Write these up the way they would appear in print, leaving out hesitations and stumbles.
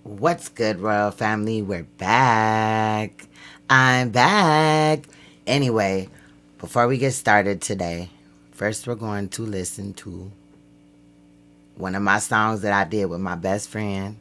What's good, royal family? We're back. I'm back. Anyway, before we get started today, first we're going to listen to one of my songs that I did with my best friend.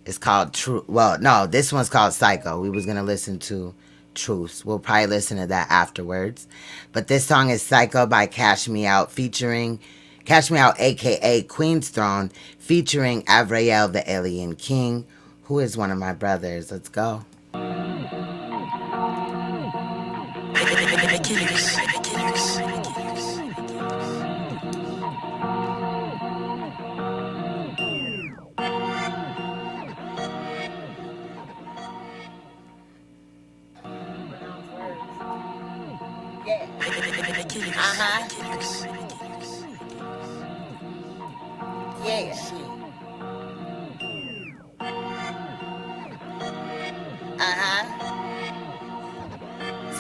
It's called True. Well, no, this one's called Psycho. We was gonna listen to Truths. We'll probably listen to that afterwards. But this song is Psycho by Cash Me Out, featuring Cash Me Out, aka Queen's Throne, featuring Avrael the Alien King, who is one of my brothers. Let's go. Yeah.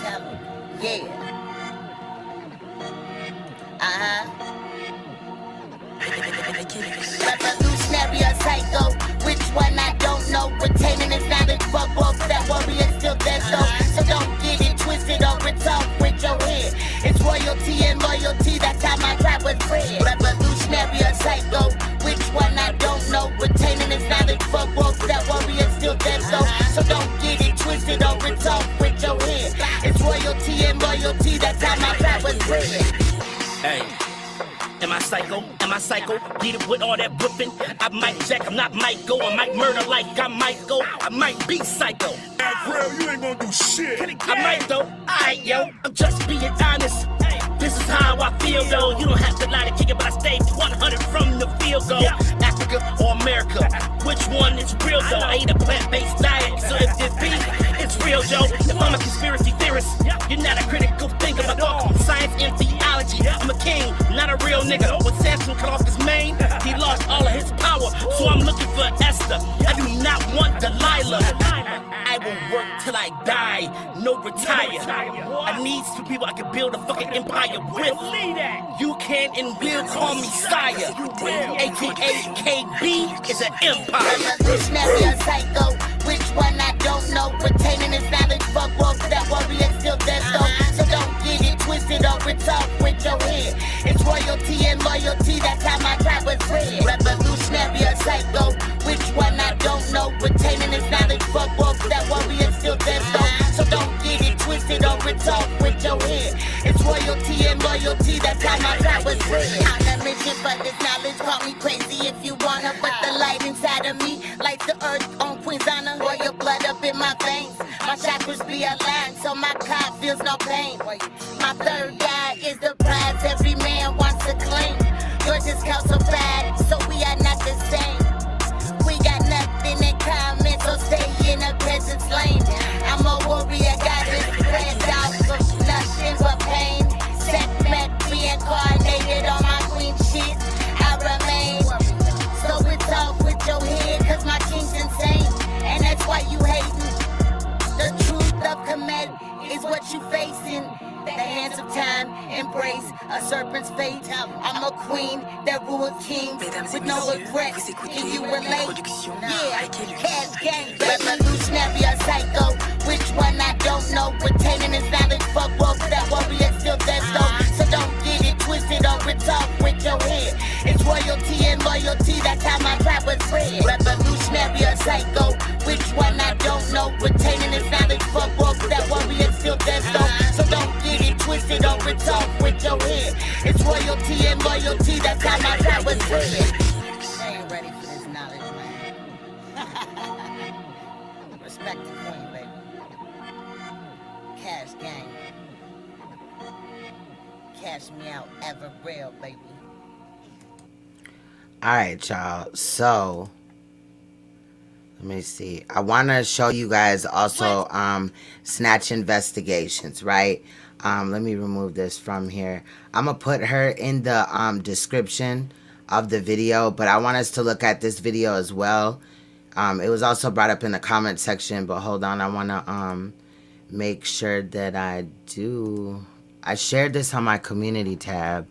Tell me. Yeah. Revolutionary or psycho? Which one I don't know. Retaining his knowledge, fuck off that warrior still dead though. So don't get it twisted or it's off with your head. It's royalty and loyalty, that's how my tribe was bred. Revolutionary or psycho? Which one I don't know. Retaining his knowledge, fuck off that warrior still dead though. So don't get it twisted or it's off with your head. It's royalty and loyalty, that's how my tribe was bred. Hey. Am I psycho? Am I psycho? Get it with all that whooping? I might jack, I'm not Michael. I might murder like I might go. I might be psycho. Bro, you ain't gonna do shit. I might though. Alright, yo. I'm just being honest. This is how I feel though. You don't have to lie to kick it, but I stayed 100 from the field goal. Africa or America? Which one is real though? I eat a plant-based diet, so if this be, it's real, Joe. If I'm a conspiracy theorist, you're not a critical thinker. I talk from science and theology. I'm a king, not a real nigga. When Samson cut off his mane, he lost all of his power. So I'm looking for Esther. I do not want Delilah. I will work till I die, no retire. I need some people I can build a fucking empire with. You can and will call me sire. AKA KB is an empire. Revolutionary or psycho? Which one I don't know. Retaining his knowledge, fuck off that warrior still dead though. So don't get it twisted or it's off with your head. It's royalty and loyalty, that's how my tribe was bred. Revolutionary or psycho? Which one I don't know. Retaining his knowledge, fuck off that warrior still dead though. So don't get it twisted or it's off with your head. It's royalty and loyalty, that's how my tribe was bred. On a mission for this knowledge, call me crazy if you wanna, but the light inside of me lights the earth on Queen's honor. Royal blood up in my veins, my chakras be aligned, so my God feels no pain. My third eye is the prize every man wants to claim. Yours is calcified, so we are not the same. We got nothing in common, so stay in a presence lane. I'm a warrior, got this planned out for nothing but pain. Sekhmet reincarnated on my queen shit, I remain. So it's off with your head, cause my king's insane. And that's why you hating. The truth of command is what you facing. The hands of time embrace a serpent's fate. I'm a queen that rules kings with no regrets. Can you relate? Yeah, cash gang, revolutionary or psycho? Which one I don't know. Retaining his knowledge, fuck off that warrior still dead though. So don't get it twisted or it's off with your head. It's royalty and loyalty, that's how my tribe was bred. Revolutionary or psycho? Which one I don't know. Retaining his knowledge, fuck off that warrior still dead though. So don't get it twisted or it's off with your head. It's royalty and loyalty, that's how my tribe was bred. They ain't ready for this knowledge, man. Respect the queen, baby. Cash gang. Cash me out, ever real, baby. Alright, y'all. So let me see. I want to show you guys also snatch investigations, right? Let me remove this from here. I'm going to put her in the description of the video, but I want us to look at this video as well. It was also brought up in the comment section, but hold on. I want to make sure that I do. I shared this on my community tab,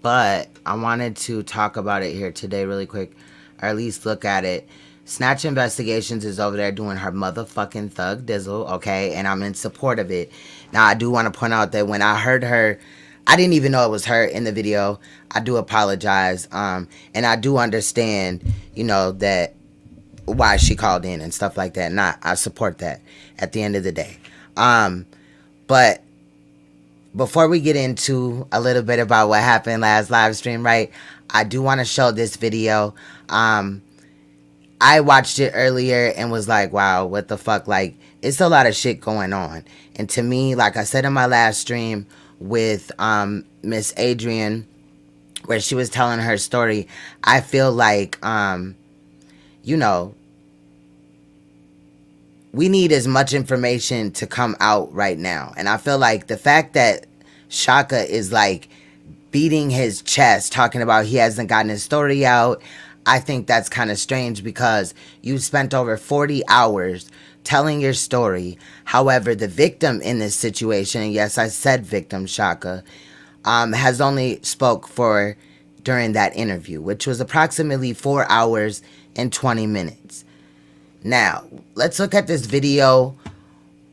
but I wanted to talk about it here today really quick. or at least look at it. Snatch Investigations is over there doing her motherfucking thug dizzle, okay? And I'm in support of it. Now, I do want to point out that when I heard her, I didn't even know it was her in the video. I do apologize. And I do understand, that why she called in and stuff like that. And I support that at the end of the day. But before we get into a little bit about what happened last live stream, right? I do want to show this video. I watched it earlier and was like, wow, what the fuck? Like, it's a lot of shit going on. And to me, like I said in my last stream with Miss Adrian, where she was telling her story, I feel like, we need as much information to come out right now. And I feel like the fact that Shaka is like beating his chest, talking about he hasn't gotten his story out, I think that's kind of strange because you spent over 40 hours telling your story. However, the victim in this situation, and yes, I said victim, Shaka, has only spoke for during that interview, which was approximately 4 hours and 20 minutes. Now, let's look at this video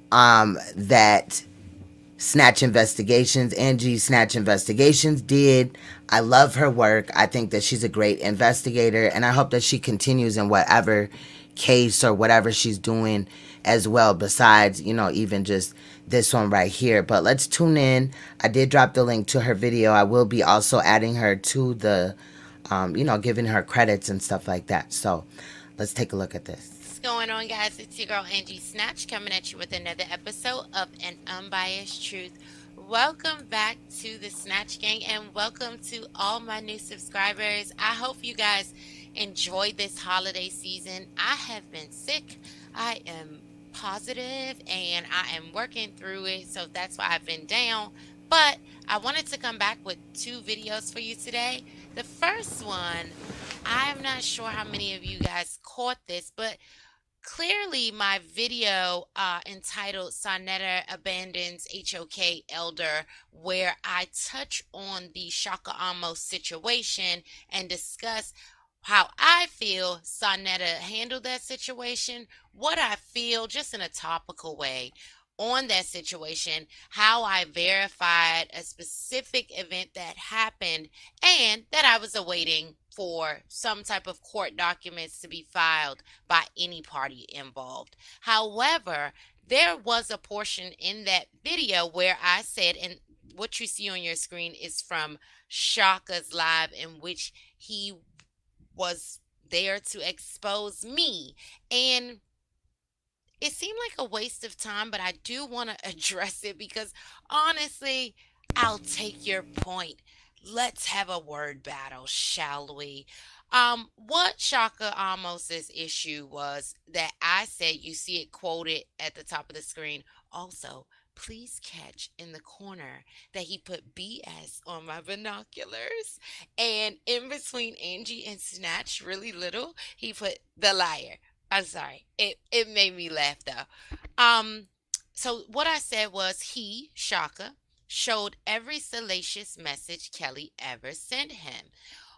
that Snatch Investigations, Angie Snatch Investigations did. I love her work. I think that she's a great investigator, and I hope that she continues in whatever case or whatever she's doing as well, besides, even just this one right here. But let's tune in. I did drop the link to her video. I will be also adding her to the, giving her credits and stuff like that. So let's take a look at this. What's going on, guys? It's your girl Angie Snatch coming at you with another episode of An Unbiased Truth. Welcome back to the Snatch Gang and welcome to all my new subscribers. I hope you guys enjoyed this holiday season. I have been sick. I am positive and I am working through it, so that's why I've been down. But I wanted to come back with 2 videos for you today. The first one, I'm not sure how many of you guys caught this, but clearly my video entitled Sonetta Abandons HOK Elder, where I touch on the Shaka Amos situation and discuss how I feel Sonetta handled that situation, what I feel just in a topical way on that situation, how I verified a specific event that happened, and that I was awaiting for some type of court documents to be filed by any party involved. However, there was a portion in that video where I said, and what you see on your screen is from Shaka's live, in which he was there to expose me. And it seemed like a waste of time, but I do want to address it because honestly, I'll take your point. Let's have a word battle, shall we? What Shaka Amos's issue was that I said, you see it quoted at the top of the screen. Also, please catch in the corner that he put BS on my binoculars. And in between Angie and Snatch, really little, he put the liar. I'm sorry. It made me laugh though. So what I said was he, Shaka, showed every salacious message Kelly ever sent him.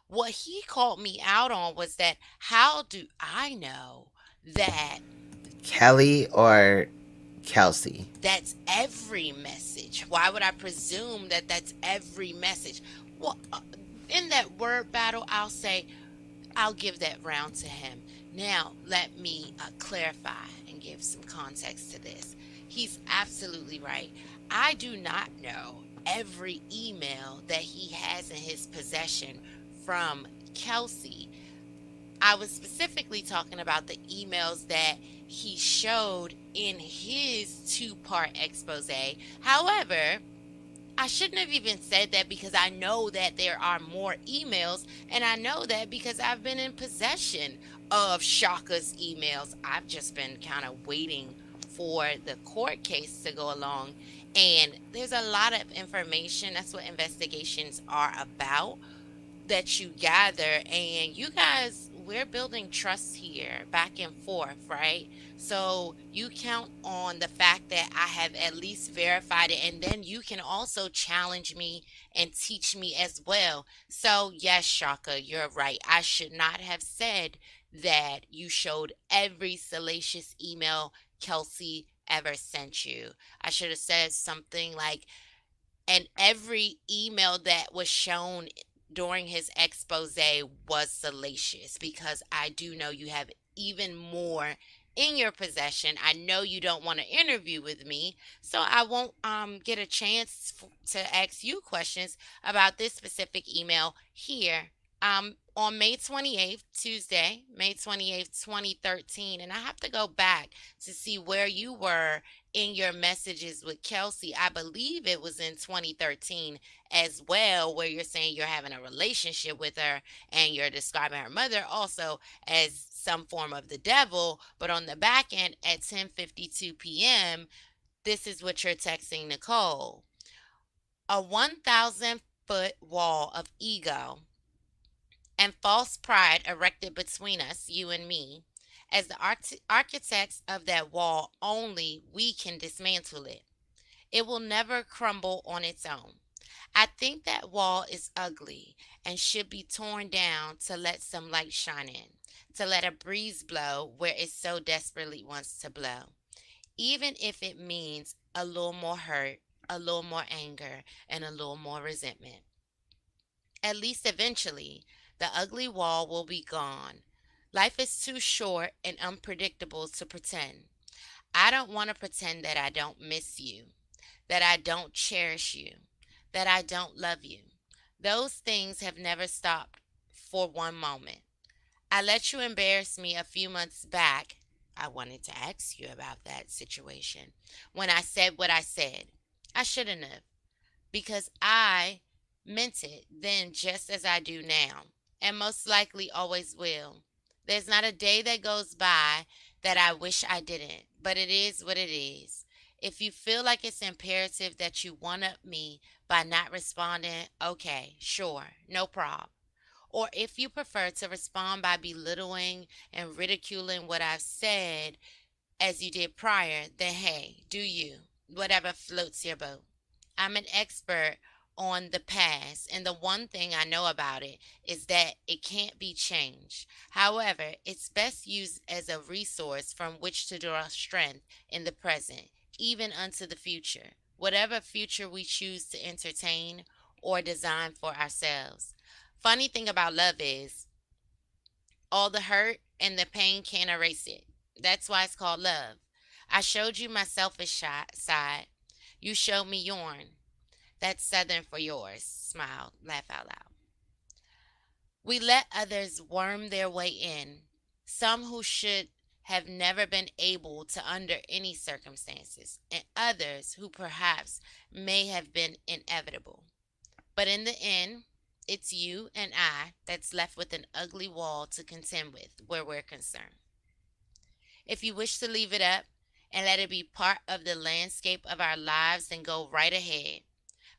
What he called me out on was that how do I know that Kelly or Kelsey? That's every message. Why would I presume that that's every message? Well, in that word battle, I'll give that round to him. Now, let me clarify and give some context to this. He's absolutely right. I do not know every email that he has in his possession from Kelsey. I was specifically talking about the emails that he showed in his 2-part expose. However, I shouldn't have even said that because I know that there are more emails, and I know that because I've been in possession of Shaka's emails. I've just been kind of waiting for the court case to go along, and there's a lot of information. That's what investigations are about, that you gather, and you guys we're building trust here back and forth, right? So you count on the fact that I have at least verified it, and then you can also challenge me and teach me as well. So, yes, Shaka, you're right. I should not have said that you showed every salacious email Kelsey ever sent you. I should have said something like, and every email that was shown during his expose was salacious, because I do know you have even more in your possession. I know you don't want to interview with me, so I won't get a chance to ask you questions about this specific email here. On May 28th, Tuesday, May 28th, 2013, and I have to go back to see where you were in your messages with Kelsey. I believe it was in 2013 as well, where you're saying you're having a relationship with her and you're describing her mother also as some form of the devil. But on the back end at 10:52 p.m., this is what you're texting Nicole. A 1,000-foot wall of ego and false pride erected between us, you and me. As the architects of that wall, only we can dismantle it. It will never crumble on its own. I think that wall is ugly and should be torn down to let some light shine in, to let a breeze blow where it so desperately wants to blow, even if it means a little more hurt, a little more anger, and a little more resentment. At least eventually, the ugly wall will be gone. Life is too short and unpredictable to pretend. I don't want to pretend that I don't miss you, that I don't cherish you, that I don't love you. Those things have never stopped for one moment. I let you embarrass me a few months back. I wanted to ask you about that situation. When I said what I said, I shouldn't have, because I meant it then just as I do now, and most likely always will. There's not a day that goes by that I wish I didn't, but it is what it is. If you feel like it's imperative that you one up me by not responding, okay, sure, no problem. Or if you prefer to respond by belittling and ridiculing what I've said as you did prior, then hey, do you. Whatever floats your boat. I'm an expert on the past, and the one thing I know about it is that it can't be changed. However, it's best used as a resource from which to draw strength in the present, even unto the future, whatever future we choose to entertain or design for ourselves. Funny thing about love is all the hurt and the pain can't erase it. That's why it's called love. I showed you my selfish side. You showed me yours. That's Southern for yours. Smile, laugh out loud. We let others worm their way in, some who should have never been able to under any circumstances, and others who perhaps may have been inevitable. But in the end, it's you and I that's left with an ugly wall to contend with where we're concerned. If you wish to leave it up and let it be part of the landscape of our lives, then go right ahead.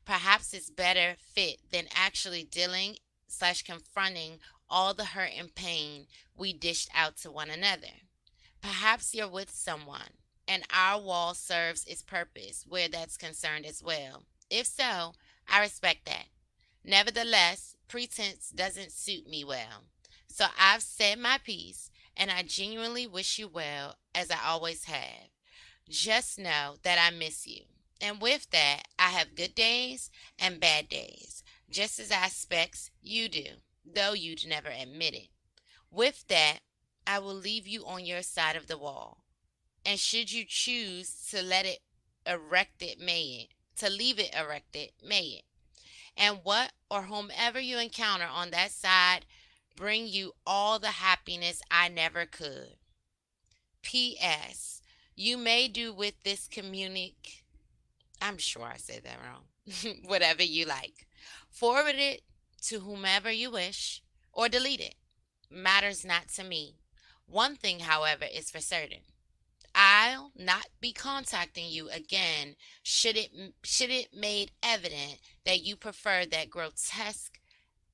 Perhaps it's better fit than actually dealing / confronting all the hurt and pain we dished out to one another. Perhaps you're with someone and our wall serves its purpose where that's concerned as well. If so, I respect that. Nevertheless, pretense doesn't suit me well. So I've said my piece, and I genuinely wish you well, as I always have. Just know that I miss you. And with that, I have good days and bad days, just as I expect you do, though you'd never admit it. With that, I will leave you on your side of the wall. And should you choose to let it erected, may it. To leave it erected, may it. And what or whomever you encounter on that side bring you all the happiness I never could. P.S. You may do with this communique. I'm sure I said that wrong. Whatever you like. Forward it to whomever you wish or delete it. Matters not to me. One thing, however, is for certain. I'll not be contacting you again should it made evident that you prefer that grotesque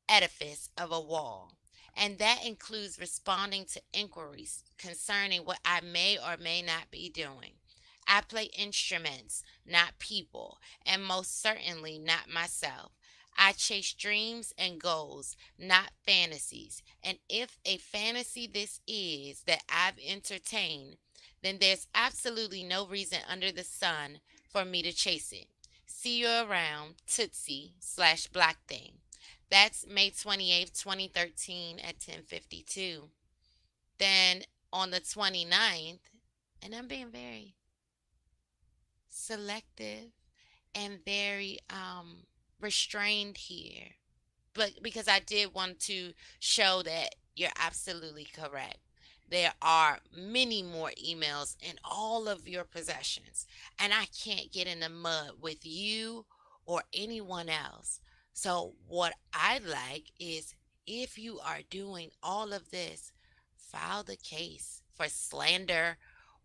edifice of a wall. and that includes responding to inquiries concerning what I may or may not be doing. I play instruments, not people, and most certainly not myself. I chase dreams and goals, not fantasies. And if a fantasy this is that I've entertained, then there's absolutely no reason under the sun for me to chase it. See you around, Tootsie slash Black Thing. That's May 28th, 2013 at 10:52. Then on the 29th, and I'm being very selective and very restrained here, but because I did want to show that you're absolutely correct. There are many more emails in all of your possessions, and I can't get in the mud with you or anyone else. So, what I'd like is, if you are doing all of this, file the case for slander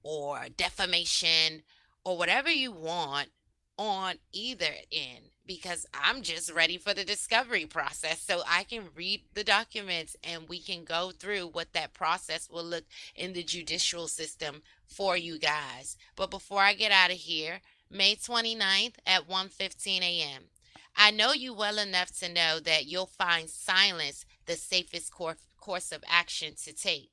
or defamation or whatever you want on either end, because I'm just ready for the discovery process so I can read the documents and we can go through what that process will look in the judicial system for you guys. But before I get out of here, May 29th at 1:15 a.m. I know you well enough to know that you'll find silence the safest course of action to take.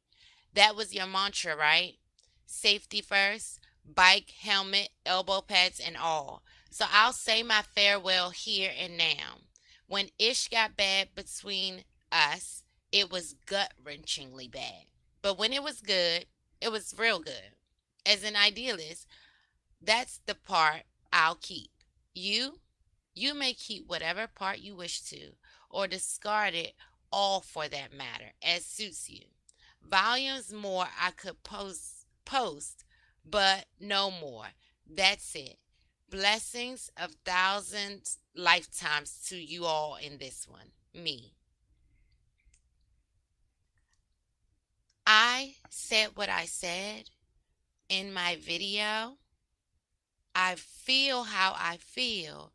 That was your mantra, right? Safety first, bike, helmet, elbow pads, and all. So I'll say my farewell here and now. When ish got bad between us, it was gut wrenchingly bad. But when it was good, it was real good. As an idealist, that's the part I'll keep. You, you may keep whatever part you wish to, or discard it all for that matter, as suits you. Volumes more I could post, but no more. That's it. Blessings of thousands lifetimes to you all in this one. Me. I said what I said in my video. I feel how I feel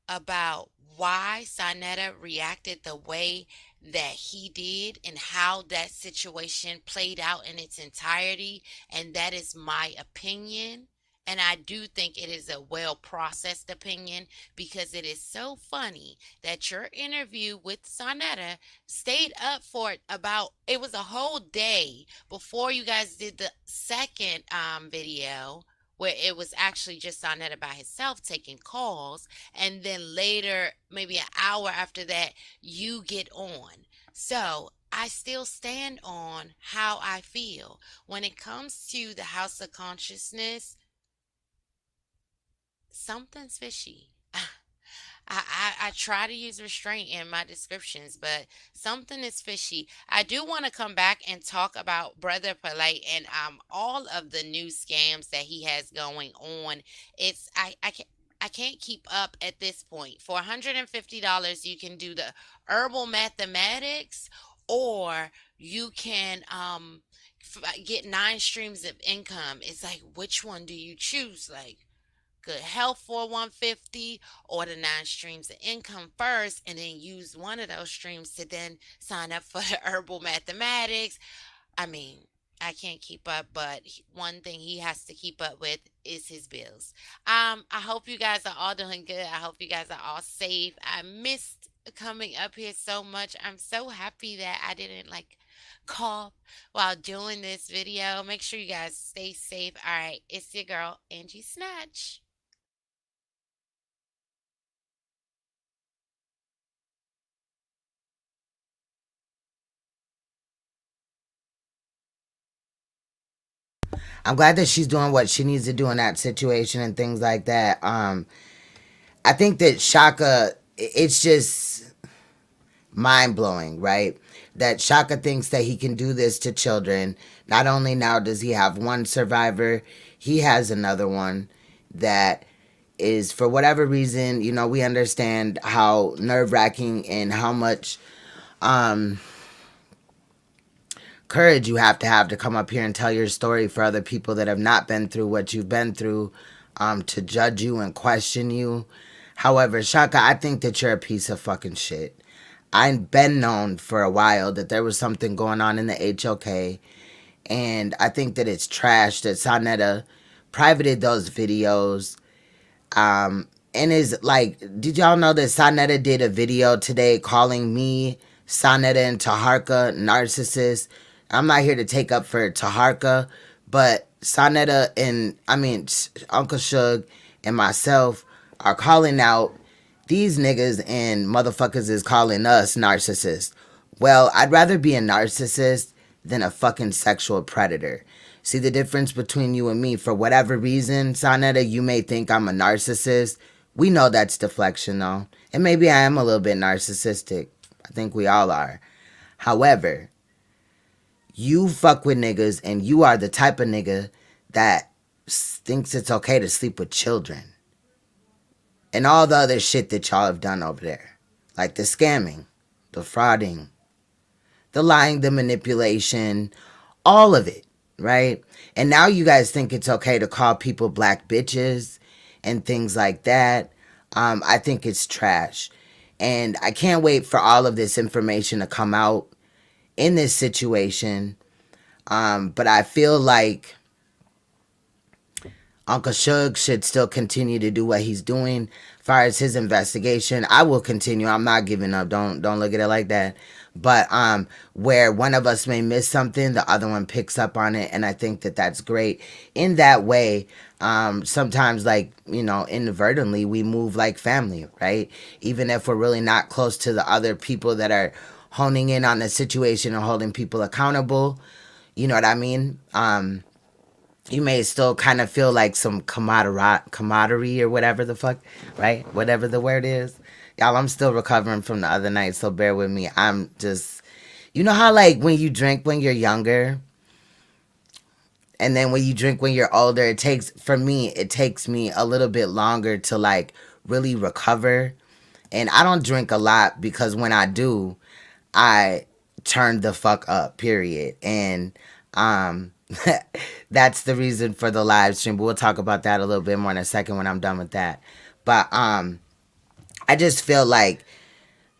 about why Sonetta reacted the way that he did and how that situation played out in its entirety. And that is my opinion. And I do think it is a well processed opinion, because it is so funny that your interview with Sonetta stayed up for about, it was a whole day before you guys did the second video, where it was actually just Sonetta by himself taking calls. And then later, maybe an hour after that, you get on. So I still stand on how I feel. When it comes to the House of Consciousness, something's fishy. I try to use restraint in my descriptions, but something is fishy. I do want to come back and talk about Brother Polite and all of the new scams that he has going on. It's I can't keep up at this point. For $150, you can do the herbal mathematics, or you can get 9 streams of income. It's like, which one do you choose? Like, good health for 150, or the 9 streams of income first, and then use one of those streams to then sign up for the herbal mathematics. I mean, I can't keep up, but one thing he has to keep up with is his bills. I hope you guys are all doing good. I hope you guys are all safe. I missed coming up here so much. I'm so happy that I didn't like cough while doing this video. Make sure you guys stay safe. All right, it's your girl Angie Snatch. I'm glad that she's doing what she needs to do in that situation and things like that. I think that Shaka, it's just mind blowing, right? That Shaka thinks that he can do this to children. Not only now does he have one survivor, he has another one that is, for whatever reason, you know, we understand how nerve wracking and how much courage you have to come up here and tell your story for other people that have not been through what you've been through, to judge you and question you. However, Shaka, I think that you're a piece of fucking shit. I've been known for a while that there was something going on in the HOK, and I think that it's trash that Sonetta privated those videos. And is like, did y'all know that Sonetta did a video today calling me, Sonetta, and Taharka narcissists? I'm not here to take up for Taharka, but Sonetta and Uncle Suge and myself are calling out these niggas, and motherfuckers is calling us narcissists. Well, I'd rather be a narcissist than a fucking sexual predator. See the difference between you and me? For whatever reason, Sonetta, you may think I'm a narcissist. We know that's deflection, though. And maybe I am a little bit narcissistic. I think we all are. However, you fuck with niggas, and you are the type of nigga that thinks it's okay to sleep with children. And all the other shit that y'all have done over there. Like the scamming, the frauding, the lying, the manipulation, all of it, right? And now you guys think it's okay to call people black bitches and things like that. I think it's trash. And I can't wait for all of this information to come out in this situation. But I feel like Uncle Suge should still continue to do what he's doing. As far as his investigation, I will continue. I'm not giving up. Don't look at it like that. But where one of us may miss something, the other one picks up on it, and I think that that's great. In that way, sometimes, like, you know, inadvertently, we move like family, right? Even if we're really not close to the other people that are honing in on the situation and holding people accountable. You know what I mean? You may still kind of feel like some camaraderie or whatever the fuck, right? Whatever the word is. Y'all, I'm still recovering from the other night, so bear with me. I'm just, you know how like when you drink when you're younger, and then when you drink when you're older, it takes me a little bit longer to like really recover. And I don't drink a lot because when I do, I turn the fuck up, period. And that's the reason for the live stream. But we'll talk about that a little bit more in a second when I'm done with that. But I just feel like,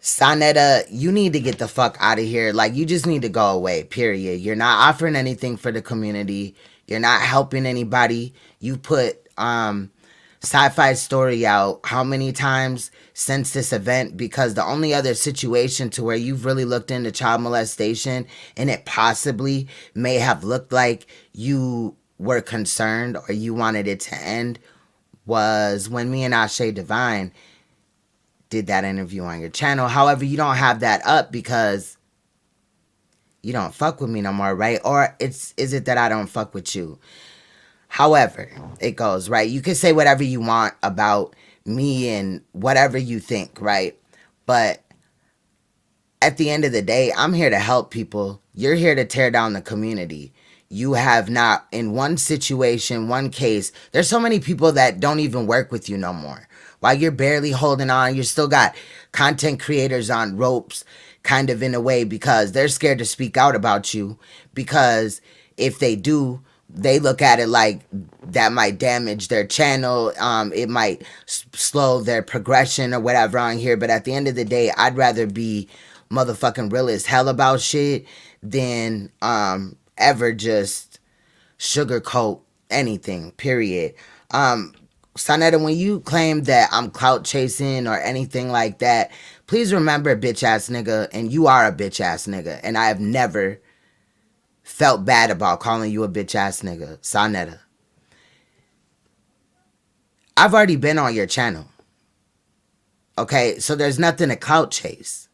Sonetta, you need to get the fuck out of here. Like, you just need to go away, period. You're not offering anything for the community. You're not helping anybody. You put Sci-Fi Story out how many times since this event? Because the only other situation to where you've really looked into child molestation and it possibly may have looked like you were concerned or you wanted it to end was when me and Ashe Divine did that interview on your channel. However, you don't have that up because you don't fuck with me no more, right? Or is it that I don't fuck with you? However it goes, right? You can say whatever you want about me and whatever you think, right? But at the end of the day, I'm here to help people. You're here to tear down the community. You have not, in one situation, one case, there's so many people that don't even work with you no more. While you're barely holding on, you still got content creators on ropes, kind of in a way, because they're scared to speak out about you. Because if they do, they look at it like that might damage their channel. It might slow their progression or whatever on here. But at the end of the day, I'd rather be motherfucking real as hell about shit than ever just sugarcoat anything, period. Sonetta, when you claim that I'm clout chasing or anything like that, please remember, bitch ass nigga, and you are a bitch ass nigga. And I have never felt bad about calling you a bitch ass nigga, Sonetta. I've already been on your channel. Okay, so there's nothing to clout chase.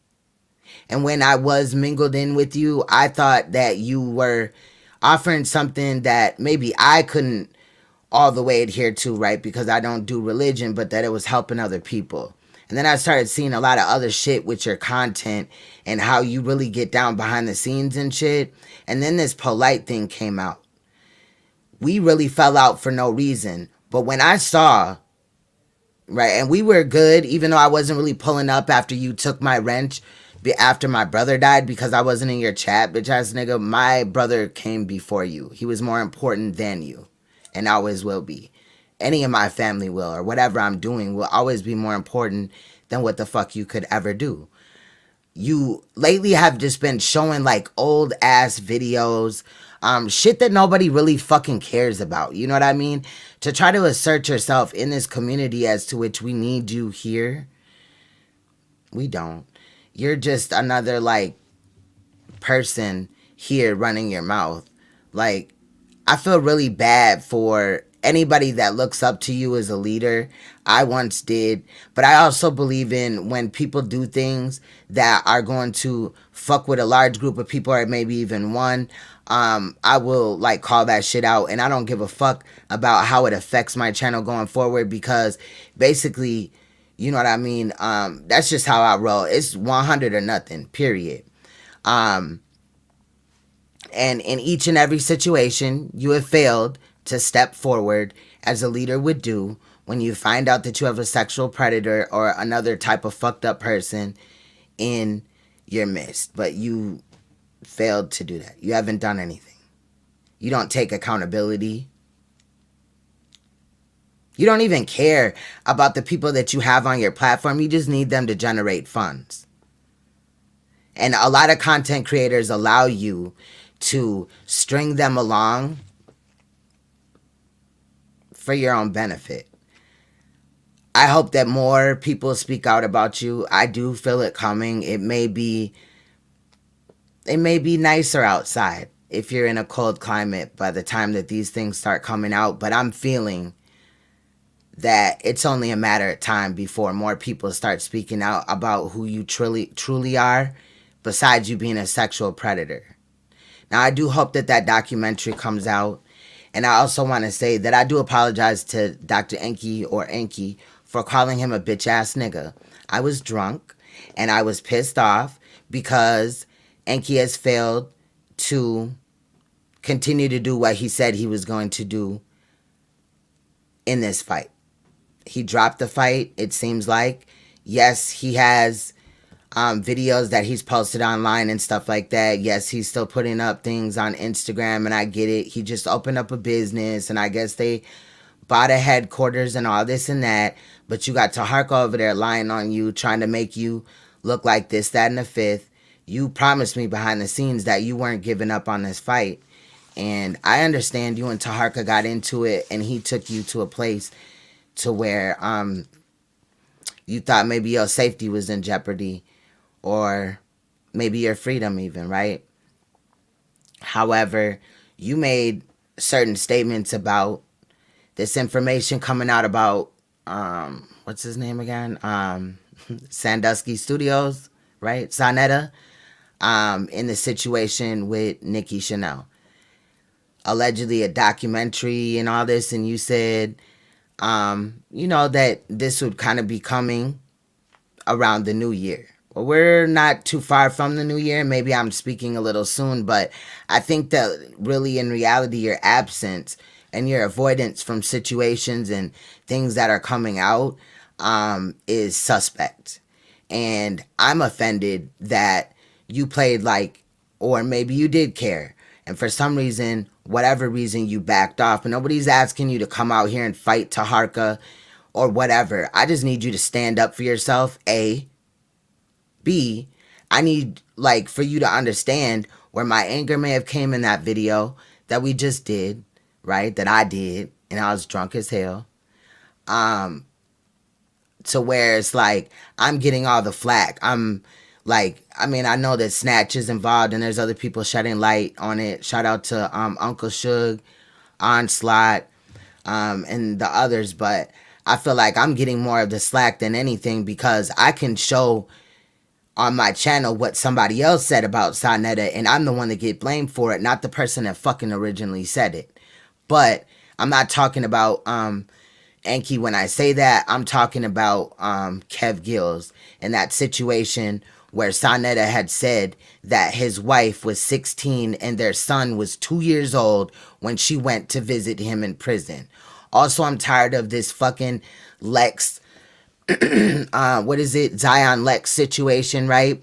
And when I was mingled in with you, I thought that you were offering something that maybe I couldn't all the way adhere to, right? Because I don't do religion, but that it was helping other people. And then I started seeing a lot of other shit with your content and how you really get down behind the scenes and shit. And then this polite thing came out. We really fell out for no reason. But when I saw, right, and we were good, even though I wasn't really pulling up after you took my wrench, after my brother died, because I wasn't in your chat, bitch ass nigga, my brother came before you. He was more important than you, and always will be. Any of my family will, or whatever I'm doing will always be more important than what the fuck you could ever do. you lately have just been showing like old ass videos, shit that nobody really fucking cares about. You know what I mean? To try to assert yourself in this community as to which we need you here. We don't. You're just another like person here running your mouth. Like, I feel really bad for anybody that looks up to you as a leader. I once did, but I also believe in when people do things that are going to fuck with a large group of people or maybe even one. I will like call that shit out, and I don't give a fuck about how it affects my channel going forward, because basically, you know what I mean? That's just how I roll. It's 100 or nothing, period. And in each and every situation, you have failed to step forward as a leader would do when you find out that you have a sexual predator or another type of fucked up person in your midst. But you failed to do that. You haven't done anything. You don't take accountability. You don't even care about the people that you have on your platform. You just need them to generate funds. And a lot of content creators allow you to string them along for your own benefit. I hope that more people speak out about you. I do feel it coming. It may be nicer outside if you're in a cold climate by the time that these things start coming out, but I'm feeling that it's only a matter of time before more people start speaking out about who you truly are, besides you being a sexual predator. Now, I do hope that that documentary comes out. And I also want to say that I do apologize to Dr. Enki or Enki for calling him a bitch ass nigga. I was drunk and I was pissed off because Enki has failed to continue to do what he said he was going to do in this fight. He dropped the fight, it seems like. Yes, he has videos that he's posted online and stuff like that. Yes, he's still putting up things on Instagram, and I get it. He just opened up a business, and I guess they bought a headquarters and all this and that. But you got Taharka over there lying on you, trying to make you look like this, that, and the fifth. You promised me behind the scenes that you weren't giving up on this fight. And I understand you and Taharka got into it, and he took you to a place to where you thought maybe your safety was in jeopardy, or maybe your freedom even, right? However, you made certain statements about this information coming out about, what's his name again? Sandusky Studios, right? Sonetta, in the situation with Nikki Chanel. Allegedly a documentary and all this, and you said, you know, that this would kind of be coming around the new year. Well, we're not too far from the new year. Maybe I'm speaking a little soon, but I think that really in reality, your absence and your avoidance from situations and things that are coming out is suspect. And I'm offended that you played like, or maybe you did care, and for some reason, whatever reason, you backed off. But nobody's asking you to come out here and fight Taharka or whatever. I just need you to stand up for yourself, A. B, I need like for you to understand where my anger may have came in that video that we just did, right? That I did, and I was drunk as hell. To where it's like I'm getting all the flack. I'm like, I mean, I know that Snatch is involved and there's other people shedding light on it. Shout out to Uncle Suge, Onslaught, and the others, but I feel like I'm getting more of the slack than anything because I can show on my channel what somebody else said about Sonetta, and I'm the one that get blamed for it, not the person that fucking originally said it. But I'm not talking about Enki when I say that. I'm talking about Kev Gills and that situation where Sonetta had said that his wife was 16 and their son was 2 years old when she went to visit him in prison. Also, I'm tired of this fucking Lex what is it, Zion Lex situation, right?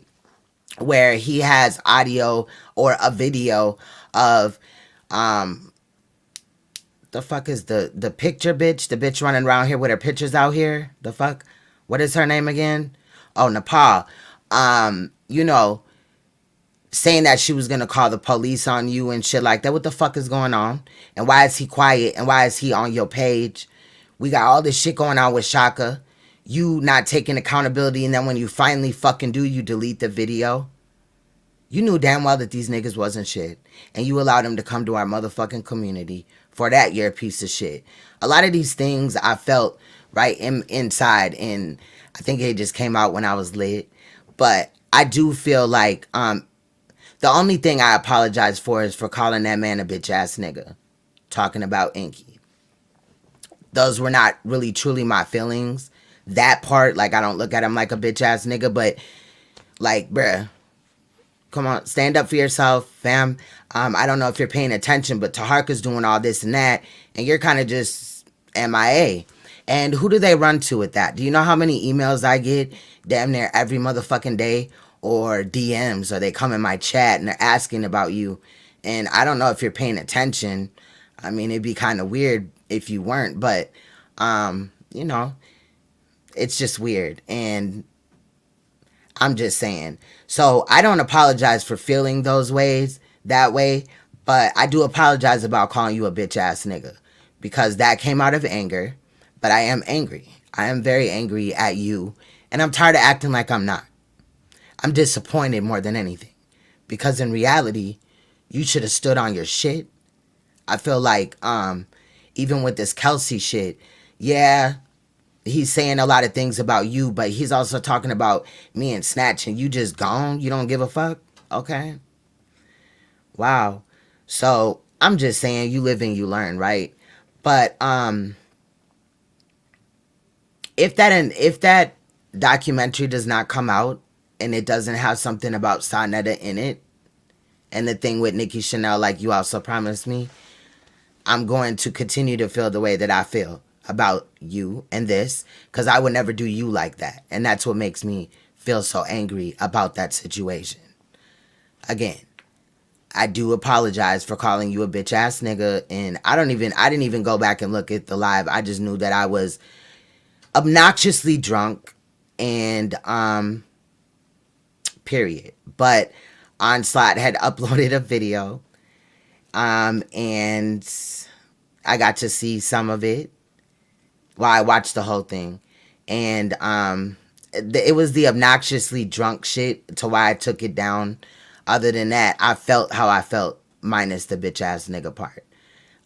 Where he has audio or a video of the fuck is the picture bitch, the bitch running around here with her pictures out here. The fuck? What is her name again? Oh, Nepal. you know, saying that she was gonna call the police on you and shit like that. What the fuck is going on? And why is he quiet? And why is he on your page? We got all this shit going on with Shaka. You not taking accountability, and then when you finally fucking do, you delete the video. You knew damn well that these niggas wasn't shit. And you allowed them to come to our motherfucking community. For that, you're a piece of shit. A lot of these things I felt right inside, and I think it just came out when I was lit. But I do feel like the only thing I apologize for is for calling that man a bitch ass nigga. Talking about Inky. Those were not really truly my feelings. That part, like, I don't look at him like a bitch ass nigga, but like, bruh, come on, stand up for yourself, fam. I don't know if you're paying attention, but Taharka's doing all this and that, and you're kind of just MIA. And who do they run to with that? Do you know how many emails I get damn near every motherfucking day, or DMs, or they come in my chat and they're asking about you? And I don't know if you're paying attention. I mean, it'd be kind of weird if you weren't, but you know, it's just weird. And I'm just saying. So I don't apologize for feeling those ways, that way, but I do apologize about calling you a bitch ass nigga, because that came out of anger. But I am angry. I am very angry at you, and I'm tired of acting like I'm not. I'm disappointed more than anything, because in reality, you should have stood on your shit. I feel like even with this Kelsey shit, yeah, he's saying a lot of things about you, but he's also talking about me and Snatch, and you just gone? You don't give a fuck? Okay. Wow. So I'm just saying, you live and you learn, right? But if that documentary does not come out and it doesn't have something about Sonetta in it, and the thing with Nikki Chanel, like you also promised me, I'm going to continue to feel the way that I feel about you and this, because I would never do you like that. And that's what makes me feel so angry about that situation. Again, I do apologize for calling you a bitch ass nigga, and I didn't even go back and look at the live. I just knew that I was obnoxiously drunk, and period. But Onslaught had uploaded a video, and I got to see some of it. Well, I watched the whole thing, and it was the obnoxiously drunk shit to why I took it down. Other than that, I felt how I felt, minus the bitch ass nigga part.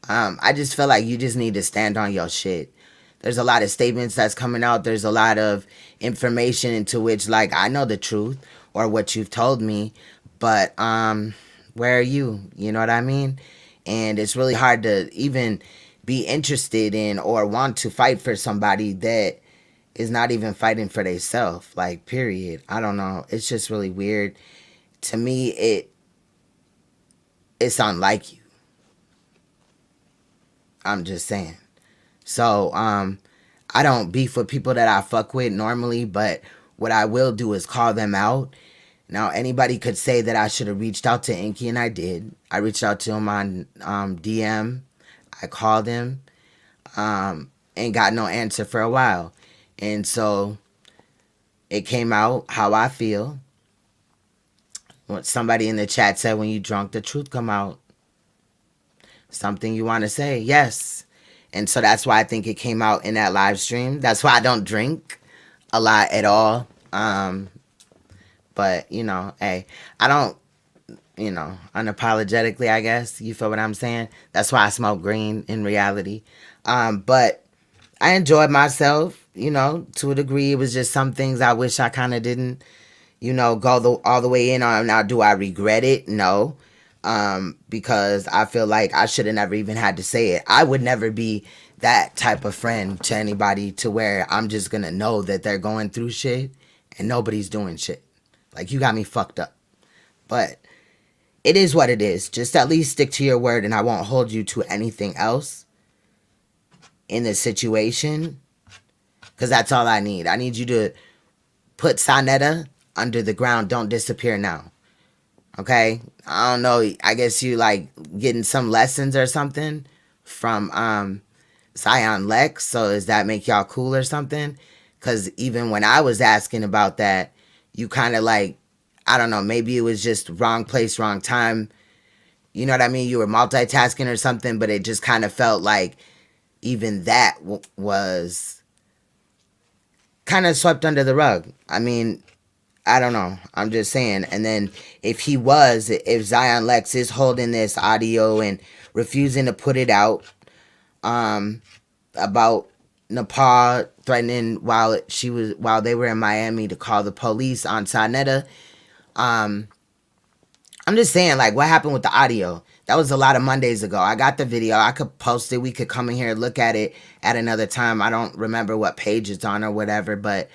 I just feel like you just need to stand on your shit. There's a lot of statements that's coming out. There's a lot of information into which, like, I know the truth or what you've told me, but where are you? You know what I mean? And it's really hard to even be interested in or want to fight for somebody that is not even fighting for themselves. Like, period. I don't know. It's just really weird. To me, it's unlike you. I'm just saying. So, I don't beef with people that I fuck with normally, but what I will do is call them out. Now, anybody could say that I should have reached out to Inky, and I did. I reached out to him on DM. I called him, and got no answer for a while. And so it came out how I feel. What somebody in the chat said, when you drunk, the truth come out. Something you want to say, yes. And so that's why I think it came out in that live stream. That's why I don't drink a lot at all. But, you know, hey, I don't, you know, unapologetically, I guess. You feel what I'm saying? That's why I smoke green in reality. But I enjoyed myself, you know, to a degree. It was just some things I wish I kind of didn't, you know, go all the way in on. Now, do I regret it? No. Because I feel like I should have never even had to say it. I would never be that type of friend to anybody to where I'm just going to know that they're going through shit and nobody's doing shit. Like, you got me fucked up. But it is what it is. Just at least stick to your word, and I won't hold you to anything else in this situation, because that's all I need. I need you to put Sonetta under the ground. Don't disappear now. Okay? I don't know. I guess you like getting some lessons or something from Zion Lex. So does that make y'all cool or something? Because even when I was asking about that, you kind of like I don't know, maybe it was just wrong place, wrong time. You know what I mean? You were multitasking or something, but it just kind of felt like even that was kind of swept under the rug. I mean, I don't know. I'm just saying. And then if Zion Lex is holding this audio and refusing to put it out, about Nepal threatening while they were in Miami to call the police on Sanetta, I'm just saying, like, what happened with the audio? That was a lot of Mondays ago. I got the video. I could post it. We could come in here and look at it at another time. I don't remember what page it's on or whatever, but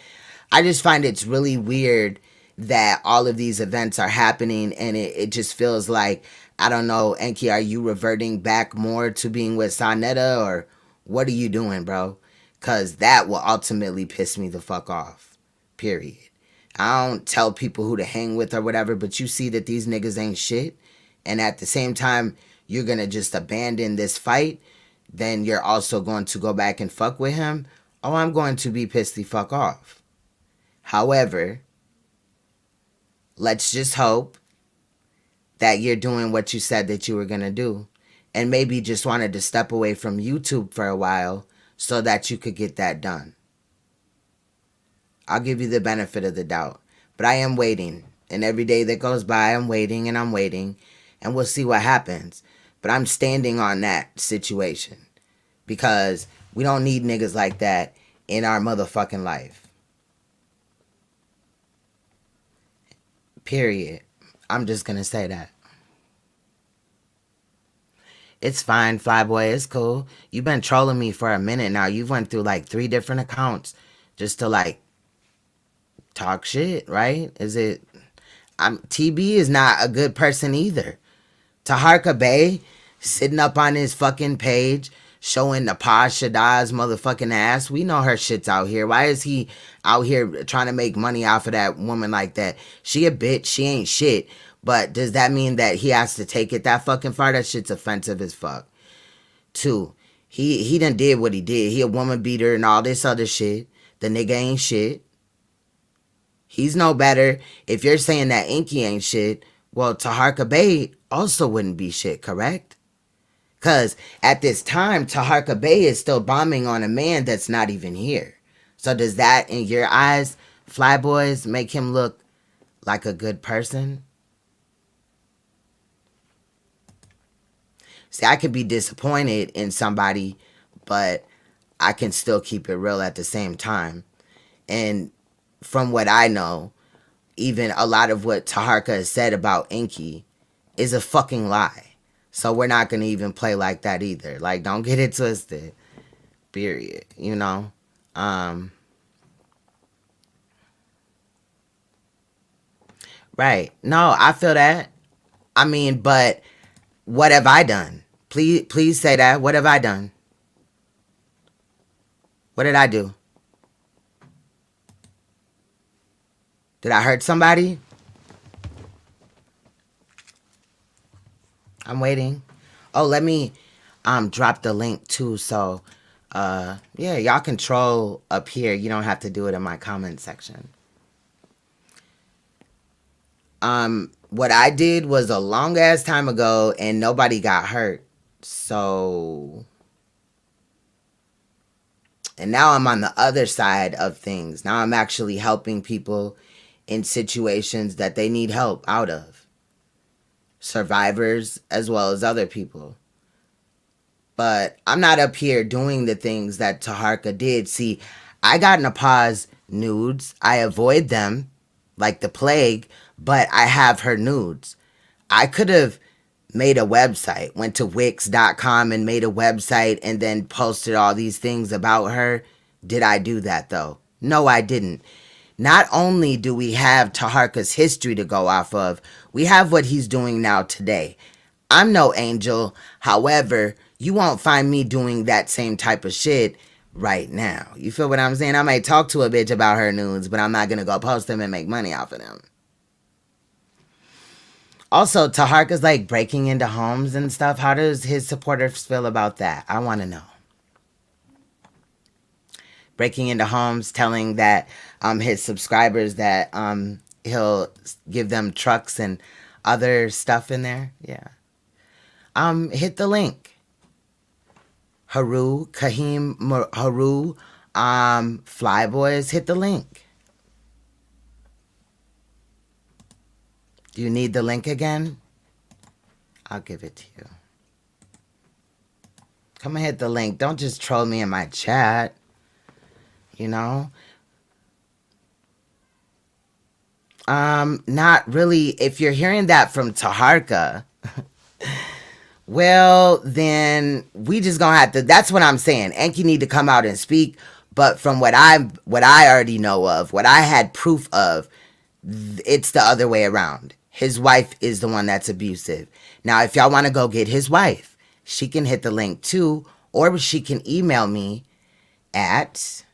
I just find it's really weird that all of these events are happening, and it just feels like, I don't know, Enki, are you reverting back more to being with Sanetta, or what are you doing, bro? Because that will ultimately piss me the fuck off, period. I don't tell people who to hang with or whatever, but you see that these niggas ain't shit, and at the same time, you're gonna just abandon this fight, then you're also going to go back and fuck with him. Oh, I'm going to be pissed the fuck off. However, let's just hope that you're doing what you said that you were gonna do, and maybe just wanted to step away from YouTube for a while so that you could get that done. I'll give you the benefit of the doubt. But I am waiting. And every day that goes by, I'm waiting and I'm waiting. And we'll see what happens. But I'm standing on that situation. Because we don't need niggas like that in our motherfucking life. Period. I'm just going to say that. It's fine, Flyboy. It's cool. You've been trolling me for a minute now. You've went through like 3 different accounts just to like talk shit, right? TB is not a good person either. Taharka Bey sitting up on his fucking page showing the Shadah's motherfucking ass. We know her shit's out here. Why is he out here trying to make money off of that woman like that? She a bitch. She ain't shit. But does that mean that he has to take it that fucking far? That shit's offensive as fuck. 2, he done did what he did. He a woman beater and all this other shit. The nigga ain't shit. He's no better. If you're saying that Inky ain't shit, well, Taharka Bey also wouldn't be shit, correct? Because at this time, Taharka Bey is still bombing on a man that's not even here. So does that, in your eyes, Flyboys, make him look like a good person? See, I could be disappointed in somebody, but I can still keep it real at the same time. And from what I know, even a lot of what Taharka has said about Inky is a fucking lie. So we're not going to even play like that either. Like, don't get it twisted. Period. You know? Right. No, I feel that. I mean, but what have I done? Please say that. What have I done? What did I do? Did I hurt somebody? I'm waiting. Oh, let me drop the link too. So, yeah, y'all can troll up here. You don't have to do it in my comment section. What I did was a long ass time ago and nobody got hurt. So, and now I'm on the other side of things. Now I'm actually helping people in situations that they need help out of. Survivors as well as other people. But I'm not up here doing the things that Taharka did. See, I got Napaz nudes. I avoid them like the plague, but I have her nudes. I could have made a website, went to Wix.com and made a website and then posted all these things about her. Did I do that though? No, I didn't. Not only do we have Taharka's history to go off of, we have what he's doing now today. I'm no angel. However, you won't find me doing that same type of shit right now. You feel what I'm saying? I might talk to a bitch about her nudes, but I'm not going to go post them and make money off of them. Also, Taharka's like breaking into homes and stuff. How does his supporters feel about that? I want to know. Breaking into homes, telling that his subscribers that he'll give them trucks and other stuff in there. Yeah. Hit the link. Haru, Flyboys, hit the link. Do you need the link again? I'll give it to you. Come and hit the link. Don't just troll me in my chat. You know? Not really. If you're hearing that from Taharka, well, then we just gonna have to. That's what I'm saying. Enki need to come out and speak. But from what I already know of, what I had proof of, it's the other way around. His wife is the one that's abusive. Now, if y'all want to go get his wife, she can hit the link too, or she can email me at,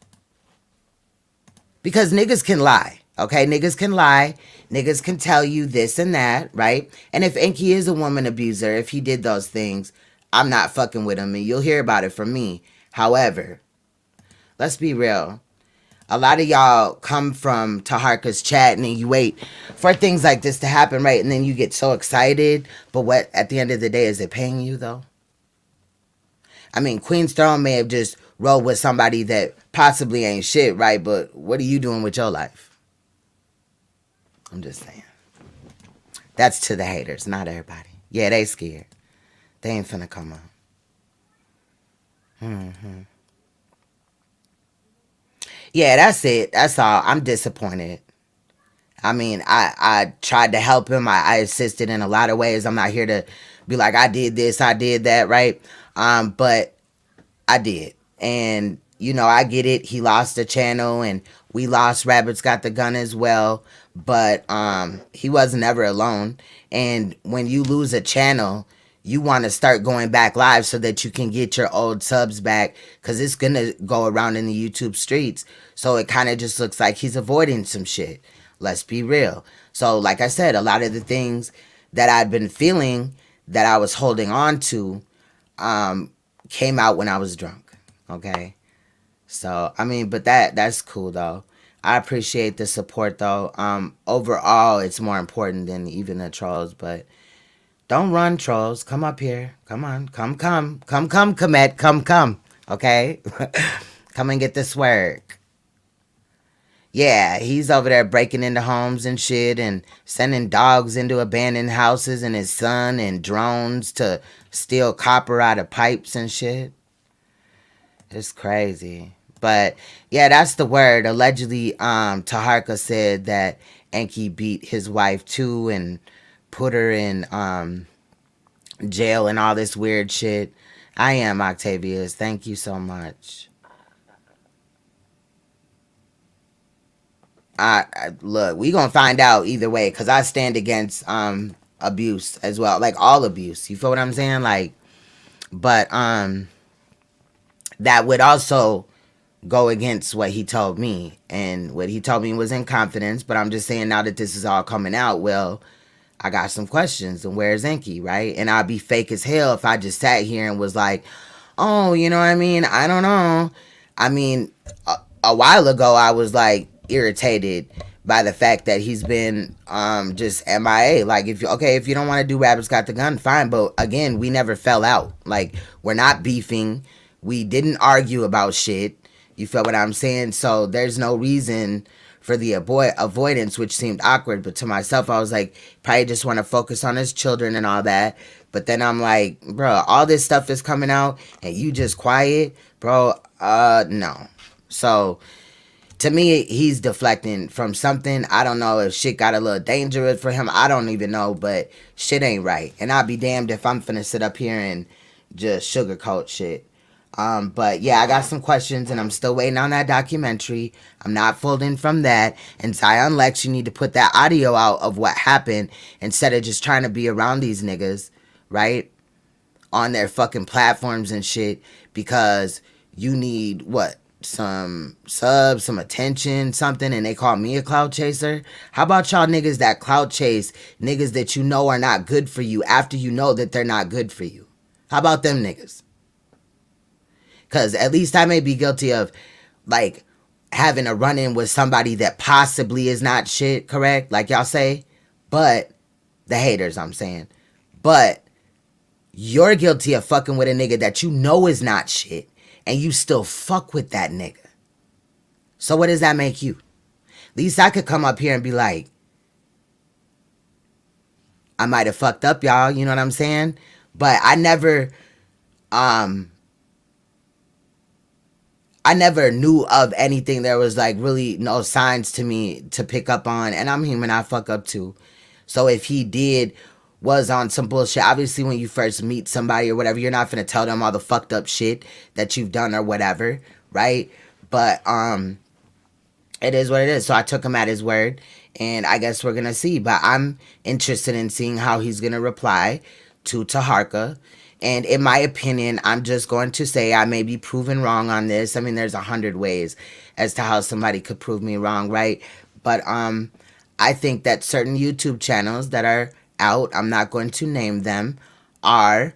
because niggas can lie. Okay, niggas can lie. Niggas can tell you this and that, right? And if Enki is a woman abuser, if he did those things, I'm not fucking with him, and you'll hear about it from me. However, let's be real. A lot of y'all come from Taharka's chat and then you wait for things like this to happen, right? And then you get so excited. But what, at the end of the day, is it paying you, though? I mean, Queen's Throne may have just rolled with somebody that possibly ain't shit, right? But what are you doing with your life? I'm just saying. That's to the haters, not everybody. Yeah, they scared. They ain't finna come on. Yeah, that's it. That's all. I'm disappointed. I mean, I tried to help him. I assisted in a lot of ways. I'm not here to be like, I did this, I did that, right? But I did. And, you know, I get it. He lost the channel and we lost Rabbit's Got the Gun as well. But he wasn't ever alone. And when you lose a channel, you want to start going back live so that you can get your old subs back, because it's going to go around in the YouTube streets. So it kind of just looks like he's avoiding some shit. Let's be real. So like I said, a lot of the things that I'd been feeling that I was holding on to came out when I was drunk. Okay. So, I mean, but that's cool though. I appreciate the support though. Overall, it's more important than even the trolls, but don't run, trolls. Come up here. Come on. Come, Komet. Come. Okay? Come and get this work. Yeah, he's over there breaking into homes and shit and sending dogs into abandoned houses and his son and drones to steal copper out of pipes and shit. It's crazy. But, yeah, that's the word. Allegedly, Taharka said that Enki beat his wife too and put her in jail and all this weird shit. I am Octavius. Thank you so much. Look, we gonna find out either way, because I stand against abuse as well, like all abuse. You feel what I'm saying? Like, but that would also go against what he told me, and what he told me was in confidence. But I'm just saying, now that this is all coming out, well, I got some questions, and where's Enki, right? And I'd be fake as hell if I just sat here and was like, oh, you know what I mean? I don't know. I mean, a while ago, I was like irritated by the fact that he's been just MIA. Like, if you don't want to do Rabbit's Got the Gun, fine. But again, we never fell out. Like, we're not beefing. We didn't argue about shit. You feel what I'm saying? So there's no reason for the avoidance, which seemed awkward. But to myself, I was like, probably just want to focus on his children and all that. But then I'm like, bro, all this stuff is coming out and you just quiet, bro. No. So to me, he's deflecting from something. I don't know if shit got a little dangerous for him. I don't even know, but shit ain't right. And I'll be damned if I'm finna sit up here and just sugarcoat shit. But yeah, I got some questions and I'm still waiting on that documentary. I'm not folding from that. And Zion Lex, you need to put that audio out of what happened instead of just trying to be around these niggas, right? On their fucking platforms and shit, because you need what? Some subs, some attention, something, and they call me a clout chaser. How about y'all niggas that clout chase niggas that you know are not good for you after you know that they're not good for you? How about them niggas? Because at least I may be guilty of, like, having a run-in with somebody that possibly is not shit, correct? Like y'all say. But the haters, I'm saying. But you're guilty of fucking with a nigga that you know is not shit, and you still fuck with that nigga. So what does that make you? At least I could come up here and be like, I might have fucked up, y'all, you know what I'm saying? But I never knew of anything. There was like really no signs to me to pick up on, and I'm human, I fuck up too. So if he was on some bullshit, obviously when you first meet somebody or whatever, you're not finna tell them all the fucked up shit that you've done or whatever, right? But it is what it is. So I took him at his word, and I guess we're gonna see. But I'm interested in seeing how he's gonna reply to Taharka. And in my opinion, I'm just going to say I may be proven wrong on this. I mean, there's 100 ways as to how somebody could prove me wrong, right? But I think that certain YouTube channels that are out, I'm not going to name them, are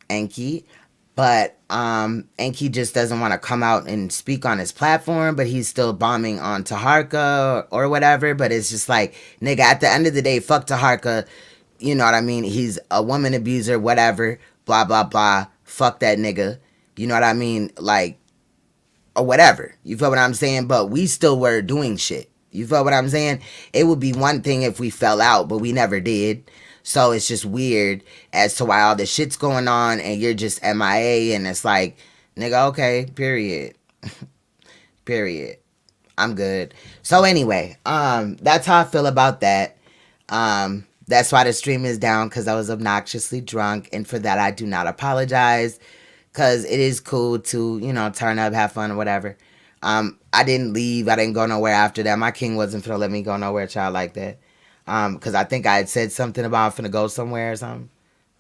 Enki. But Enki just doesn't want to come out and speak on his platform, but he's still bombing on Taharka or whatever. But it's just like, nigga, at the end of the day, fuck Taharka. You know what I mean? He's a woman abuser, whatever, blah, blah, blah. Fuck that nigga. You know what I mean? Like, or whatever. You feel what I'm saying? But we still were doing shit. You feel what I'm saying? It would be one thing if we fell out, but we never did. So it's just weird as to why all this shit's going on and you're just MIA, and it's like, nigga, okay, period. Period. I'm good. So anyway, that's how I feel about that. That's why the stream is down, because I was obnoxiously drunk, and for that I do not apologize, because it is cool to, you know, turn up, have fun, or whatever. I didn't leave. I didn't go nowhere after that. My king wasn't finna let me go nowhere, child, like that. Because I think I had said something about I'm finna go somewhere or something.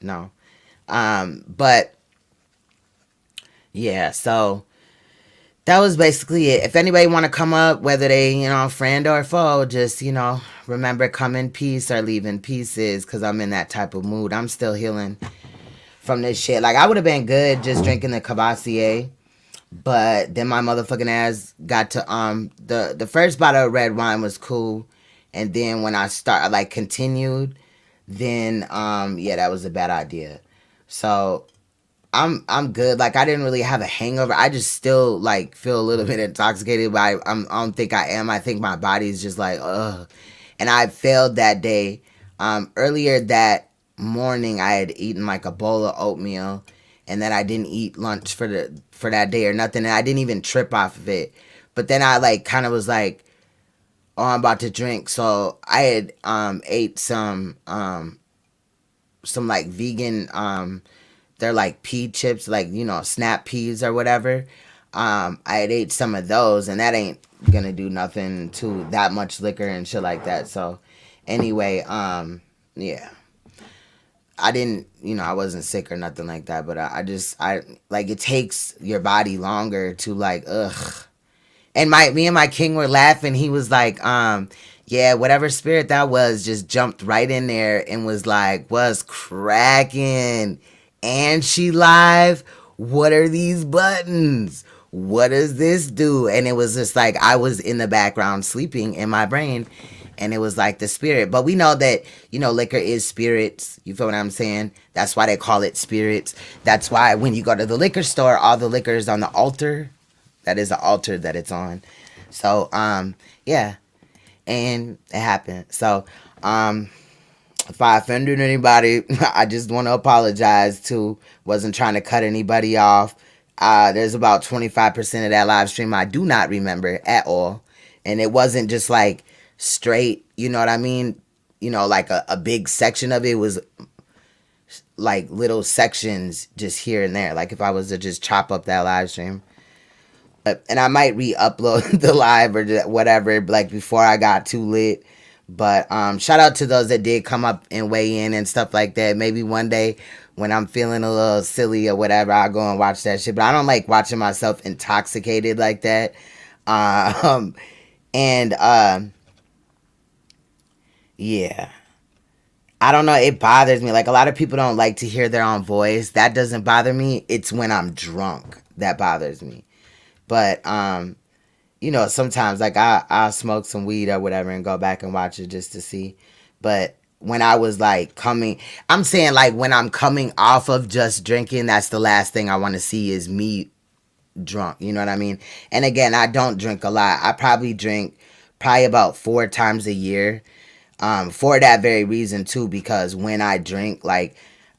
No. But, yeah, so that was basically it. If anybody want to come up, whether they, you know, friend or foe, just, you know, remember, come in peace or leave in pieces, because I'm in that type of mood. I'm still healing from this shit. Like, I would have been good just drinking the Cavassier, but then my motherfucking ass got to, the first bottle of red wine was cool, and then when I continued, then, yeah, that was a bad idea. So I'm good. Like, I didn't really have a hangover. I just still, like, feel a little bit intoxicated, but I don't think I am. I think my body's just like, ugh. And I failed that day. Earlier that morning, I had eaten, like, a bowl of oatmeal, and then I didn't eat lunch for that day or nothing, and I didn't even trip off of it. But then I, like, kind of was like, oh, I'm about to drink. So I had ate some like, vegan, they're like pea chips, like, you know, snap peas or whatever. I had ate some of those, and that ain't gonna do nothing to that much liquor and shit like that. So anyway, yeah, I didn't, you know, I wasn't sick or nothing like that, but I like, it takes your body longer to, like, ugh. And me and my king were laughing. He was like, yeah, whatever spirit that was just jumped right in there and was like, what's cracking? And she live? What are these buttons? What does this do? And it was just like, I was in the background sleeping in my brain, and it was like the spirit. But we know that, you know, liquor is spirits. You feel what I'm saying? That's why they call it spirits. That's why when you go to the liquor store, all the liquor is on the altar. That is the altar that it's on. So, yeah. And it happened. So, if I offended anybody, I just want to apologize too. Wasn't trying to cut anybody off. There's about 25% of that live stream I do not remember at all. And it wasn't just like straight, you know what I mean? You know, like a big section of it was like little sections just here and there. Like if I was to just chop up that live stream. And I might re-upload the live or whatever, like before I got too lit. But shout out to those that did come up and weigh in and stuff like that. Maybe one day when I'm feeling a little silly or whatever, I'll go and watch that shit. But I don't like watching myself intoxicated like that. Yeah. I don't know. It bothers me. Like, a lot of people don't like to hear their own voice. That doesn't bother me. It's when I'm drunk that bothers me. But sometimes like I'll smoke some weed or whatever and go back and watch it just to see. But when I was like I'm saying like when I'm coming off of just drinking, that's the last thing I want to see is me drunk. You know what I mean? And again, I don't drink a lot. I probably drink probably about 4 times a year. For that very reason too, because when I drink, like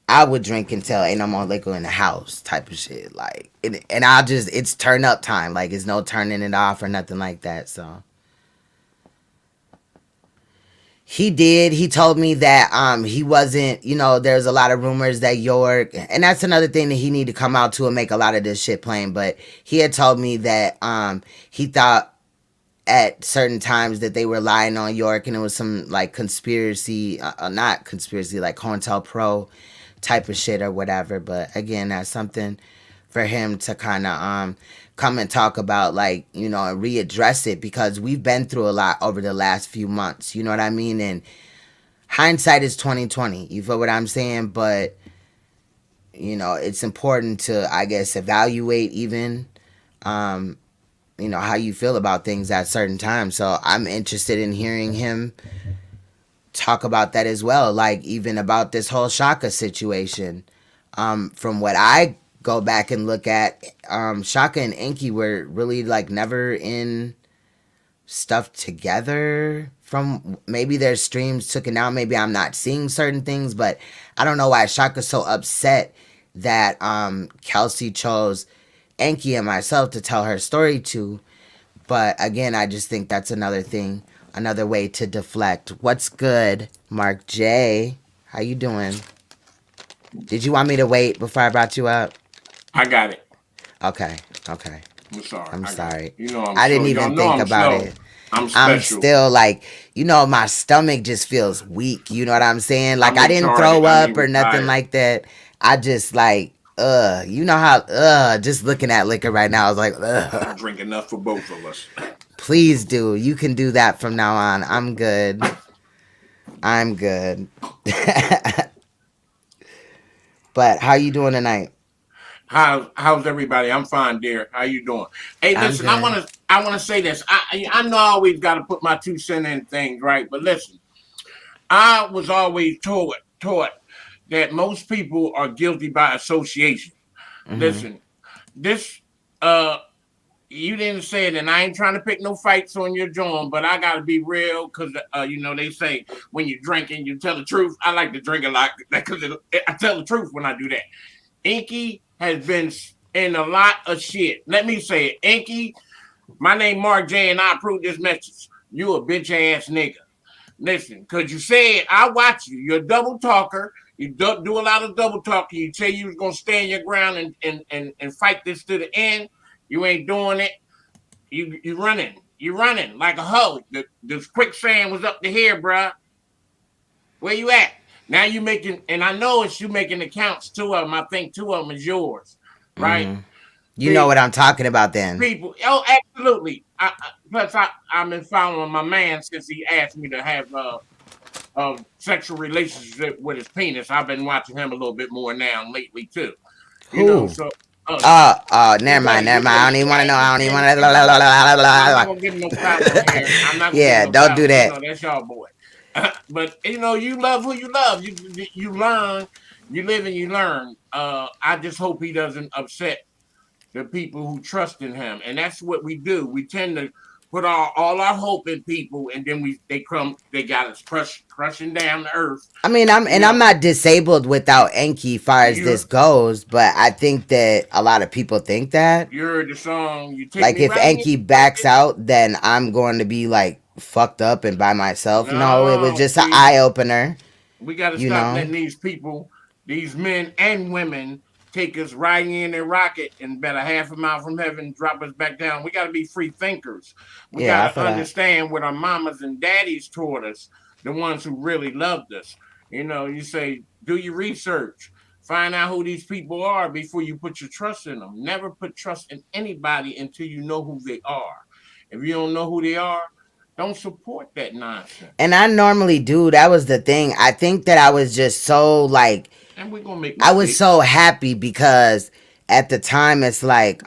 I would drink until ain't no more liquor in the house type of shit. Like, and I'll just it's turn up time. Like, it's no turning it off or nothing like that. So he did. He told me that he wasn't. There's a lot of rumors that York, and that's another thing that he need to come out to and make a lot of this shit plain. But he had told me that he thought at certain times that they were lying on York and it was some like conspiracy, not conspiracy, like COINTELPRO type of shit or whatever. But again, that's something for him to kind of come and talk about, like, and readdress it, because we've been through a lot over the last few months. You know what I mean? And hindsight is 2020. You feel what I'm saying? But it's important to, I guess, evaluate even how you feel about things at certain times. So I'm interested in hearing him talk about that as well, like even about this whole Shaka situation. From what I go back and look at, Shaka and Enki were really like never in stuff together. From maybe their streams took it out, maybe I'm not seeing certain things, but I don't know why Shaka's so upset that Kelsey chose Enki and myself to tell her story to. But again, I just think that's another thing, another way to deflect. What's good, Mark J? How you doing? Did you want me to wait before I brought you up? I got it. Okay. I'm sorry. I'm sorry. I didn't even think about it. I'm special. I'm still like, my stomach just feels weak. You know what I'm saying? Like, I didn't throw up or nothing like that. I just like, you know how, just looking at liquor right now, I was like, I drink enough for both of us. Please do. You can do that from now on. I'm good. But how you doing tonight? How's everybody? I'm fine, dear. How you doing? Hey, listen, I wanna say this. I know I always gotta put my 2 cents in things, right? But listen, I was always taught that most people are guilty by association. Mm-hmm. Listen, this you didn't say it, and I ain't trying to pick no fights on your joint, but I gotta be real, because they say when you're drinking, you tell the truth. I like to drink a lot because I tell the truth when I do that. Inky has been in a lot of shit. Let me say it. Inky, my name Mark J, and I approve this message. You a bitch ass nigga. Listen, because you said, I watch you. You're a double talker. You do a lot of double talking. You say you was going to stand your ground and fight this to the end. You ain't doing it. You running. You running like a hoe. The quicksand was up to here, bruh. Where you at? Now you making, and I know it's you making accounts. 2 of them. I think 2 of them is yours, right? Mm-hmm. You know what I'm talking about then. People, absolutely. Plus, I've been following my man since he asked me to have sexual relationship with his penis. I've been watching him a little bit more now lately too. So. Never mind. I don't even want to know. I don't even want to. I'm not gonna give him no problem here. I'm not. Yeah, don't do that. That's y'all boy. But you love who you love. You learn. You live and you learn. I just hope he doesn't upset the people who trust in him, and that's what we do. We tend to put all our hope in people, and then they got us crushing down the earth. I mean, I'm not disabled without Enki far as this goes, but I think that a lot of people think that. You heard the song. Like, if Enki backs out, then I'm going to be like fucked up and by myself. No, it was just an eye opener. We got to stop letting these people, these men and women, take us right in a rocket and about a half a mile from heaven, drop us back down. We got to be free thinkers. We got to understand what our mamas and daddies taught us, the ones who really loved us. You say, do your research. Find out who these people are before you put your trust in them. Never put trust in anybody until you know who they are. If you don't know who they are, don't support that nonsense. And I normally do. That was the thing. I think that I was just so like, and we're gonna make I was so happy because at the time it's like,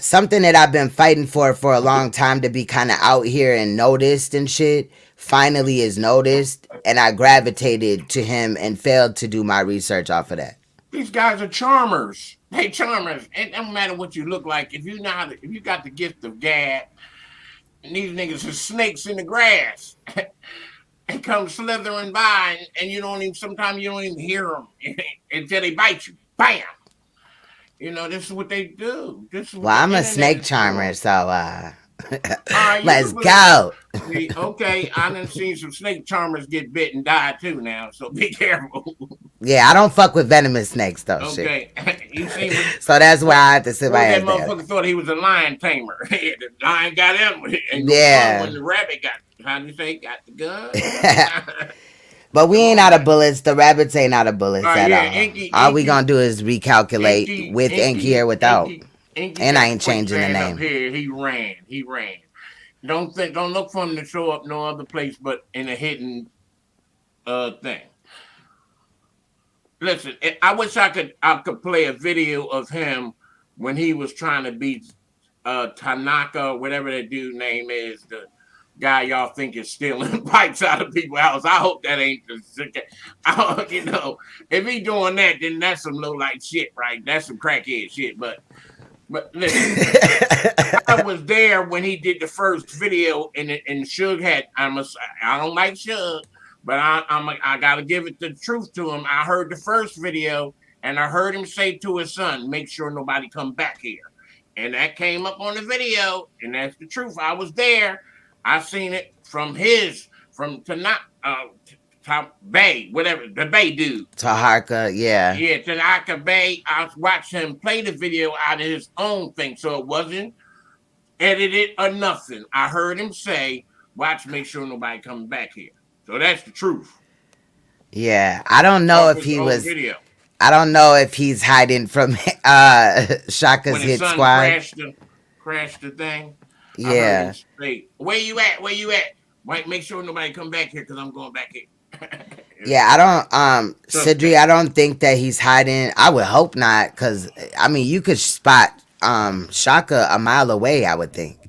something that I've been fighting for a long time to be kind of out here and noticed and shit finally is noticed, and I gravitated to him and failed to do my research off of that. These guys are charmers. They charmers. It don't matter what you look like. If you got the gift of gab, and these niggas are snakes in the grass. And come slithering by, and you don't even. Sometimes you don't even hear them until they bite you. Bam. This is what they do. This is what Well, I'm a snake charmer, so right, let's go. Okay, I done seen some snake charmers get bit and die too now, so be careful. Yeah, I don't fuck with venomous snakes though. Okay, you seen so that's why I have to sit my ass that motherfucker thought he was a lion tamer. The lion got him, and yeah. When the rabbit got, how do you say, got the gun? But we ain't out of bullets. The rabbits ain't out of bullets at all. Inky, all we gonna do is recalculate with Inky or without. Inky and I ain't changing the name. Here, he ran. Don't look for him to show up no other place but in a hidden thing. Listen, I wish I could play a video of him when he was trying to beat Tanaka, whatever that dude name is, the guy y'all think is stealing pipes out of people's house. I hope that ain't the if he doing that, then that's some low light shit, right? That's some crackhead shit. But listen, I was there when he did the first video, and Suge had. I don't like Suge, but I gotta give it the truth to him. I heard the first video, and I heard him say to his son, "Make sure nobody come back here," and that came up on the video, and that's the truth. I was there. I seen it from Bay, whatever, the Bay dude. Taharka, yeah. Yeah, Tanaka Bay. I watched him play the video out of his own thing, so it wasn't edited or nothing. I heard him say, watch, make sure nobody comes back here. So that's the truth. Yeah, I don't know if he was... Video. I don't know if he's hiding from Shaka's Hit Squad. Crashed the thing. Yeah. Say, where you at? Make sure nobody come back here because I'm going back here. Yeah, I don't, Sidri, I don't think that he's hiding. I would hope not, because, I mean, you could spot Shaka a mile away, I would think.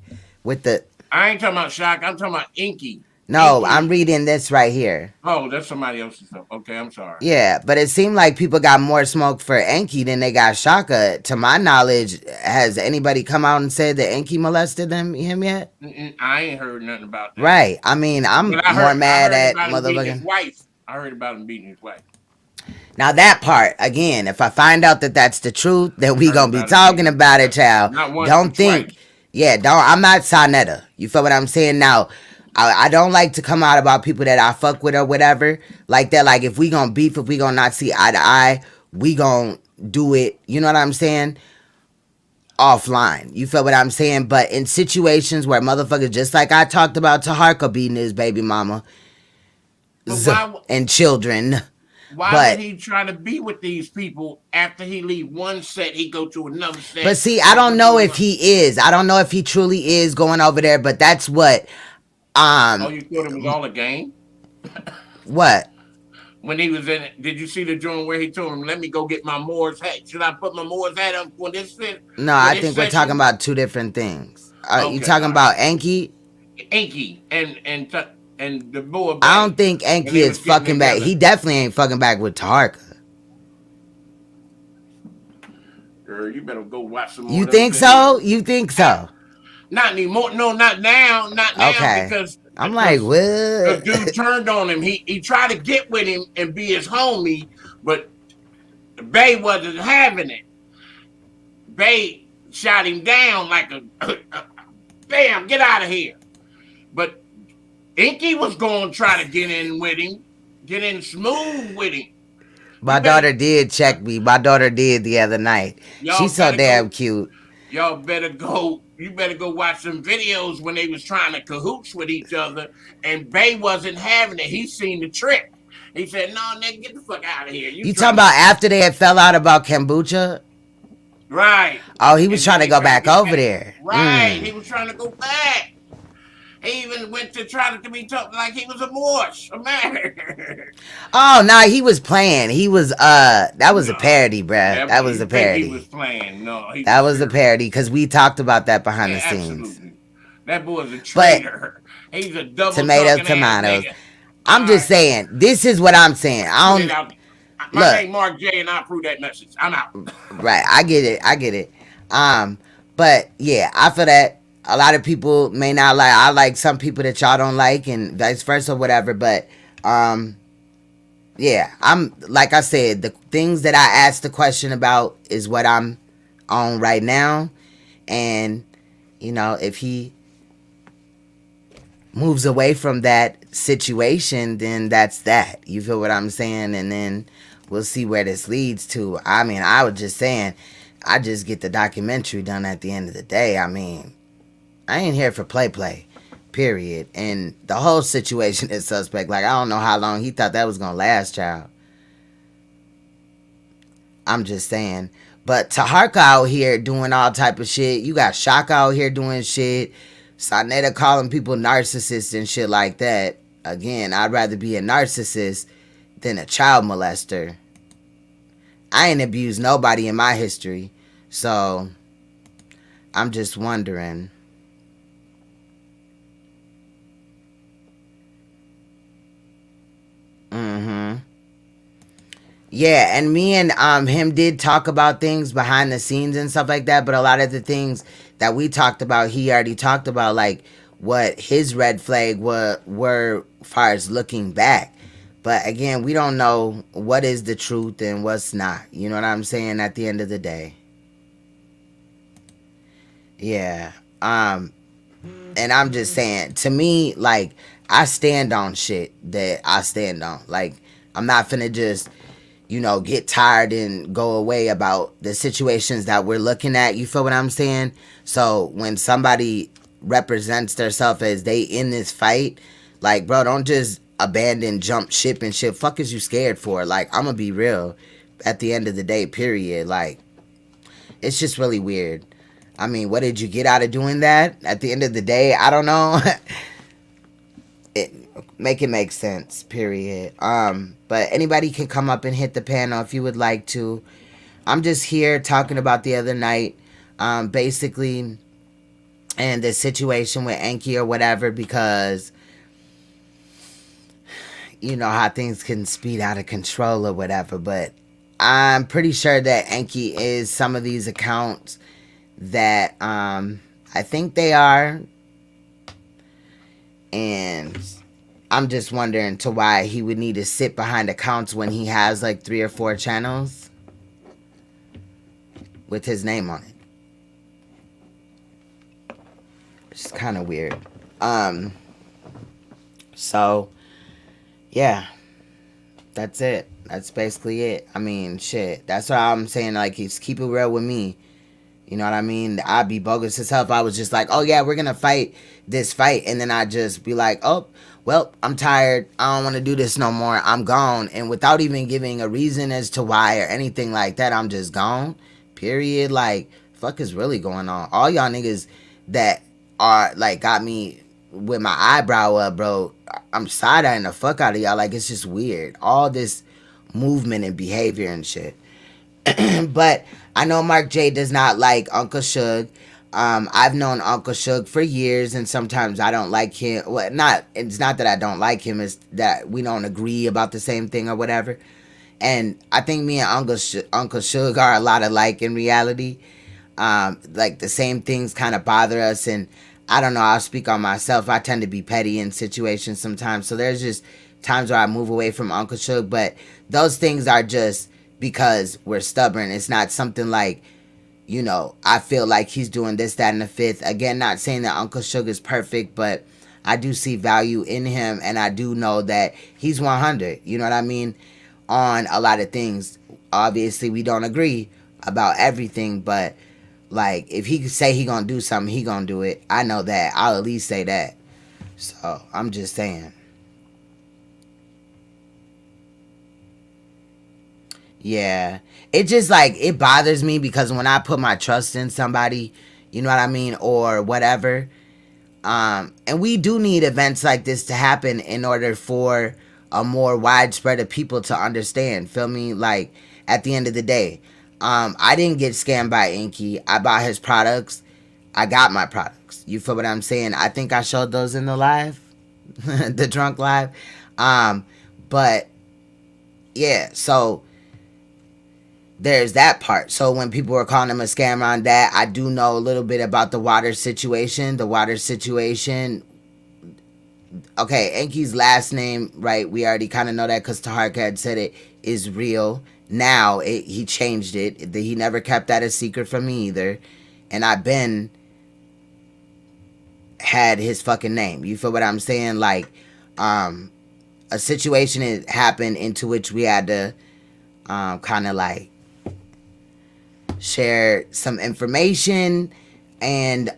I ain't talking about Shaka, I'm talking about Inky. No, Inky. I'm reading this right here. Oh, that's somebody else's stuff. Okay, I'm sorry. Yeah, but it seemed like people got more smoke for Enki than they got Shaka. To my knowledge, has anybody come out and said that Enki molested him yet? I ain't heard nothing about that. Right. I mean, I'm more mad at motherfucking wife. I heard about him beating his wife. Now that part, again, if I find out that that's the truth, then we gonna be talking about it, child. Don't think, twice. Yeah, I'm not Sonetta. You feel what I'm saying? Now, I don't like to come out about people that I fuck with or whatever like that. Like if we gonna beef, if we gonna not see eye to eye, we gonna do it. You know what I'm saying? Offline. You feel what I'm saying? But in situations where motherfuckers, just like I talked about Taharka beating his baby mama and children. Why would he try to be with these people after he leave one set, he go to another set? But see, I don't know if he is. I don't know if he truly is going over there, but that's what... oh, you thought it was all a game? What? When he was in it, did you see the joint where he told him, let me go get my Moors hat? Should I put my Moors hat up for this set? No, I think we're talking about two different things. Okay, you talking about Enki? Enki and the boy. I don't think Enki is fucking back. He definitely ain't fucking back with Taharka. Girl, you better go watch some more. You think so? You think so? Not anymore. No, not now. Not now. Okay. Because I'm like, what? The dude turned on him. He tried to get with him and be his homie, but Bay wasn't having it. Bay shot him down like a bam, get out of here. But Inky was going to try to get in with him, get in smooth with him. My daughter did check me. My daughter did the other night. She's so damn cute. Y'all better go. You better go watch some videos when they was trying to cahoots with each other, and Bay wasn't having it. He seen the trick. He said, "No, nigga, get the fuck out of here." You talking about after they had fell out about kombucha? Right. Oh, he was trying to go back over there. Right. He was trying to go back. He even went to try to be talking like he was a Moorish, a man. Oh no, he was playing. He was that was a parody, bruh. That was You a think he was parody. playing? No, he That was was a serious. parody because we talked about that behind the Yeah, scenes. absolutely. That boy's a But traitor. He's a double tomatoes, talking ass tomatoes. nigga. I'm All just right, saying. This is what I'm saying. I put it don't out. My look. name Mark J, and I approve that message. I'm out. Right, I get it. I get it. But yeah, I feel that a lot of people may not like. I like some people that y'all don't like, and vice versa, whatever. But yeah, I'm like I said, the things that I asked the question about is what I'm on right now, and you know, if he moves away from that situation, then that's that. You feel what I'm saying? And then we'll see where this leads to. I mean, I was just saying, I just get the documentary done at the end of the day. I mean, I ain't here for play, period. And the whole situation is suspect. Like, I don't know how long he thought that was going to last, child. I'm just saying. But Taharka out here doing all type of shit. You got Shaka out here doing shit. Sonetta calling people narcissists and shit like that. Again, I'd rather be a narcissist than a child molester. I ain't abused nobody in my history. So, I'm just wondering. Yeah, and me and him did talk about things behind the scenes and stuff like that, but a lot of the things that we talked about, he already talked about, like what his red flag were far as looking back. But again, we don't know what is the truth and what's not. You know what I'm saying? At the end of the day. Yeah. And I'm just saying, to me, like, I stand on shit that I stand on. Like, I'm not finna just, you know, get tired and go away about the situations that we're looking at. You feel what I'm saying? So when somebody represents themselves as they in this fight, like, bro, don't just abandon, jump ship and shit. Fuck is you scared for? Like, I'm gonna be real. At the end of the day, period. Like, it's just really weird. I mean, what did you get out of doing that? At the end of the day, I don't know. Make it make sense, period. But anybody can come up and hit the panel if you would like to. I'm just here talking about the other night, basically, and the situation with Enki or whatever, because you know how things can speed out of control or whatever. But I'm pretty sure that Enki is some of these accounts that I think they are, and I'm just wondering to why he would need to sit behind accounts when he has like 3 or 4 channels with his name on it. It's kind of weird. So yeah, that's it. That's basically it. I mean, shit. That's what I'm saying. Like, keep it real with me. You know what I mean? I'd be bogus as hell if I was just like, oh yeah, we're gonna fight this fight, and then I'd just be like, oh, well, I'm tired. I don't want to do this no more. I'm gone. And without even giving a reason as to why or anything like that, I'm just gone. Period. Like, fuck is really going on? All y'all niggas that are like got me with my eyebrow up, bro. I'm side-eyeing the fuck out of y'all. Like, it's just weird. All this movement and behavior and shit. But I know Mark J does not like Uncle Suge. I've known Uncle Suge for years, and sometimes I don't like him. Well, it's not that I don't like him, it's that we don't agree about the same thing or whatever. And I think me and Uncle Suge are a lot alike in reality. Like, the same things kind of bother us, and I don't know, I'll speak on myself. I tend to be petty in situations sometimes, so there's just times where I move away from Uncle Suge, but those things are just because we're stubborn. It's not something like, you know, I feel like he's doing this, that, and the fifth. Again, not saying that Uncle Suge is perfect, but I do see value in him, and I do know that he's 100. You know what I mean? On a lot of things. Obviously, we don't agree about everything, but like, if he say he gonna do something, he gonna do it. I know that. I'll at least say that. So, I'm just saying. Yeah. It just, like, it bothers me because when I put my trust in somebody, you know what I mean, or whatever, And we do need events like this to happen in order for a more widespread of people to understand. Feel me? Like, at the end of the day, I didn't get scammed by Inky. I bought his products. I got my products. You feel what I'm saying? I think I showed those in the live, the drunk live. But yeah, so there's that part. So when people were calling him a scammer on that, I do know a little bit about the water situation. The water situation. Okay, Enki's last name, right? We already kind of know that because Taharka had said it, is real. Now he changed it. He never kept that a secret from me either. And I've been had his fucking name. You feel what I'm saying? Like, a situation had happened into which we had to kind of like share some information, and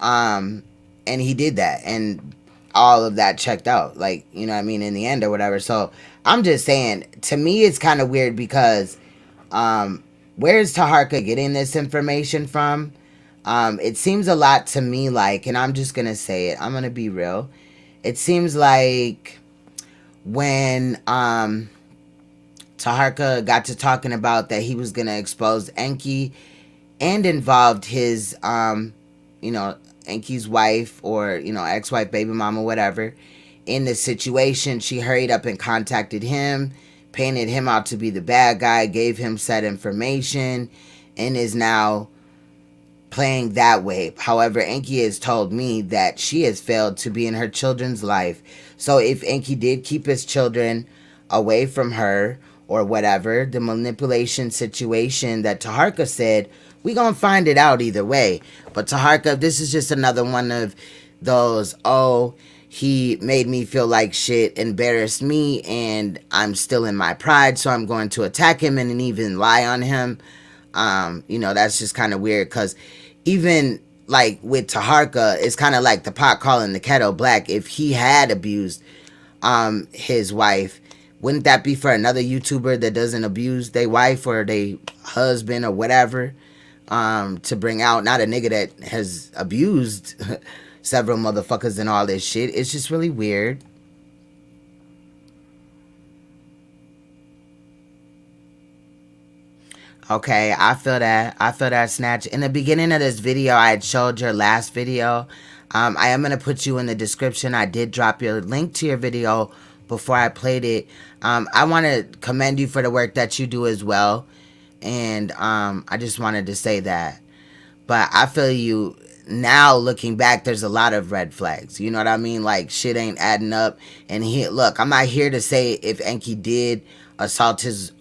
he did that, and all of that checked out, like, you know what I mean, in the end or whatever. So I'm just saying, to me it's kind of weird because where's Taharka getting this information from? It seems a lot to me like, and I'm just gonna say it, I'm gonna be real, it seems like when Taharka got to talking about that he was gonna expose Enki and involved his Enki's wife, or ex-wife, baby mama, whatever, in the situation, she hurried up and contacted him, painted him out to be the bad guy, gave him said information, and is now playing that way. However, Enki has told me that she has failed to be in her children's life. So if Enki did keep his children away from her or whatever, the manipulation situation that Taharka said, we gonna find it out either way. But Taharka, this is just another one of those, oh, he made me feel like shit, embarrassed me, and I'm still in my pride, so I'm going to attack him and even lie on him. That's just kind of weird, because even like with Taharka, it's kind of like the pot calling the kettle black. If he had abused his wife, wouldn't that be for another YouTuber that doesn't abuse their wife or their husband or whatever, to bring out, not a nigga that has abused several motherfuckers and all this shit? It's just really weird. Okay, I feel that, Snatch. In the beginning of this video, I had showed your last video. I am going to put you in the description. I did drop your link to your video before I played it. I want to commend you for the work that you do as well. And I just wanted to say that. But I feel you now, looking back, there's a lot of red flags. You know what I mean? Like, shit ain't adding up. And look, I'm not here to say if Enki did assault his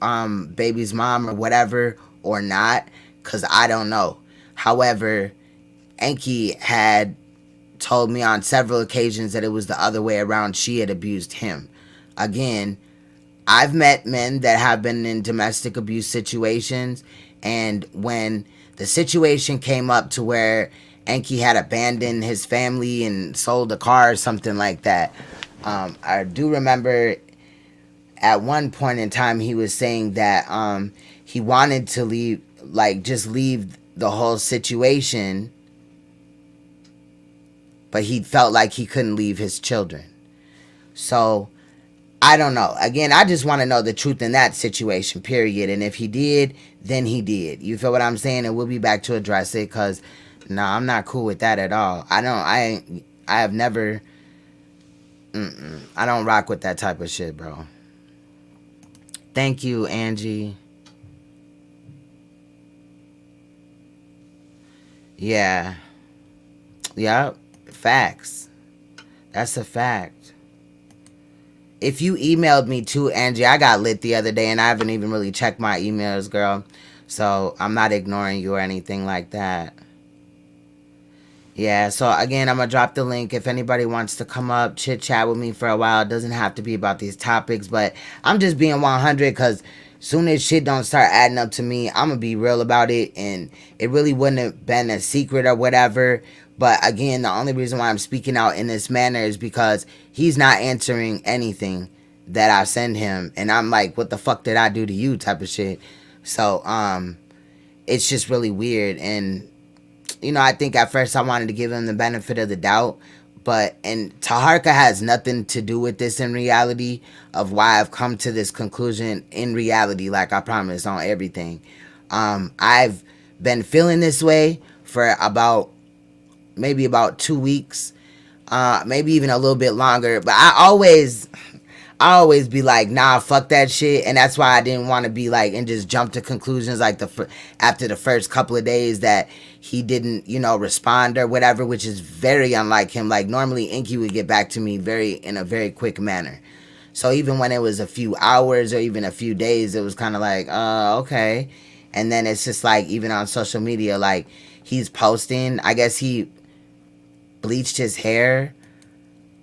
baby's mom or whatever or not, because I don't know. However, Enki had told me on several occasions that it was the other way around. She had abused him. Again, I've met men that have been in domestic abuse situations, and when the situation came up to where Enki had abandoned his family and sold a car or something like that, I do remember at one point in time he was saying that he wanted to leave, like just leave the whole situation, but he felt like he couldn't leave his children. So I don't know. Again, I just want to know the truth in that situation, period. And if he did, then he did. You feel what I'm saying? And we'll be back to address it, because no, I'm not cool with that at all. I have never, I don't rock with that type of shit, bro. Thank you, Angie. Yeah. Yep. Facts. That's a fact. If you emailed me too, Angie, I got lit the other day and I haven't even really checked my emails, girl. So I'm not ignoring you or anything like that. Yeah, so again, I'm going to drop the link if anybody wants to come up, chit-chat with me for a while. It doesn't have to be about these topics, but I'm just being 100, because soon as shit don't start adding up to me, I'm going to be real about it, and it really wouldn't have been a secret or whatever. But again, the only reason why I'm speaking out in this manner is because he's not answering anything that I send him, and I'm like, what the fuck did I do to you type of shit. So, it's just really weird, and I think at first I wanted to give him the benefit of the doubt, And Taharka has nothing to do with this in reality of why I've come to this conclusion in reality, like I promised on everything. I've been feeling this way for maybe about 2 weeks, maybe even a little bit longer. But I always be like, nah, fuck that shit. And that's why I didn't want to be like, and just jump to conclusions like after the first couple of days that he didn't, respond or whatever, which is very unlike him. Like normally Inky would get back to me in a very quick manner. So even when it was a few hours or even a few days, it was kind of like, okay. And then it's just like, even on social media, like he's posting, I guess he bleached his hair.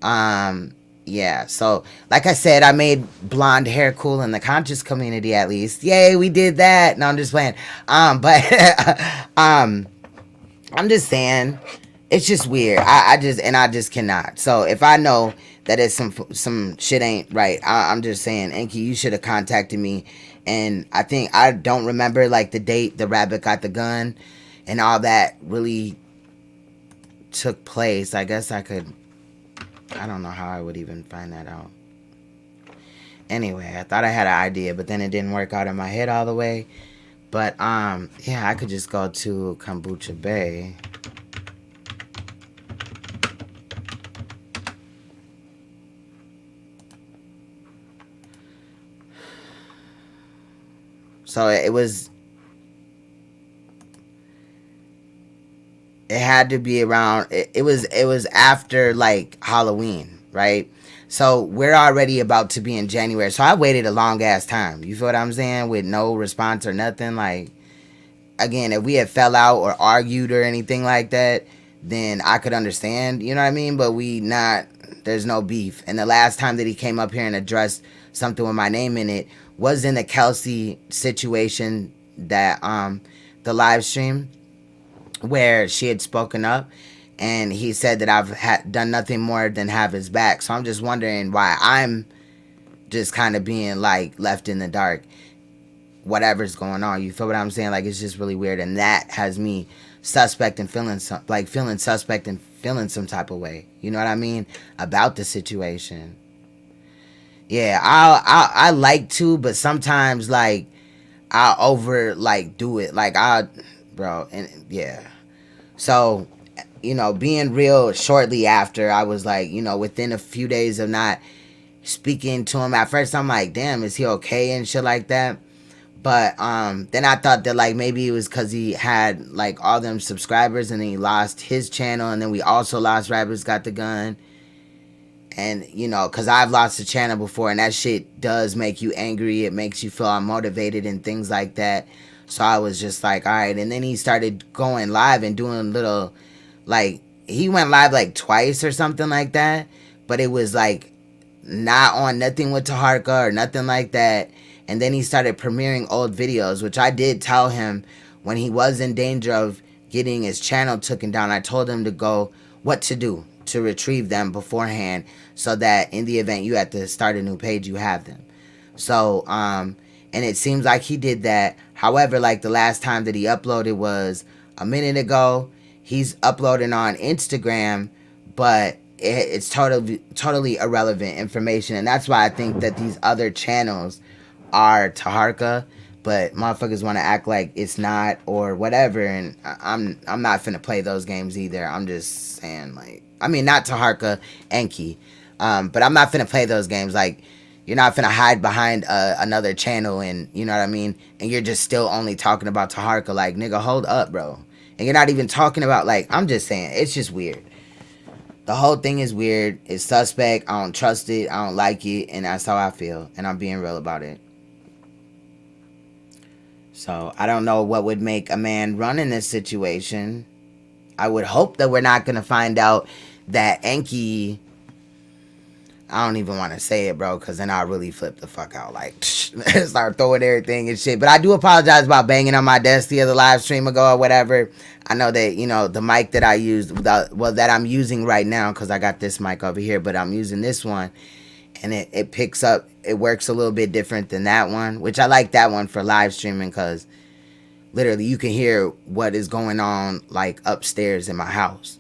Yeah, so like I said, I made blonde hair cool in the conscious community at least. Yay, we did that. No, I'm just playing. But I'm just saying, it's just weird. I just cannot. So if I know that it's some shit ain't right, I'm just saying, Enki, you should have contacted me. And I don't remember like the date the rabbit got the gun and all that really took place. I guess I don't know how I would even find that out. Anyway, I thought I had an idea, but then it didn't work out in my head all the way. But yeah, I could just go to Kombucha Bay. So it had to be around, it was after like Halloween, right? So we're already about to be in January. So I waited a long ass time. You feel what I'm saying? With no response or nothing. Like, again, if we had fell out or argued or anything like that, then I could understand, you know what I mean? But there's no beef. And the last time that he came up here and addressed something with my name in it was in the Kelsey situation, that the live stream where she had spoken up, and he said that I've done nothing more than have his back. So I'm just wondering why I'm just kind of being like left in the dark, whatever's going on. You feel what I'm saying? Like, it's just really weird, and that has me suspect and feeling suspect and feeling some type of way. You know what I mean about the situation. Yeah, I like to, but sometimes like I over like do it, like bro, and yeah. So, being real, shortly after, I was like, within a few days of not speaking to him, at first I'm like, damn, is he okay and shit like that. But then I thought that like maybe it was because he had like all them subscribers and then he lost his channel, and then we also lost Rabbits Got the Gun. And, because I've lost a channel before, and that shit does make you angry. It makes you feel unmotivated and things like that. So I was just like, all right. And then he started going live and doing little, like, he went live like twice or something like that. But it was like not on nothing with Taharka or nothing like that. And then he started premiering old videos, which I did tell him when he was in danger of getting his channel taken down. I told him to go, what to do to retrieve them beforehand, so that in the event you have to start a new page, you have them. So, and it seems like he did that. However, like the last time that he uploaded was a minute ago. He's uploading on Instagram, but it's totally irrelevant information. And that's why I think that these other channels are Taharka, but motherfuckers want to act like it's not or whatever. And I'm not finna play those games either. I'm just saying, like, I mean, not Taharka, Enki. But I'm not finna play those games. Like, you're not finna hide behind another channel and, you know what I mean? And you're just still only talking about Taharka. Like, nigga, hold up, bro. And you're not even talking about, like, I'm just saying, it's just weird. The whole thing is weird. It's suspect. I don't trust it. I don't like it. And that's how I feel. And I'm being real about it. So, I don't know what would make a man run in this situation. I would hope that we're not going to find out that Enki, I don't even want to say it, bro, because then I'll really flip the fuck out. Like, start throwing everything and shit. But I do apologize about banging on my desk the other live stream ago or whatever. I know that, the mic that I used, that I'm using right now, because I got this mic over here, but I'm using this one. And it picks up, it works a little bit different than that one, which I like that one for live streaming because literally you can hear what is going on like upstairs in my house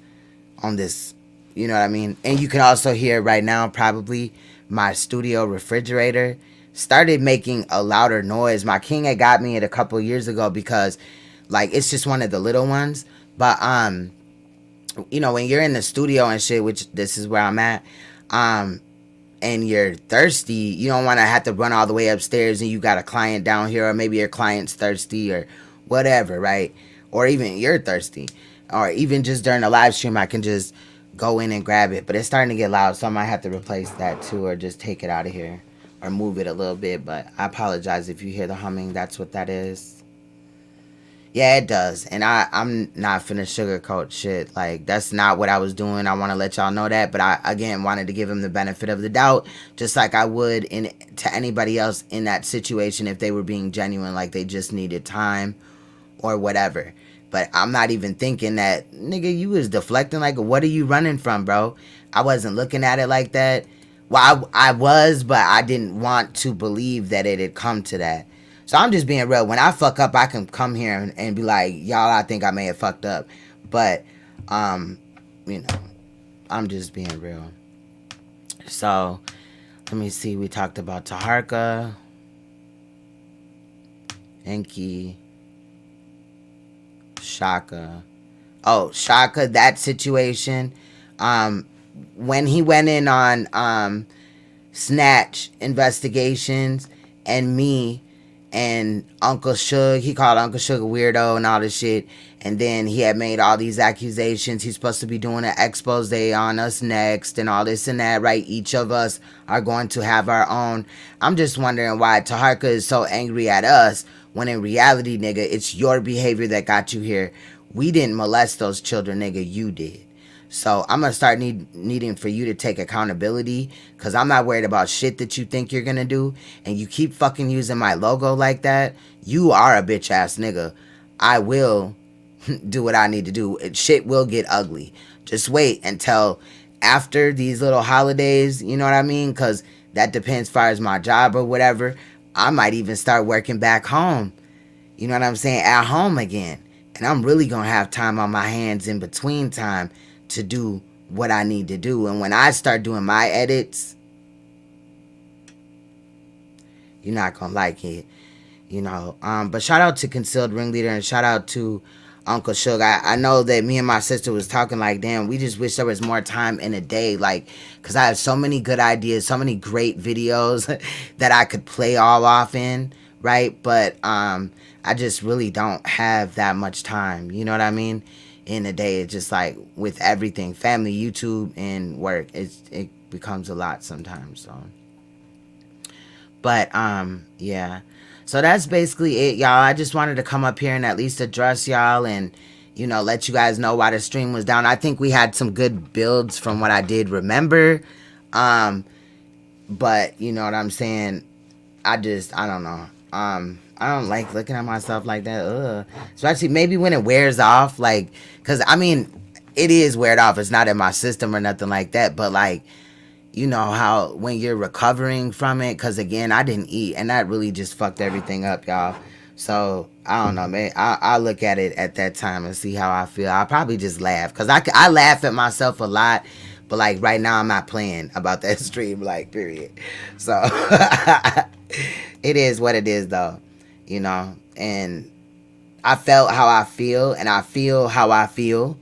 on this You know what I mean? And you can also hear right now probably my studio refrigerator started making a louder noise. My king had got me it a couple years ago because like it's just one of the little ones. But you know, when you're in the studio and shit, which this is where I'm at, and you're thirsty, you don't want to have to run all the way upstairs and you got a client down here, or maybe your client's thirsty or whatever, right? Or even you're thirsty, or even just during the live stream, I can just go in and grab it. But it's starting to get loud, so I might have to replace that too, or just take it out of here or move it a little bit. But I apologize if you hear the humming. That's what that is. Yeah, it does. And I'm not finna sugarcoat shit. Like, that's not what I was doing. I want to let y'all know that. But I, again, wanted to give him the benefit of the doubt, just like I would to anybody else in that situation if they were being genuine, like they just needed time or whatever. But I'm not even thinking that, nigga, you was deflecting. Like, what are you running from, bro? I wasn't looking at it like that. Well, I was, but I didn't want to believe that it had come to that. So I'm just being real. When I fuck up, I can come here and be like, y'all, I think I may have fucked up. But, you know, I'm just being real. So, let me see. We talked about Taharka, Enki, Shaka. Oh, Shaka, that situation. When he went in on Snatch investigations and me, and Uncle Suge, he called Uncle Suge a weirdo and all this shit. And then he had made all these accusations. He's supposed to be doing an expose on us next and all this and that, right? Each of us are going to have our own. I'm just wondering why Taharka is so angry at us when in reality, nigga, it's your behavior that got you here. We didn't molest those children, nigga. You did. So I'm going to start needing for you to take accountability, because I'm not worried about shit that you think you're going to do. And you keep fucking using my logo like that, you are a bitch ass nigga. I will do what I need to do. Shit will get ugly. Just wait until after these little holidays, you know what I mean? Because that depends as far as my job or whatever. I might even start working back home. You know what I'm saying? At home again. And I'm really going to have time on my hands in between time to do what I need to do. And when I start doing my edits, you're not gonna like it, you know. But shout out to Concealed Ringleader and shout out to Uncle Suge. I know that me and my sister was talking like, damn, we just wish there was more time in a day, like, because I have so many good ideas, so many great videos that I could play all off in, right? But I just really don't have that much time, you know what I mean? In a day, it's just like with everything, family, YouTube, and work, it becomes a lot sometimes. So, but yeah, so that's basically it, y'all. I just wanted to come up here and at least address y'all and, you know, let you guys know why the stream was down. I think we had some good builds from what I did remember, but you know what I'm saying, I don't know. I don't like looking at myself like that. Ugh. Especially maybe when it wears off, like, because I mean, it is weared off. It's not in my system or nothing like that. But like, you know how when you're recovering from it, because again, I didn't eat and that really just fucked everything up, y'all. So I don't know, man. I'll look at it at that time and see how I feel. I'll probably just laugh, because I laugh at myself a lot. But like right now, I'm not playing about that stream, like, period. So it is what it is, though. You know, and I felt how I feel, and I feel how I feel,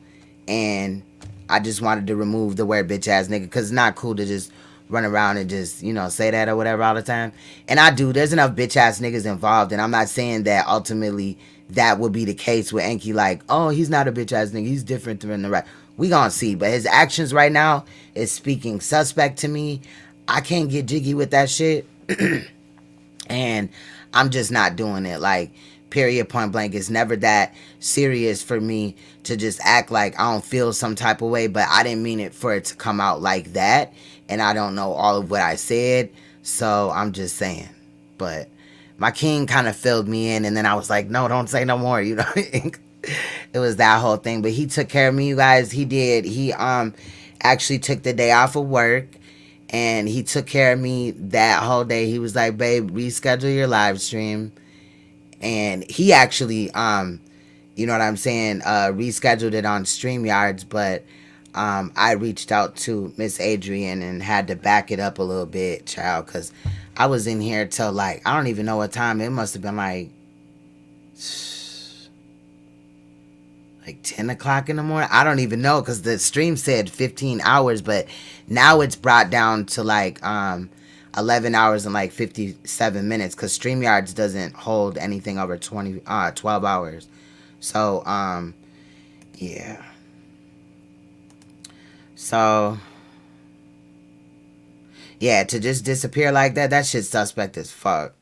and I just wanted to remove the word bitch ass nigga, because it's not cool to just run around and just, you know, say that or whatever all the time. And I do. There's enough bitch ass niggas involved, and I'm not saying that ultimately that would be the case with Enki, like, oh, he's not a bitch ass nigga, he's different than the right. We gonna see, but his actions right now is speaking suspect to me. I can't get jiggy with that shit. And I'm just not doing it. Like, period, point blank. It's never that serious for me to just act like I don't feel some type of way, but I didn't mean it for it to come out like that. And I don't know all of what I said, so I'm just saying. But my king kind of filled me in, and then I was like, no, don't say no more, you know. It was that whole thing. But he took care of me, you guys. He did. He actually took the day off of work. And he took care of me that whole day. He was like, babe, reschedule your live stream. And he actually, you know what I'm saying, rescheduled it on StreamYards. But I reached out to Miss Adrian and had to back it up a little bit, child, because I was in here till like, I don't even know what time. It must have been like 10 o'clock in the morning. I don't even know because the stream said 15 hours, but now it's brought down to like 11 hours and like 57 minutes because StreamYards doesn't hold anything over 12 hours. So, yeah. So, yeah, to just disappear like that, that shit's suspect as fuck.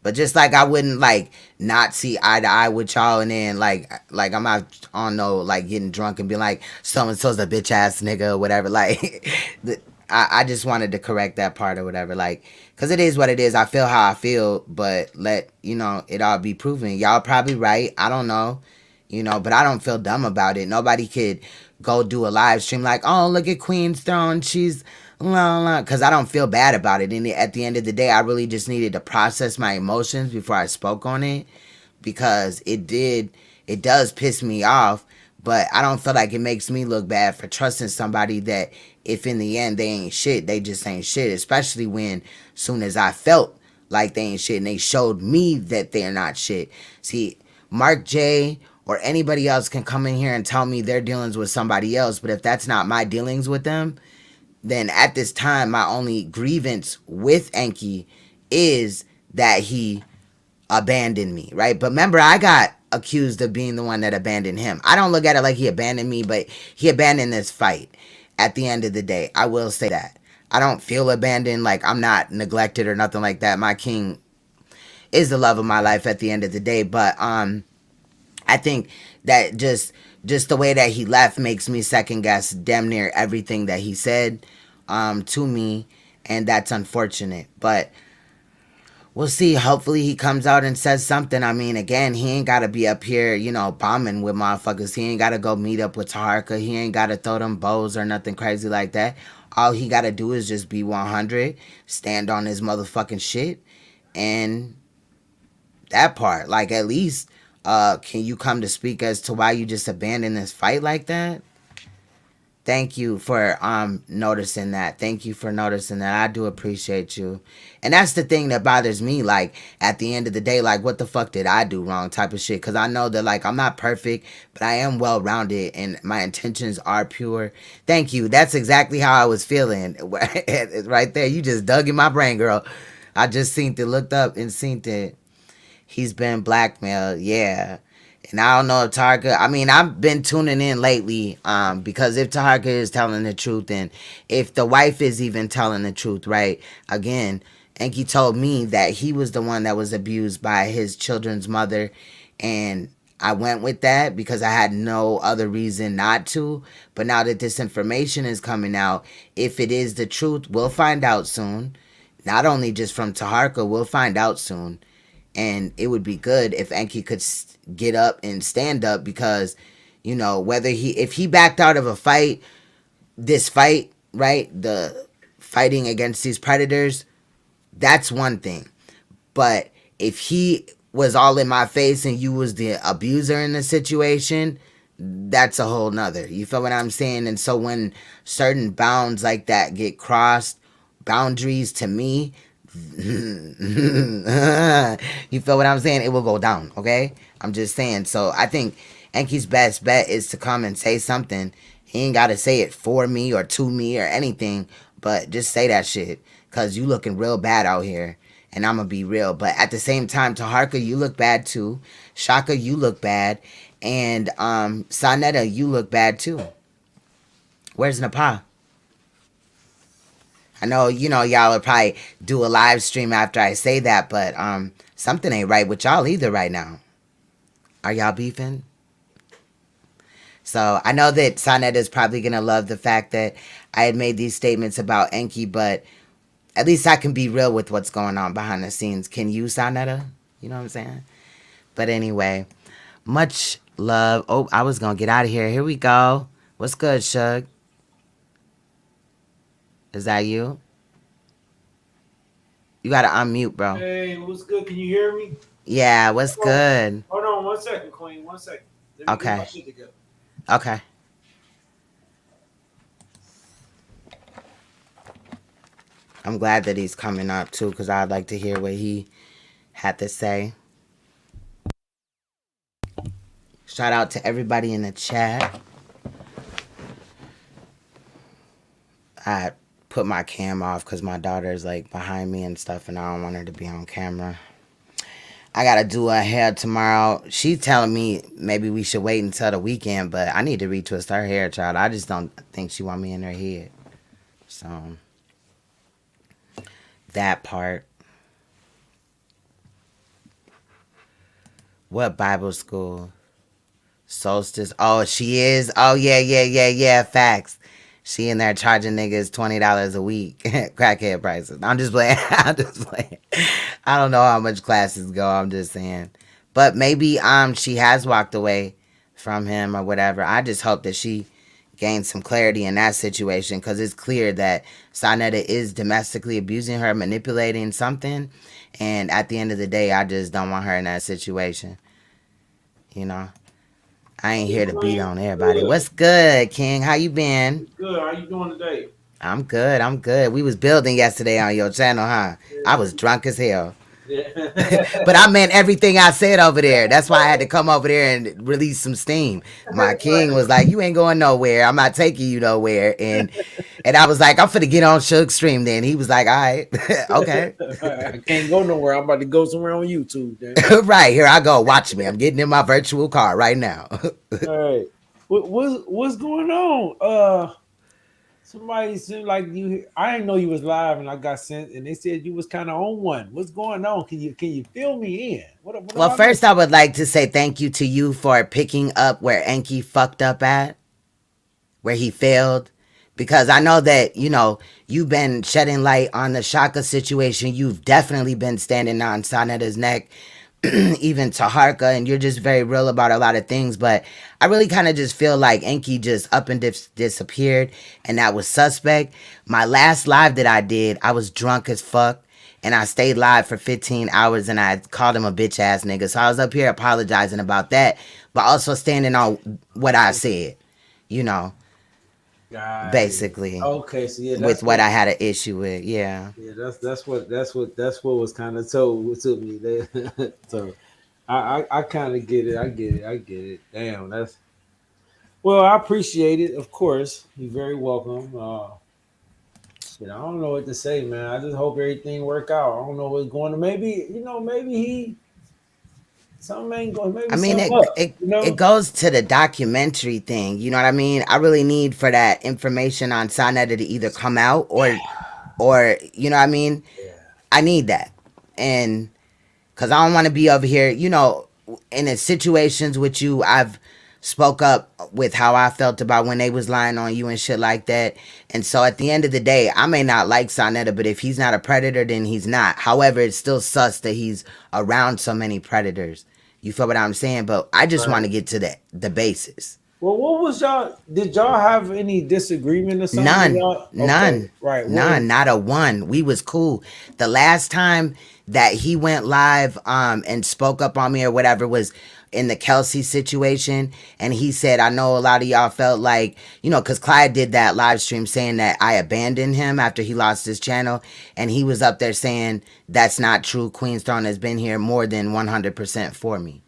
But just like I wouldn't like not see eye to eye with y'all, and then like I'm not on no like getting drunk and being like so and so's a bitch ass nigga or whatever. Like, I just wanted to correct that part or whatever. Like, cause it is what it is. I feel how I feel, but let it all be proven. Y'all probably right. I don't know, but I don't feel dumb about it. Nobody could go do a live stream like, oh, look at Queen's Throne, she's because I don't feel bad about it. And at the end of the day, I really just needed to process my emotions before I spoke on it, because it does piss me off, but I don't feel like it makes me look bad for trusting somebody that if in the end they ain't shit, they just ain't shit, especially when soon as I felt like they ain't shit and they showed me that they're not shit. See, Mark J or anybody else can come in here and tell me their dealings with somebody else, but if that's not my dealings with them, then at this time, my only grievance with Enki is that he abandoned me, right? But remember, I got accused of being the one that abandoned him. I don't look at it like he abandoned me, but he abandoned this fight at the end of the day. I will say that. I don't feel abandoned, like I'm not neglected or nothing like that. My king is the love of my life at the end of the day, but I think that just the way that he left makes me second guess damn near everything that he said to me, and that's unfortunate. But we'll see. Hopefully he comes out and says something. I mean, again, he ain't gotta be up here, bombing with motherfuckers. He ain't gotta go meet up with Taharka. He ain't gotta throw them bows or nothing crazy like that. All he gotta do is just be 100, stand on his motherfucking shit, and that part. Like, at least can you come to speak as to why you just abandoned this fight like that? Thank you for noticing that. Thank you for noticing that. I do appreciate you. And that's the thing that bothers me. Like, at the end of the day, like, what the fuck did I do wrong type of shit? Because I know that, like, I'm not perfect, but I am well-rounded and my intentions are pure. Thank you. That's exactly how I was feeling. Right there. You just dug in my brain, girl. I just seen it, looked up and seen it. He's been blackmailed. Yeah. And I don't know if Taharka, I mean, I've been tuning in lately because if Taharka is telling the truth and if the wife is even telling the truth, right? Again, Enki told me that he was the one that was abused by his children's mother. And I went with that because I had no other reason not to. But now that this information is coming out, if it is the truth, we'll find out soon. Not only just from Taharka, we'll find out soon. And it would be good if Enki could get up and stand up because, if he backed out of a fight, this fight, right, the fighting against these predators, that's one thing. But if he was all in my face and you was the abuser in the situation, that's a whole nother. You feel what I'm saying? And so when certain bounds like that get crossed, boundaries to me, you feel what I'm saying? It will go down, okay? I'm just saying. So I think Enki's best bet is to come and say something. He ain't got to say it for me or to me or anything, but just say that shit because you looking real bad out here, and I'm going to be real. But at the same time, Taharka, you look bad too. Shaka, you look bad. And Sanetta, you look bad too. Where's Napa? I know, y'all will probably do a live stream after I say that, but something ain't right with y'all either right now. Are y'all beefing? So I know that Sanetta is probably going to love the fact that I had made these statements about Enki, but at least I can be real with what's going on behind the scenes. Can you, Sanetta? You know what I'm saying? But anyway, much love. Oh, I was going to get out of here. Here we go. What's good, Shug? Is that you? You gotta unmute, bro. Hey, what's good? Can you hear me? Yeah, what's good? Hold on 1 second, Queen. 1 second. Let me Okay. get my shit together. Okay. I'm glad that he's coming up too, because I'd like to hear what he had to say. Shout out to everybody in the chat. I put my cam off because my daughter's like behind me and stuff, and I don't want her to be on camera. I gotta do her hair tomorrow. She's telling me maybe we should wait until the weekend, but I need to retwist her hair, child. I just don't think she want me in her head. So that part. What Bible school? Solstice. Oh, she is. Oh yeah. Facts. She in there charging niggas $20 a week. Crackhead prices. I'm just playing. I'm just playing. I don't know how much classes go. I'm just saying. But maybe she has walked away from him or whatever. I just hope that she gained some clarity in that situation, because it's clear that Sonetta is domestically abusing her, manipulating something. And at the end of the day, I just don't want her in that situation. You know? I ain't here to beat on everybody. What's good, King? How you been? Good. How you doing today? I'm good. I'm good. We was building yesterday on your channel, huh? I was drunk as hell. Yeah. But I meant everything I said over there. That's why I had to come over there and release some steam. My king was like, "You ain't going nowhere. I'm not taking you nowhere." And I was like, "I'm finna get on Suge Stream." Then he was like, "All right, okay." I can't go nowhere. I'm about to go somewhere on YouTube. Right, here I go. Watch me. I'm getting in my virtual car right now. All right. What's going on? Somebody seemed like you. I didn't know you was live, and I got sent, and they said you was kind of on one. What's going on? Can you fill me in? What Well, first I would like to say thank you to you for picking up where Enki fucked up at, where he failed. Because I know that, you've been shedding light on the Shaka situation. You've definitely been standing on Sonetta's neck, even to Harka, and you're just very real about a lot of things. But I really kind of just feel like Enki just up and disappeared, and that was suspect. My last live that I did, I was drunk as fuck, and I stayed live for 15 hours, and I called him a bitch ass nigga. So I was up here apologizing about that, but also standing on what I said, you know. Basically, okay, so yeah, with what I had an issue with, yeah. that's what was kind of told to me. So I kind of get it. I get it. Damn, that's well. I appreciate it. Of course, you're very welcome. Shit, I don't know what to say, man. I just hope everything work out. I don't know what's going on. Maybe maybe he something ain't going. Maybe I mean, something up. it goes to the documentary thing. You know what I mean? I really need for that information on Sonetta to either come out or you know what I mean? Yeah. I need that, and because I don't want to be over here, in the situations with you. I've spoke up with how I felt about when they was lying on you and shit like that. And so at the end of the day, I may not like Sonetta, but if he's not a predator, then he's not. However, it's still sus that he's around so many predators. You feel what I'm saying? But I just want to get to the basis. Well, what was y'all? Did y'all have any disagreement or something? None. Okay. None. Right. None. Not a one. We was cool. The last time that he went live and spoke up on me or whatever was in the Kelsey situation, and he said, I know a lot of y'all felt like, because Clyde did that live stream saying that I abandoned him after he lost his channel, and he was up there saying that's not true. Queen's Throne has been here more than 100% for me.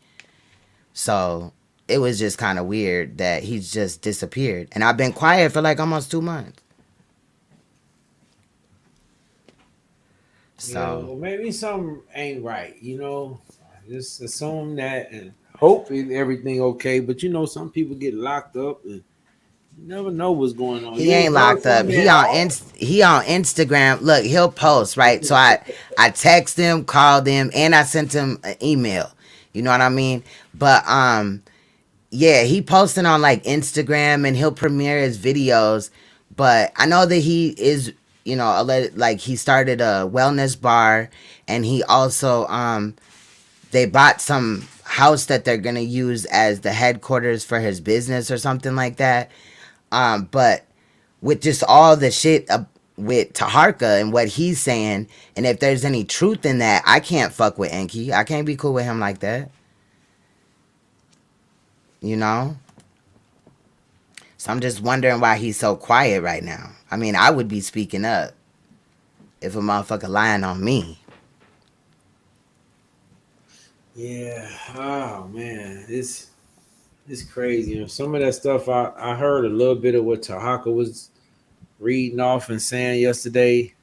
So it was just kind of weird that he's just disappeared, and I've been quiet for like almost 2 months. So well, maybe something ain't right. Just assume that and hope everything okay. But some people get locked up and you never know what's going on. he ain't locked up. He on Instagram. Look, he'll post, right? So I text him, called him, and I sent him an email. You know what I mean? But yeah, he posting on like Instagram and he'll premiere his videos. But I know that he is, like he started a wellness bar, and he also they bought some house that they're gonna use as the headquarters for his business or something like that. But with just all the shit with Taharka and what he's saying, and if there's any truth in that, I can't fuck with Enki. I can't be cool with him like that. So I'm just wondering why he's so quiet right now. I mean, I would be speaking up. if a motherfucker lying on me. Yeah. Oh man, it's crazy. Some of that stuff I heard a little bit of what Tahaka was reading off and saying yesterday.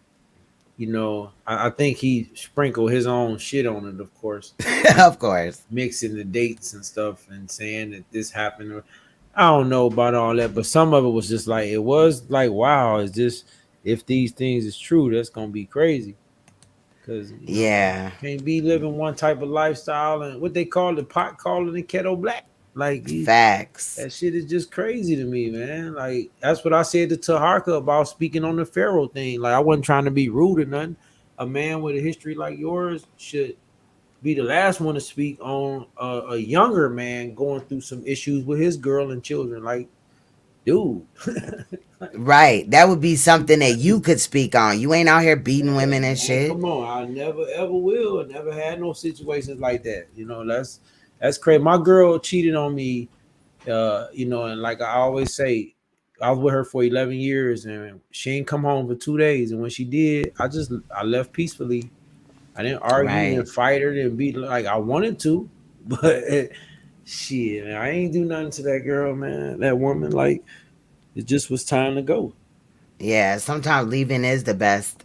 I think he sprinkled his own shit on it, of course, Of course. mixing the dates and stuff and saying that this happened. I don't know about all that, but some of it was just like, it was like, wow, is this, if these things is true, that's gonna be crazy. Because Yeah. can't be living one type of lifestyle and what they call the pot calling the kettle black. Like Facts. that shit is just crazy to me, man. Like that's what I said to Taharka about speaking on the Pharaoh thing. Like I wasn't trying to be rude or nothing. A man with a history like yours should be the last one to speak on a younger man going through some issues with his girl and children. Like, dude, Right. That would be something that you could speak on. You ain't out here beating women and man, shit. come on, I never ever will. I never had no situations like that. That's crazy. My girl cheated on me. And like I always say, I was with her for 11 years, and she ain't come home for 2 days. And when she did, I left peacefully. I didn't argue, Right. didn't fight her, didn't beat her like I wanted to, but shit, man, I ain't do nothing to that girl, man. That woman, like, it just was time to go. Yeah, sometimes leaving is the best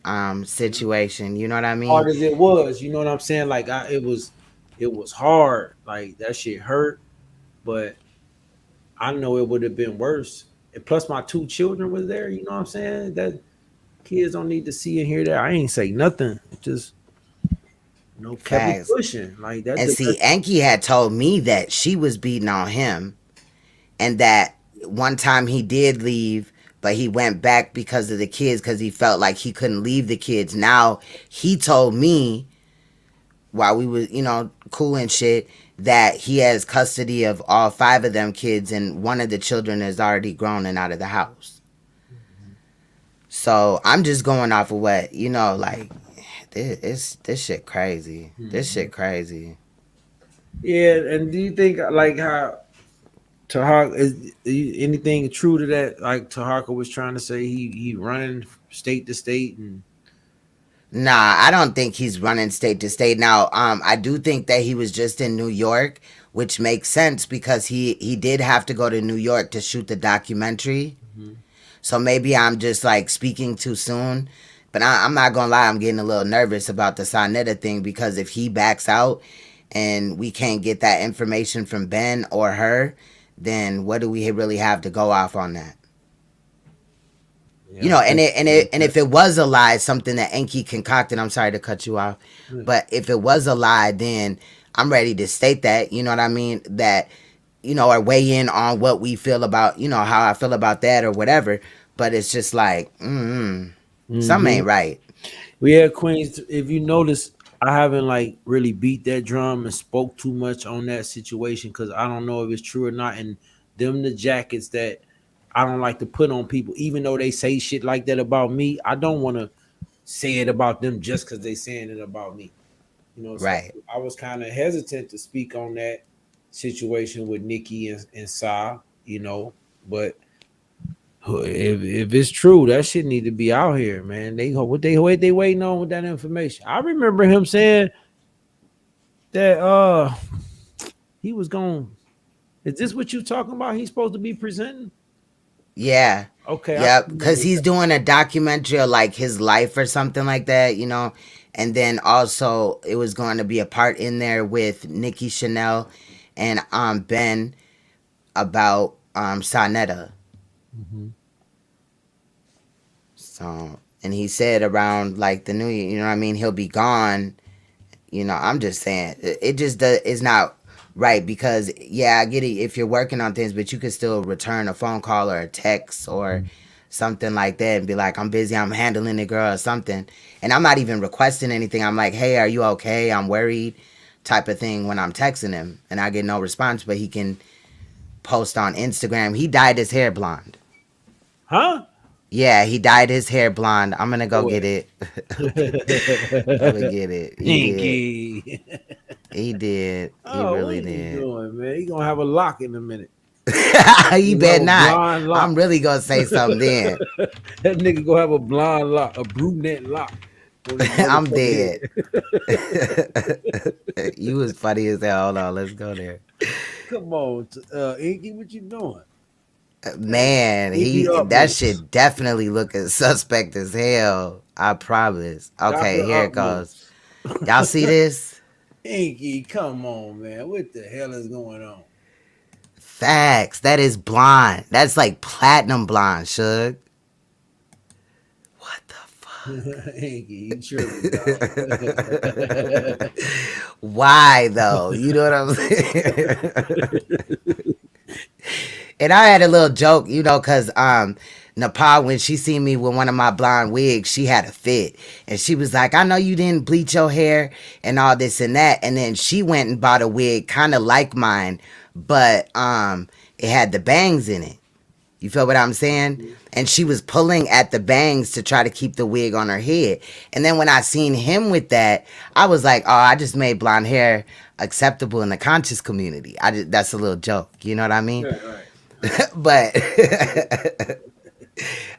situation. You know what I mean? Hard as it was, you know what I'm saying? Like, it was hard. Like that shit hurt, but I know it would have been worse. And plus, my two children was there. You know what I'm saying? That kids don't need to see and hear that. I ain't say nothing. Just kept it Facts. pushing like that. And see, Anki had told me that she was beating on him, and that one time he did leave, but he went back because of the kids, because he felt like he couldn't leave the kids. Now he told me, while we was cool and shit, that he has custody of all 5 of them kids, and one of the children is already grown and out of the house. So I'm just going off of what like this shit crazy. This shit crazy. Yeah, and do you think like how Tahaka is anything true to that? Like Tahaka was trying to say he running state to state and Nah, I don't think he's running state to state. Now, I do think that he was just in New York, which makes sense because he did have to go to New York to shoot the documentary. So maybe I'm just like speaking too soon. But I'm not gonna lie, I'm getting a little nervous about the Sonetta thing, because if he backs out and we can't get that information from Ben or her, then what do we really have to go off on that? And if it was a lie, something that Enki concocted, I'm sorry to cut you off, but if it was a lie, then I'm ready to state that, you know what I mean, that, or weigh in on what we feel about, how I feel about that or whatever. But it's just like, something ain't right. Well, yeah, Queens. If you notice, I haven't like really beat that drum and spoke too much on that situation because I don't know if it's true or not. And them the jackets that I don't like to put on people, even though they say shit like that about me. I don't want to say it about them just because they saying it about me. Right. So I was kind of hesitant to speak on that situation with Nikki and Sa, but if it's true, that shit need to be out here, man. They waiting on with that information. I remember him saying that he was going. Is this what you talking about? He's supposed to be presenting. Yeah. Okay. Yep. Because he's doing a documentary of like his life or something like that, And then also it was going to be a part in there with Nikki Chanel and Ben about Sonetta. So, and he said around like the new year, you know what I mean, he'll be gone. I'm just saying it just is not right, because yeah, I get it if you're working on things, but you could still return a phone call or a text or something like that and be like, I'm busy, I'm handling the girl or something. And I'm not even requesting anything. I'm like, hey, are you okay? I'm worried, type of thing when I'm texting him, and I get no response, but he can post on Instagram. He dyed his hair blonde. Huh? Yeah, he dyed his hair blonde. I'm gonna go get it. I'm gonna get it. He did. He really what did. He doing, man? He gonna have a lock in a minute. He better not. I'm really gonna say something then. That nigga gonna have a blonde lock, a brunette lock. on his I'm motherfucking dead. You was funny as hell. Hold on, let's go there. Come on, Inky, what you doing? Man, Inky up, that man. shit definitely looking suspect as hell. I promise. Okay, Dr. here it goes. Utmost. Y'all see this? Inky, come on, man. What the hell is going on? Facts. That is blonde. That's like platinum blonde, Suge. What the fuck? Inky, you tripping, dog. Why though? You know what I'm saying? And I had a little joke, cause Nepal, when she seen me with one of my blonde wigs, she had a fit. And she was like, I know you didn't bleach your hair and all this and that. And then she went and bought a wig kind of like mine, but it had the bangs in it. You feel what I'm saying? And she was pulling at the bangs to try to keep the wig on her head. And then when I seen him with that, I was like, oh, I just made blonde hair acceptable in the conscious community. That's a little joke. You know what I mean? Right. But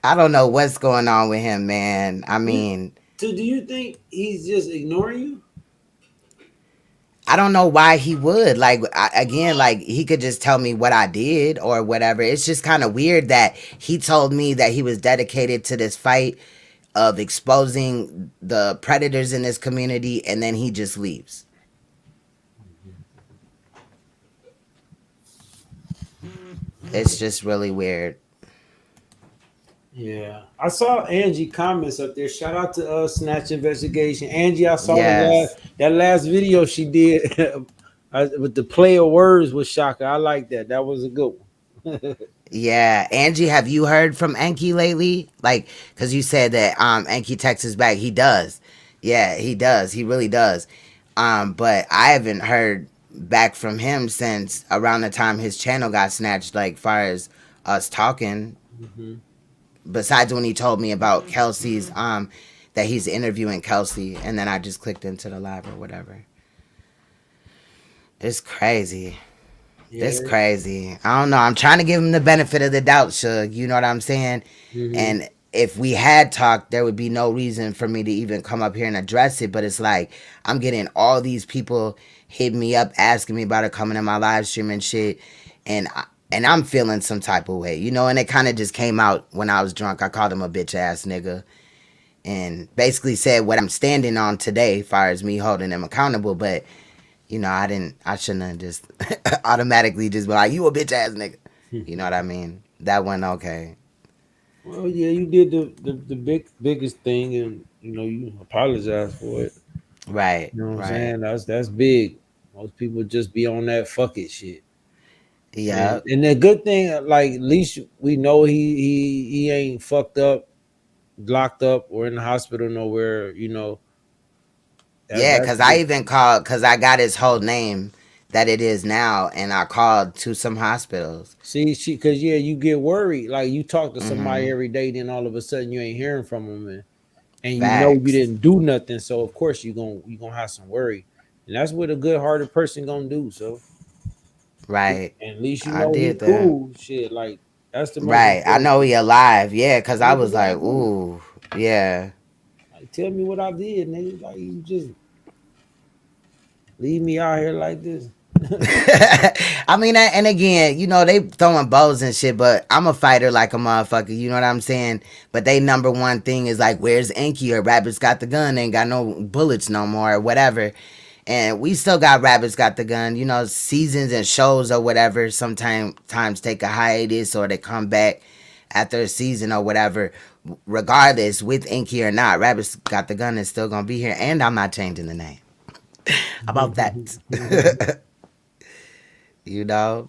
I don't know what's going on with him, man. I mean, So do you think he's just ignoring you? I don't know why he would. Like, again, like he could just tell me what I did or whatever. It's just kind of weird that he told me that he was dedicated to this fight of exposing the predators in this community, and then he just leaves. It's just really weird. Yeah, I saw Angie comments up there. Shout out to Snatch Investigation, Angie. I saw Yes. that last video she did with the play of words with Shaka. I like that. That was a good one. Yeah, Angie, have you heard from Enki lately? Like, because you said that Enki texts us back. He does. Yeah, he does. He really does. But I haven't heard back from him since around the time his channel got snatched. Like, far as us talking. Mm-hmm. Besides when he told me about Kelsey's that he's interviewing Kelsey, and then I just clicked into the live or whatever. It's crazy. Yeah. It's crazy. I don't know. I'm trying to give him the benefit of the doubt, Suge. You know what I'm saying? Mm-hmm. And if we had talked, there would be no reason for me to even come up here and address it. But it's like I'm getting all these people hitting me up, asking me about it, coming in my live stream and shit, and I'm feeling some type of way, and it kind of just came out when I was drunk. I called him a bitch ass nigga and basically said what I'm standing on today, as far as me holding him accountable. But, I shouldn't have just automatically just be like, you a bitch ass nigga. You know what I mean? That went okay. Well, yeah, you did the biggest thing, and you apologize for it. Right. You know what right. I'm saying? That's big. Most people just be on that fuck it shit. Yeah. And the good thing, like at least we know he ain't fucked up, locked up, or in the hospital nowhere. Yeah, because I even called, because I got his whole name that it is now, and I called to some hospitals. See, because you get worried. Like you talk to somebody every day, then all of a sudden you ain't hearing from them, and you know you didn't do nothing. So of course you gonna have some worry, and that's what a good-hearted person gonna do. So. Right. And at least I did that. cool. Shit, like that's the most right. I know he alive. Yeah, because I was like, alive. ooh, yeah. Like, tell me what I did, nigga. Like you just leave me out here like this. I mean, and again, they throwing bows and shit, but I'm a fighter like a motherfucker. You know what I'm saying? But they number one thing is like, where's Enki, or Rabbit's got the gun, ain't got no bullets no more, or whatever. And we still got Rabbit's got the gun. Seasons and shows or whatever sometimes take a hiatus, or they come back after a season or whatever. Regardless, with Enki or not, Rabbit's got the gun is still gonna be here, and I'm not changing the name. How about that? Yes.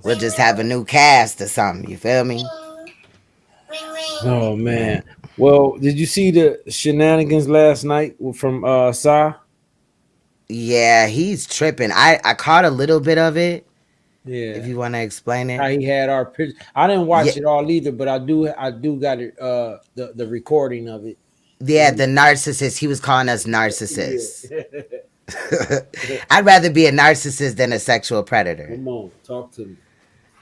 We'll just have a new cast or something. You feel me? Oh man. Well, did you see the shenanigans last night from Sa? Yeah, he's tripping. I caught a little bit of it. Yeah. If you want to explain it. How he had our picture. I didn't watch it all either, but I do got it the recording of it. Yeah, the narcissist. He was calling us narcissists. I'd rather be a narcissist than a sexual predator. Come on, talk to me.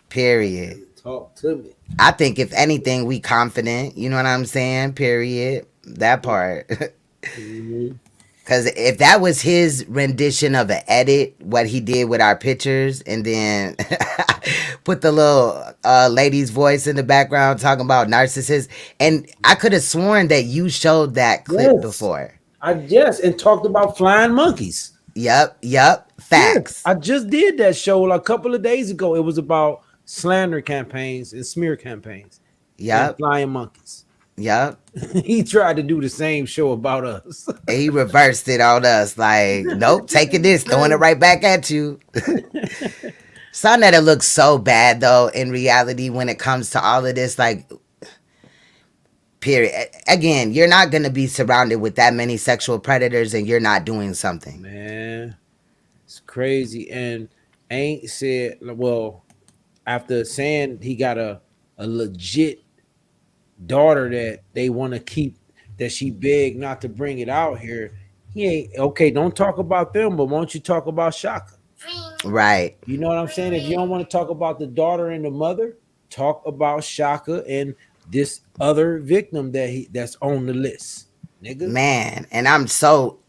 Period. Talk to me. I think if anything, we confident. You know what I'm saying? Period. That part. Mhm. Because if that was his rendition of an edit, what he did with our pictures, and then put the little lady's voice in the background talking about narcissists, and I could have sworn that you showed that clip Yes, before. and talked about flying monkeys. Yep, Yes, facts. I just did that show a couple of days ago. It was about slander campaigns and smear campaigns and Yep, flying monkeys. yep. He tried to do the same show about us. And he reversed it on us, like, nope, taking this, throwing it right back at you. Sonetta looks so bad though in reality when it comes to all of this, like, period. Again, you're not gonna be surrounded with that many sexual predators and you're not doing something. Man, it's crazy. And Ain't said, well, after saying he got a legit daughter that they want to keep, that she begged not to bring it out here. He ain't okay. Don't talk about them, but won't you talk about Shaka? Right. You know what I'm saying? If you don't want to talk about the daughter and the mother, talk about Shaka and this other victim that's on the list, nigga. Man, and I'm so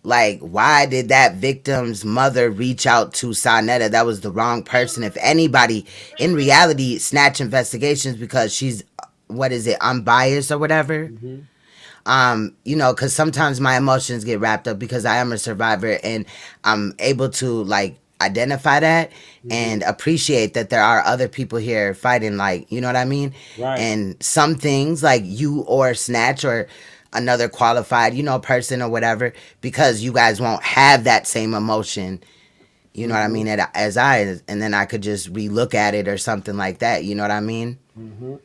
like, why did that victim's mother reach out to Sonetta? That was the wrong person. If anybody, in reality, snatch investigations because she's, what is it, unbiased or whatever. Mm-hmm. You know, because sometimes my emotions get wrapped up because I am a survivor and I'm able to like identify that and appreciate that there are other people here fighting, like, you know what I mean? Right. And some things like you or Snatch or another qualified, you know, person or whatever, because you guys won't have that same emotion, you know what I mean, as I, and then I could just relook at it or something like that, you know what I mean? Mm-hmm.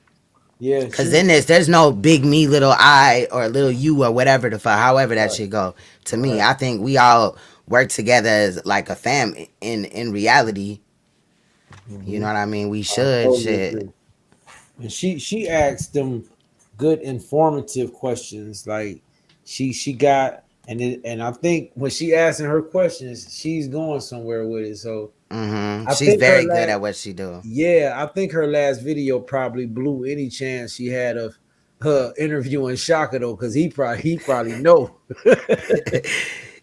Yeah, Because in this, there's no big me, little I, or little you, or whatever the fuck, however that should go. To me, I think we all work together as like a fam in reality. You know what I mean? We should. totally Shit. agree. And she asked them good informative questions. Like she got and I think when she asking her questions, she's going somewhere with it. So I She's think very good at what she do. yeah, I think her last video probably blew any chance she had of her interviewing Shaka though, because he probably know.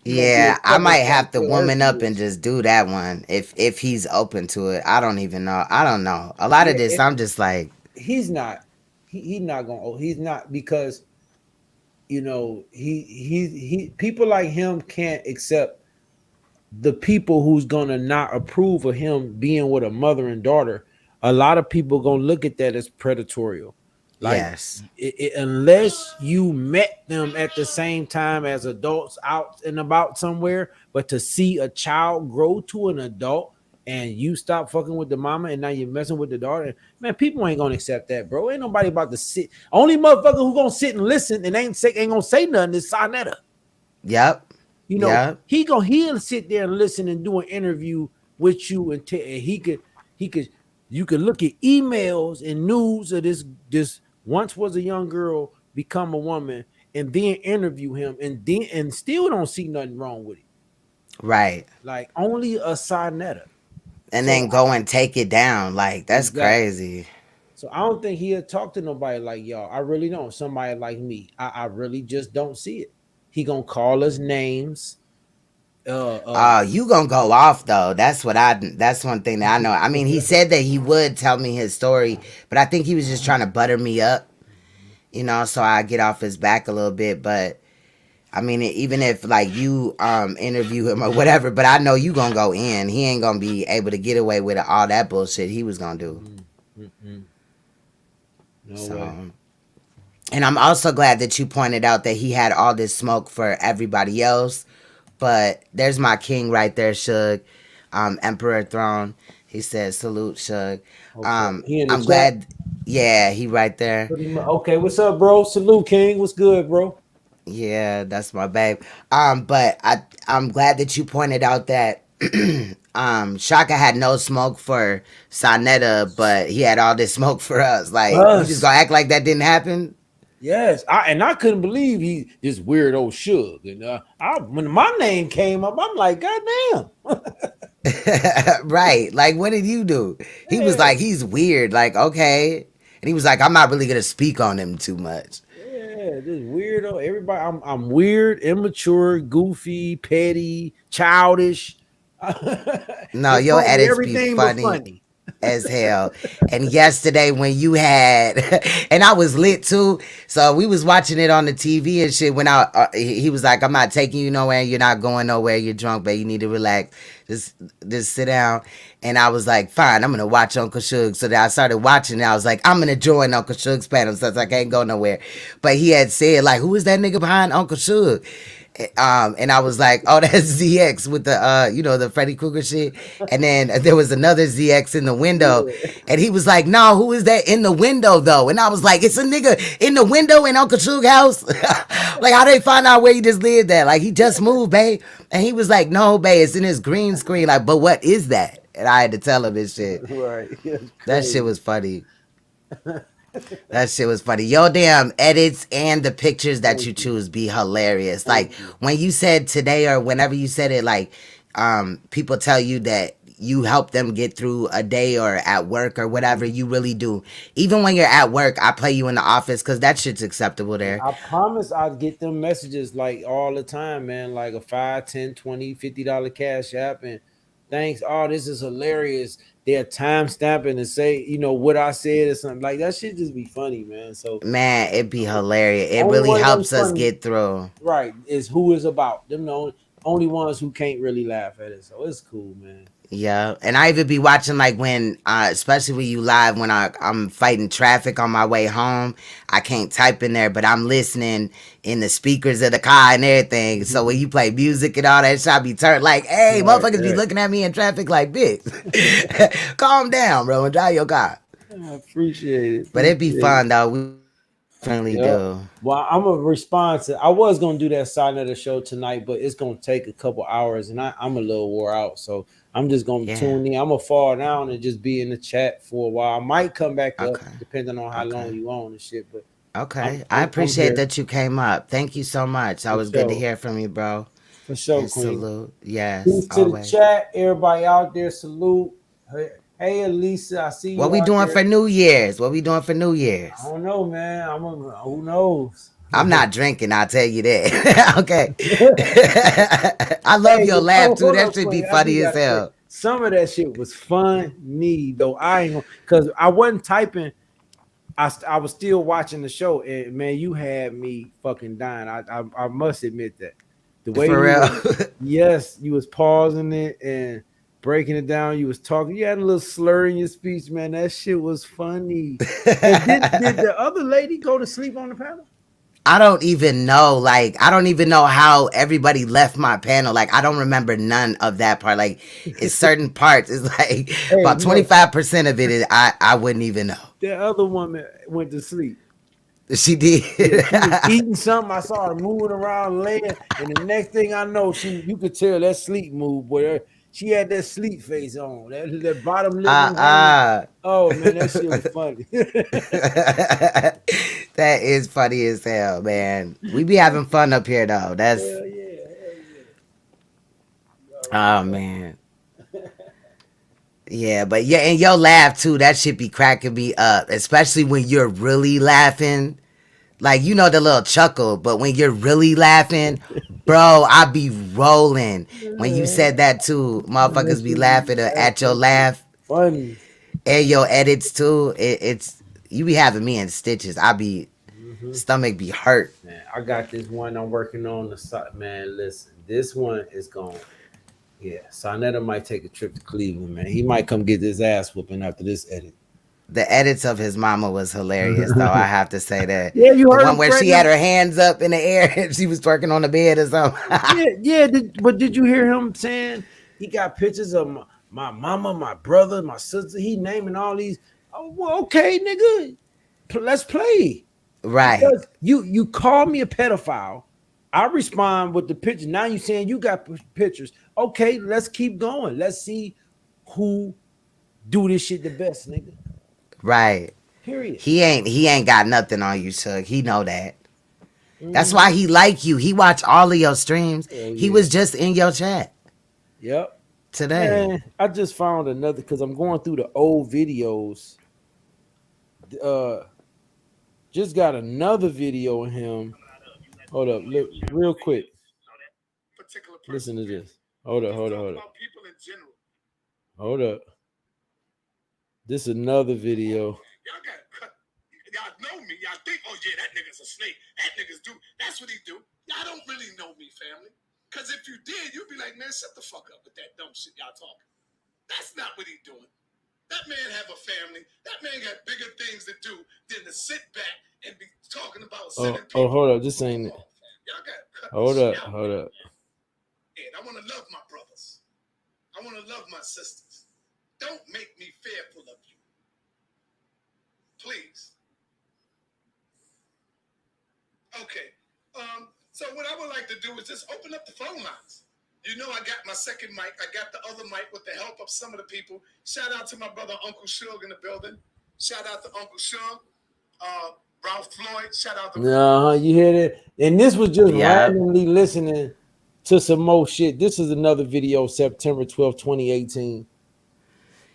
Yeah, I might have to woman up and just do that one if he's open to it. I don't even know. I don't know. A lot of this, I'm just like, He's not. He's not gonna. He's not because you know he people like him can't accept the people who's gonna not approve of him being with a mother and daughter. A lot of people gonna look at that as predatorial. Like yes. unless you met them at the same time as adults out and about somewhere, but to see a child grow to an adult and you stop fucking with the mama and now you're messing with the daughter, man, people ain't gonna accept that, bro. Ain't nobody about to sit. Only motherfucker who gonna sit and listen and ain't gonna say nothing is Sonetta. Yep. You know, Yep. he'll sit there and listen and do an interview with you and he could you could look at emails and news of this once was a young girl become a woman and then interview him and still don't see nothing wrong with it. Right. Like only a Sonetta. And So then go and take it down. Like, that's Exactly. crazy. So I don't think he'll talk to nobody like y'all. I really don't. Somebody like me. I really just don't see it. He gonna call us names. You gonna go off though. That's one thing that I know. I mean, he said that he would tell me his story, but I think he was just trying to butter me up, you know, so I get off his back a little bit. But I mean, even if like you interview him or whatever, but I know you gonna go in. He ain't gonna be able to get away with all that bullshit he was gonna do. No So, way. and I'm also glad that you pointed out that he had all this smoke for everybody else. But there's my king right there, Suge. Emperor Throne. He said, salute, Suge. He in the I'm chat? glad. Yeah, he right there. Okay, what's up, bro? Salute, King. What's good, bro? Yeah, that's my babe. But I'm glad that you pointed out that Shaka had no smoke for Sonetta, but he had all this smoke for us. Like, you just gonna act like that didn't happen? Yes, I couldn't believe he this weird old Suge. And when my name came up, I'm like, God damn. Right. Like, what did you do? He was like, he's weird. Like, okay. And he was like, I'm not really gonna speak on him too much. Yeah, this weirdo. Everybody, I'm weird, immature, goofy, petty, childish. No, It's your called me edits be everything but funny funny. as hell. And yesterday when you had, and I was lit too. So we was watching it on the TV and shit. When he was like, "I'm not taking you nowhere. You're not going nowhere. You're drunk, but you need to relax. Just, just sit down." And I was like, "Fine, I'm gonna watch Uncle Suge." So then I started watching. And I was like, "I'm gonna join Uncle Suge's panel since I can't go nowhere." But he had said like, "Who is that nigga behind Uncle Suge?" And I was like, "Oh, that's ZX with the the Freddy Krueger shit." And then there was another ZX in the window, and he was like, "No, who is that in the window though?" And I was like, "It's a nigga in the window in Uncle Suge house." Like, how they find out where he just lived at? Like, he just moved, babe. And he was like, "No, babe, it's in his green screen." Like, but what is that? And I had to tell him this shit. Right. That shit was funny. That shit was funny. Your damn edits and the pictures that you choose be hilarious. Like when you said today or whenever you said it, like people tell you that you help them get through a day or at work or whatever, you really do. Even when you're at work, I play you in the office because that shit's acceptable there. I promise I'd get them messages like all the time, man. Like a 5, 10, 20, $50 cash app and thanks. Oh, this is hilarious. They're time stamping and say, what I said or something. Like that shit just be funny, man. So Man, it'd be hilarious. It only really one of them helps us funny, get through. right, is who is about. Them the only ones who can't really laugh at it. So it's cool, man. Yeah, and I even be watching like when, especially when you live when I'm fighting traffic on my way home. I can't type in there, but I'm listening in the speakers of the car and everything. So when you play music and all that shit, I be turned like, "Hey, motherfuckers be looking at me in traffic like, bitch, calm down, bro, and drive your car." I appreciate it. But it'd be fun though. We definitely do. Well, I'm gonna respond to. I was gonna do that side of the show tonight, but it's gonna take a couple hours, and I'm a little wore out, so I'm just gonna tune in. I'm gonna fall down and just be in the chat for a while. I might come back up depending on how long you on and shit. But I appreciate that you came up. Thank you so much. That was good to hear from you, bro. For sure, And Queen. salute. Yes, Peace to the chat. Everybody out there, salute. Hey, Elisa, I see you. What we doing for New Year's? What we doing for New Year's? I don't know, man. Who knows? I'm not drinking, I'll tell you that. Okay. I love your laugh too. That should be funny as hell. Some of that shit was funny though. I ain't because I wasn't typing. I was still watching the show, and man, you had me fucking dying. I must admit that. The way for real. Yes, you was pausing it and breaking it down. You was talking. You had a little slur in your speech, man. That shit was funny. Did the other lady go to sleep on the panel? I don't even know. Like, I don't even know how everybody left my panel. Like, I don't remember none of that part. Like, it's certain parts. It's like about 25% of it is I wouldn't even know. The other woman went to sleep. She did. She was eating something. I saw her moving around, laying, and the next thing I know, you could tell that sleep move. But she had that sleep face on. That bottom lip. Oh man, that shit was funny. That is funny as hell, man. We be having fun up here though. That's hell yeah. Oh man. Yeah, but yeah, and your laugh too, that shit be cracking me up. Especially when you're really laughing. Like, the little chuckle, but when you're really laughing, bro, I be rolling. When you said that too, motherfuckers be laughing at your laugh. Funny. And your edits too. It's you be having me in stitches. I be stomach be hurt. Man, I got this one I'm working on the side. Man, listen, this one is going. Yeah, Sonetta might take a trip to Cleveland, man. He might come get his ass whooping after this edit. The edits of his mama was hilarious, though. I have to say that. Yeah, you heard the one where she had her hands up in the air and she was twerking on the bed or something. But did you hear him saying he got pictures of my mama, my brother, my sister? He naming all these. Oh, well, okay, nigga, let's play. Right. Because you call me a pedophile. I respond with the picture. Now you saying you got pictures. Okay, let's keep going. Let's see who do this shit the best, nigga. Right. Period. He ain't got nothing on you, Suge. He know that. That's why he like you. He watch all of your streams. He was just in your chat. Yep. Today. Man, I just found another because I'm going through the old videos. just got another video of him. Hold up, look real quick. Listen to this. Hold up. Hold up. This is another video. Y'all got cut. Y'all know me. Y'all think, oh yeah, that nigga's a snake. That nigga's do. That's what he do. Y'all don't really know me, family. Because if you did, you'd be like, man, shut the fuck up with that dumb shit y'all talking. That's not what he doing. That man have a family. That man got bigger things to do than to sit back and be talking about sending people. Oh, hold up. This ain't it. Y'all got cut. Hold up. And I want to love my brothers. I want to love my sisters. Don't make me fearful of you. Please. Okay. So what I would like to do is just open up the phone lines. You know, I got my second mic. I got the other mic with the help of some of the people. Shout out to my brother Uncle Shug in the building. Shout out to Uncle Shug. Ralph Floyd. Shout out to. You hear that? And this was just randomly listening to some more shit. This is another video, September 12th, 2018.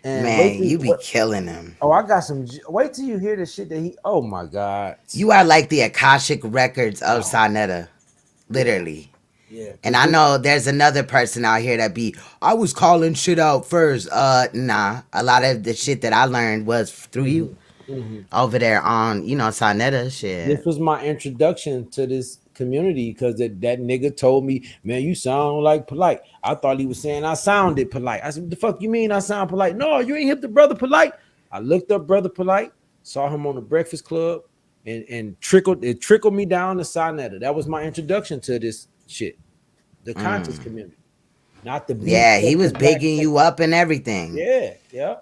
And man, you be killing him. Oh, I got some. Wait till you hear the shit that he. Oh my God. You are like the Akashic records of Sonetta. Literally. Yeah. And I know there's another person out here that be, I was calling shit out first. Nah. A lot of the shit that I learned was through you. Over there on, Sonetta shit. This was my introduction to this community because that nigga told me, man, you sound like Polite. I thought he was saying I sounded polite. I said, what the fuck you mean I sound polite? No, you ain't hip to Brother Polite. I looked up Brother Polite, saw him on the Breakfast Club, and it trickled me down to Sonetta. That was my introduction to this shit. The conscious community. Not the he was bigging you up and everything. Yeah.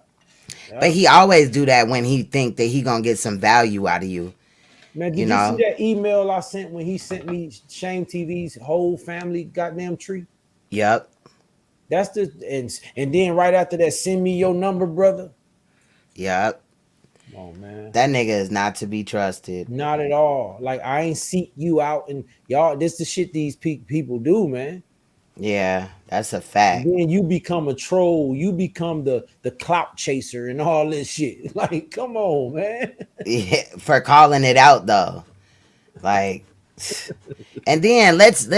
But he always do that when he think that he gonna get some value out of you. Man, did you see that email I sent when he sent me Shame TV's whole family goddamn tree? Yep. That's and then right after that, send me your number, brother. Yep. Come on, man. That nigga is not to be trusted. Not at all. Like, I ain't seek you out, and y'all, this the shit these people do, man. Yeah, that's a fact. And then you become a troll. You become the clout chaser and all this shit. Like, come on, man. Yeah, for calling it out though. Like, and then let's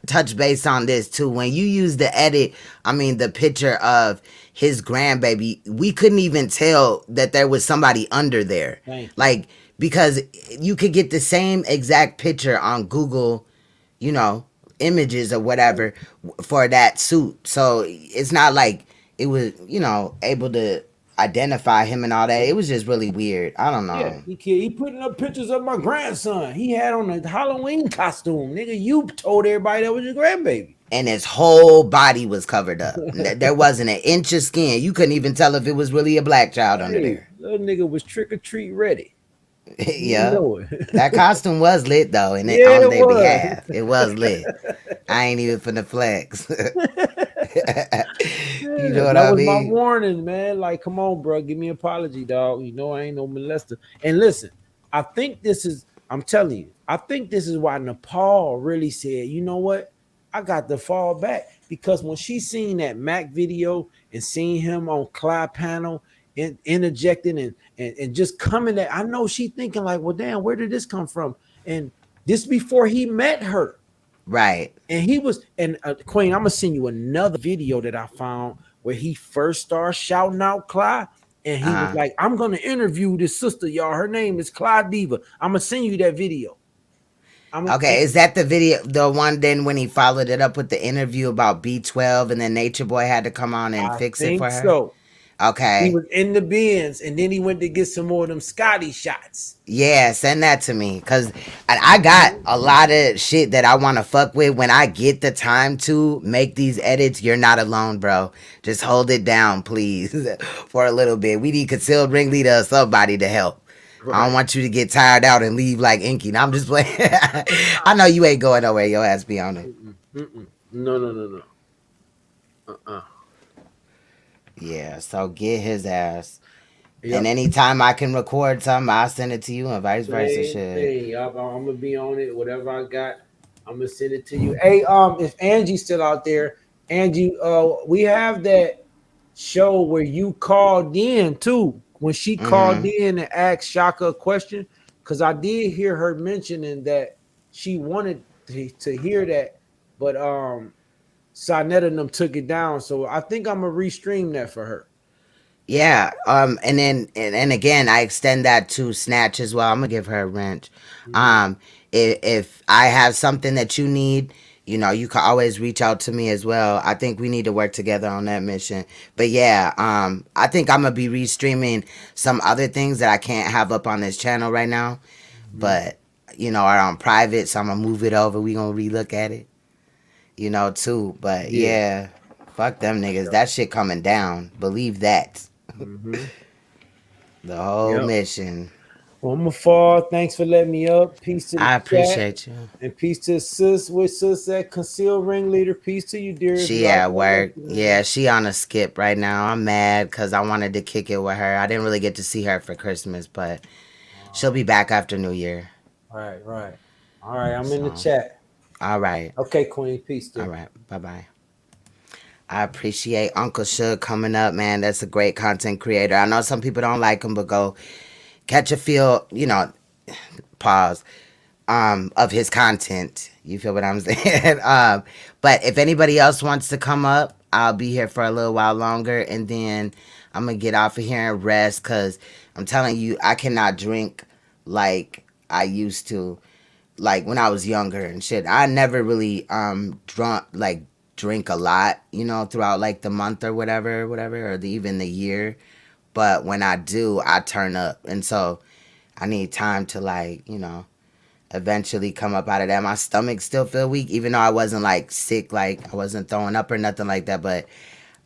touch base on this too. When you use the picture of his grandbaby, we couldn't even tell that there was somebody under there. Like, because you could get the same exact picture on Google, images or whatever for that suit. So it's not like it was, able to identify him and all that. It was just really weird. I don't know. Yeah, he putting up pictures of my grandson. He had on a Halloween costume. Nigga, you told everybody that was your grandbaby. And his whole body was covered up. There wasn't an inch of skin. You couldn't even tell if it was really a black child under there. Little nigga was trick or treat ready. Yeah, that costume was lit though, and on their behalf, it was lit. I ain't even finna flex. You know what I mean? That was my warning, man. Like, come on, bro, give me an apology, dog. You know I ain't no molester. And listen, I'm telling you, I think this is why Nepal really said, you know what? I got to fall back, because when she seen that Mac video and seen him on Clyde panel and interjecting and just coming at, I know she thinking like, well, damn, where did this come from? And this before he met her. Right. And he was, and Queen, I'm gonna send you another video that I found where he first started shouting out Clyde, and he was like, I'm gonna interview this sister, y'all. Her name is Clyde Diva. I'm gonna send you that video. Okay, is that the video, the one then when he followed it up with the interview about B12 and then Nature Boy had to come on and fix it for her? So. Okay. He was in the bins, and then he went to get some more of them Scotty shots. Yeah, send that to me, because I got a lot of shit that I want to fuck with. When I get the time to make these edits, you're not alone, bro. Just hold it down, please, for a little bit. We need concealed ringleader or somebody to help. Right. I don't want you to get tired out and leave like Inky. No, I'm just playing. I know you ain't going nowhere. Your ass be on it. No. Yeah, so get his ass. Yep. And anytime I can record something, I'll send it to you and vice versa. Shit. I'm gonna be on it. Whatever I got, I'm gonna send it to you. Hey, if Angie's still out there, Angie, we have that show where you called in too. When she called in and asked Shaka a question, because I did hear her mentioning that she wanted to hear that, but Sonetta and them took it down. So I think I'm gonna restream that for her. Yeah. And then and again, I extend that to Snatch as well. I'm gonna give her a wrench. Mhm. Um, if I have something that you need, you can always reach out to me as well. I think we need to work together on that mission. But yeah, I think I'm gonna be restreaming some other things that I can't have up on this channel right now, Mhm. but are on private. So I'm gonna move it over. We gonna relook at it, too. But Yeah. yeah, fuck them niggas. That shit coming down. Believe that. Hmm. The whole Yep. mission. Well, I'm gonna fall. Thanks for letting me up. Peace to the I chat. appreciate you. And peace to sis with sis at concealed ringleader. Peace to you, dearest. She Love, at love, love work. you, Yeah, man. she on a skip right now. I'm mad because I wanted to kick it with her. I didn't really get to see her for Christmas, but she'll be back after New Year. Right, right. All right, I'm in the So, chat. all right. Okay, Queen. Peace, All dear. right. Bye bye. I appreciate Uncle Suge coming up, man. That's a great content creator. I know some people don't like him, but go catch a feel, pause, of his content. You feel what I'm saying? But if anybody else wants to come up, I'll be here for a little while longer, and then I'm gonna get off of here and rest because I'm telling you, I cannot drink like I used to, like when I was younger and shit. I never really drink a lot, throughout like the month or whatever, or even the year. But when I do, I turn up, and so I need time to eventually come up out of that. My stomach still feel weak, even though I wasn't like sick, like I wasn't throwing up or nothing like that. But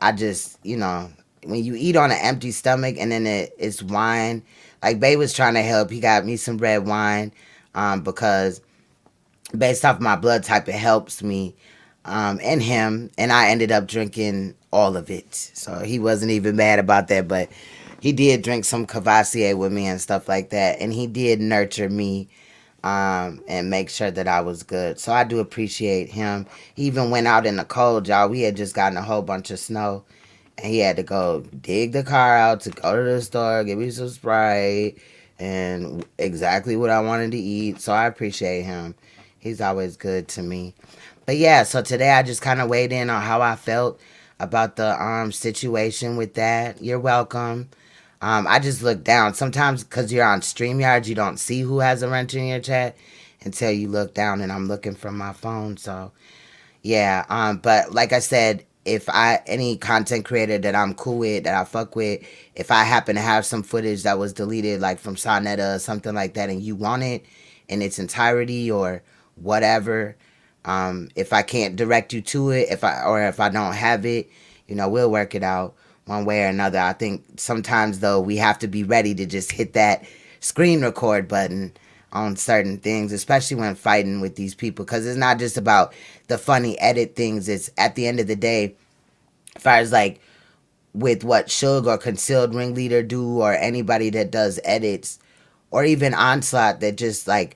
I just, when you eat on an empty stomach and then it's wine, like Bay was trying to help. He got me some red wine, because based off my blood type, it helps me, and him. And I ended up drinking all of it, so he wasn't even mad about that. But he did drink some Cavassier with me and stuff like that, and he did nurture me, and make sure that I was good. So I do appreciate him. He even went out in the cold, y'all. We had just gotten a whole bunch of snow, and he had to go dig the car out to go to the store, give me some Sprite, and exactly what I wanted to eat. So I appreciate him. He's always good to me. But yeah, so today I just kind of weighed in on how I felt about the situation with that. You're welcome. I just look down. Sometimes because you're on StreamYard, you don't see who has a wrench in your chat until you look down, and I'm looking from my phone. So yeah, but like I said, if any content creator that I'm cool with, that I fuck with, if I happen to have some footage that was deleted, like from Sonetta or something like that, and you want it in its entirety or whatever, if I can't direct you to it, if I don't have it, we'll work it out one way or another. I think sometimes though we have to be ready to just hit that screen record button on certain things, especially when fighting with these people, because it's not just about the funny edit things. It's at the end of the day, as far as like with what Suge or Concealed Ringleader do, or anybody that does edits, or even Onslaught that just like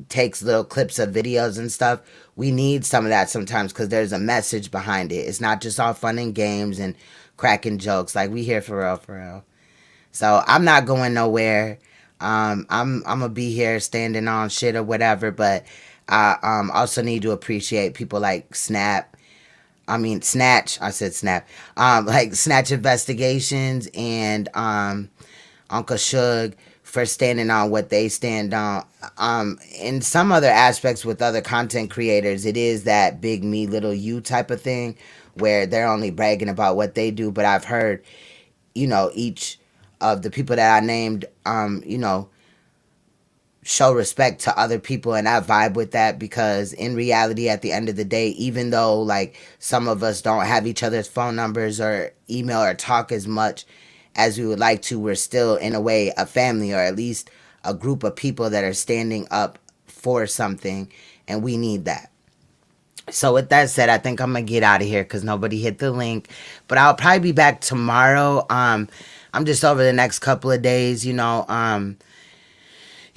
takes little clips of videos and stuff. We need some of that sometimes because there's a message behind it. It's not just all fun and games and cracking jokes. Like, we here for real, for real. So I'm not going nowhere. I'm gonna be here standing on shit or whatever, but I also need to appreciate people like Snatch. I said Snap. Like Snatch Investigations and Uncle Suge for standing on what they stand on. In some other aspects with other content creators, it is that big me, little you type of thing where they're only bragging about what they do. But I've heard, each of the people that I named, show respect to other people, and I vibe with that because in reality, at the end of the day, even though like some of us don't have each other's phone numbers or email or talk as much as we would like to, we're still in a way a family, or at least a group of people that are standing up for something, and we need that. So with that said, I think I'm gonna get out of here because nobody hit the link. But I'll probably be back tomorrow. I'm just over the next couple of days,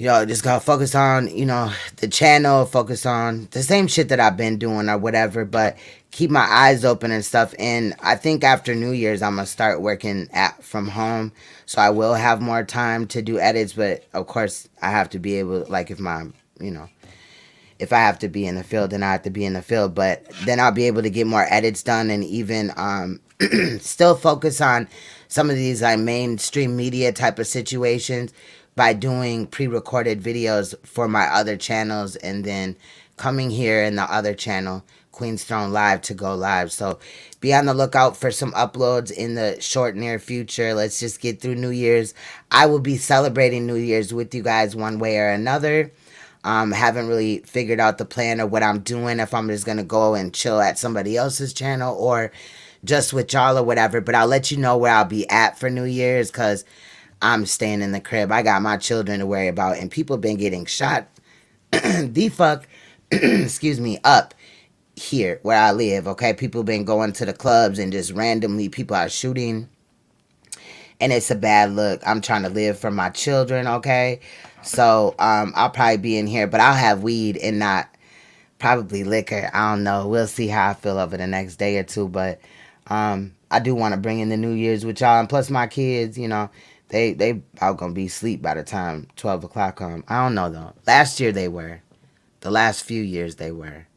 just gonna focus on, the channel, focus on the same shit that I've been doing or whatever, but keep my eyes open and stuff. And I think after New Year's, I'm gonna start working from home, so I will have more time to do edits. But of course, I have to be able, like, you know, if I have to be in the field, then I have to be in the field. But then I'll be able to get more edits done and even still focus on some of these like mainstream media type of situations by doing pre-recorded videos for my other channels and then coming here in the other channel, Queen's Throne Live, to go live. So be on the lookout for some uploads in the short near future. Let's just get through New Year's. I will be celebrating New Year's with you guys one way or another. Haven't really figured out the plan of what I'm doing, if I'm just gonna go and chill at somebody else's channel or just with y'all or whatever. But I'll let you know where I'll be at for New Year's, because I'm staying in the crib. I got my children to worry about, and people been getting shot the fuck excuse me, up here where I live. Okay, people been going to the clubs and just randomly people are shooting, and it's a bad look. I'm trying to live for my children. Okay, so I'll probably be in here, but I'll have weed and not probably liquor. I don't know. We'll see how I feel over the next day or two. But I do want to bring in the New Year's with y'all, and plus my kids, they are gonna be asleep by the time 12 o'clock come. I don't know though. Last year they were. The last few years they were.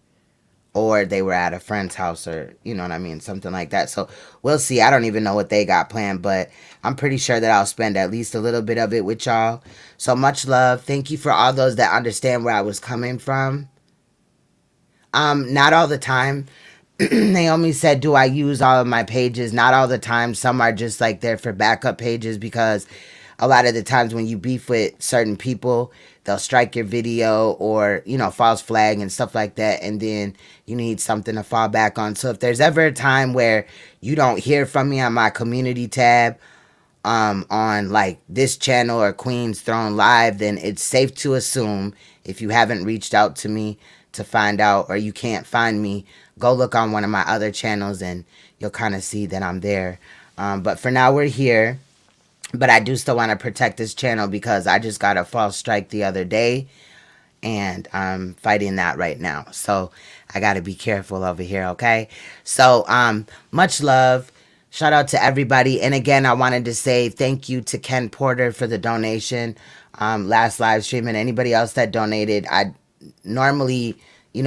Or they were at a friend's house, or you know what I mean, something like that. So we'll see. I don't even know what they got planned, but I'm pretty sure that I'll spend at least a little bit of it with y'all. So much love. Thank you for all those that understand where I was coming from. Not all the time. Naomi said, do I use all of my pages? Not all the time. Some are just like there for backup pages, because a lot of the times when you beef with certain people, they'll strike your video or, false flag and stuff like that. And then you need something to fall back on. So if there's ever a time where you don't hear from me on my community tab, on like this channel or Queen's Throne Live, then it's safe to assume, if you haven't reached out to me to find out, or you can't find me, go look on one of my other channels and you'll kind of see that I'm there. But for now, we're here. But I do still want to protect this channel, because I just got a false strike the other day, and I'm fighting that right now. So I got to be careful over here, okay? So much love. Shout out to everybody. And again, I wanted to say thank you to Ken Porter for the donation last live stream, and anybody else that donated. I normally,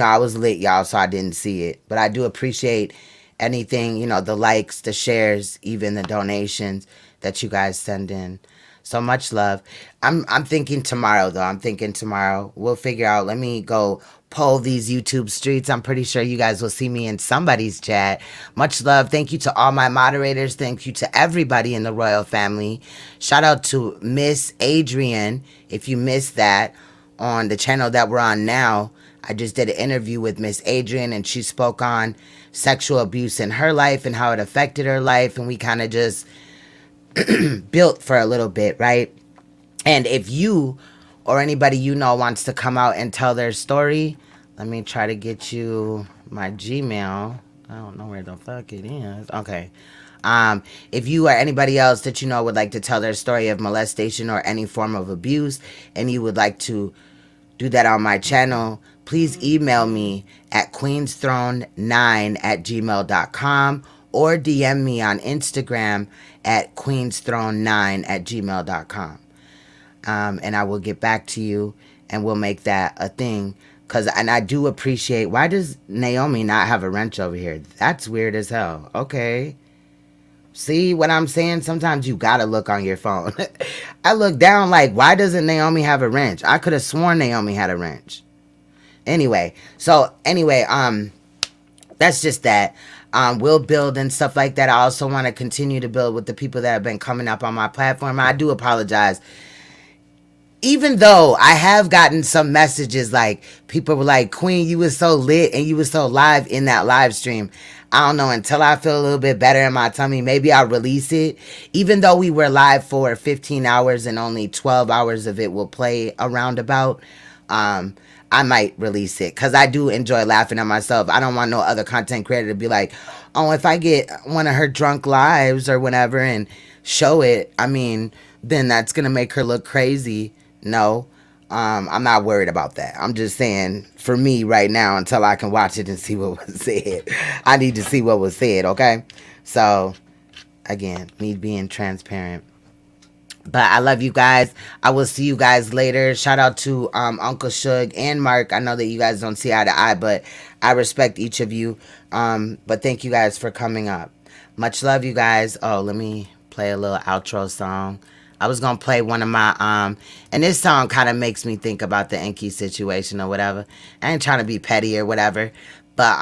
I was lit, y'all, so I didn't see it. But I do appreciate anything, the likes, the shares, even the donations that you guys send in. So much love. I'm thinking tomorrow, though. I'm thinking tomorrow we'll figure out. Let me go poll these YouTube streets. I'm pretty sure you guys will see me in somebody's chat. Much love. Thank you to all my moderators. Thank you to everybody in the royal family. Shout out to Miss Adrian. If you missed that on the channel that we're on now, I just did an interview with Miss Adrian, and she spoke on sexual abuse in her life and how it affected her life. And we kind of just built for a little bit, right? And if you or anybody wants to come out and tell their story, let me try to get you my Gmail. I don't know where the fuck it is. Okay. If you or anybody else that would like to tell their story of molestation or any form of abuse, and you would like to do that on my channel, please email me at queensthrone9@gmail.com or DM me on Instagram at queensthrone9@gmail.com. And I will get back to you, and we'll make that a thing. And I do appreciate, why does Naomi not have a wrench over here? That's weird as hell. Okay. See what I'm saying? Sometimes you gotta look on your phone. I look down like, why doesn't Naomi have a wrench? I could have sworn Naomi had a wrench. Anyway, that's just that. We'll build and stuff like that. I also want to continue to build with the people that have been coming up on my platform. I do apologize. Even though I have gotten some messages, like people were like, Queen, you was so lit and you was so live in that live stream. I don't know, until I feel a little bit better in my tummy, maybe I'll release it. Even though we were live for 15 hours and only 12 hours of it will play around about, I might release it, because I do enjoy laughing at myself. I don't want no other content creator to be like, oh, if I get one of her drunk lives or whatever and show it, then that's going to make her look crazy. No. I'm not worried about that. I'm just saying for me right now until I can watch it and see what was said. I need to see what was said, okay? So again, me being transparent. But I love you guys. I will see you guys later. Shout out to Uncle Shug and Mark. I know that you guys don't see eye to eye, but I respect each of you. But thank you guys for coming up. Much love, you guys. Oh, let me play a little outro song. I was gonna play one of my and this song kind of makes me think about the Enki situation or whatever. I ain't trying to be petty or whatever, but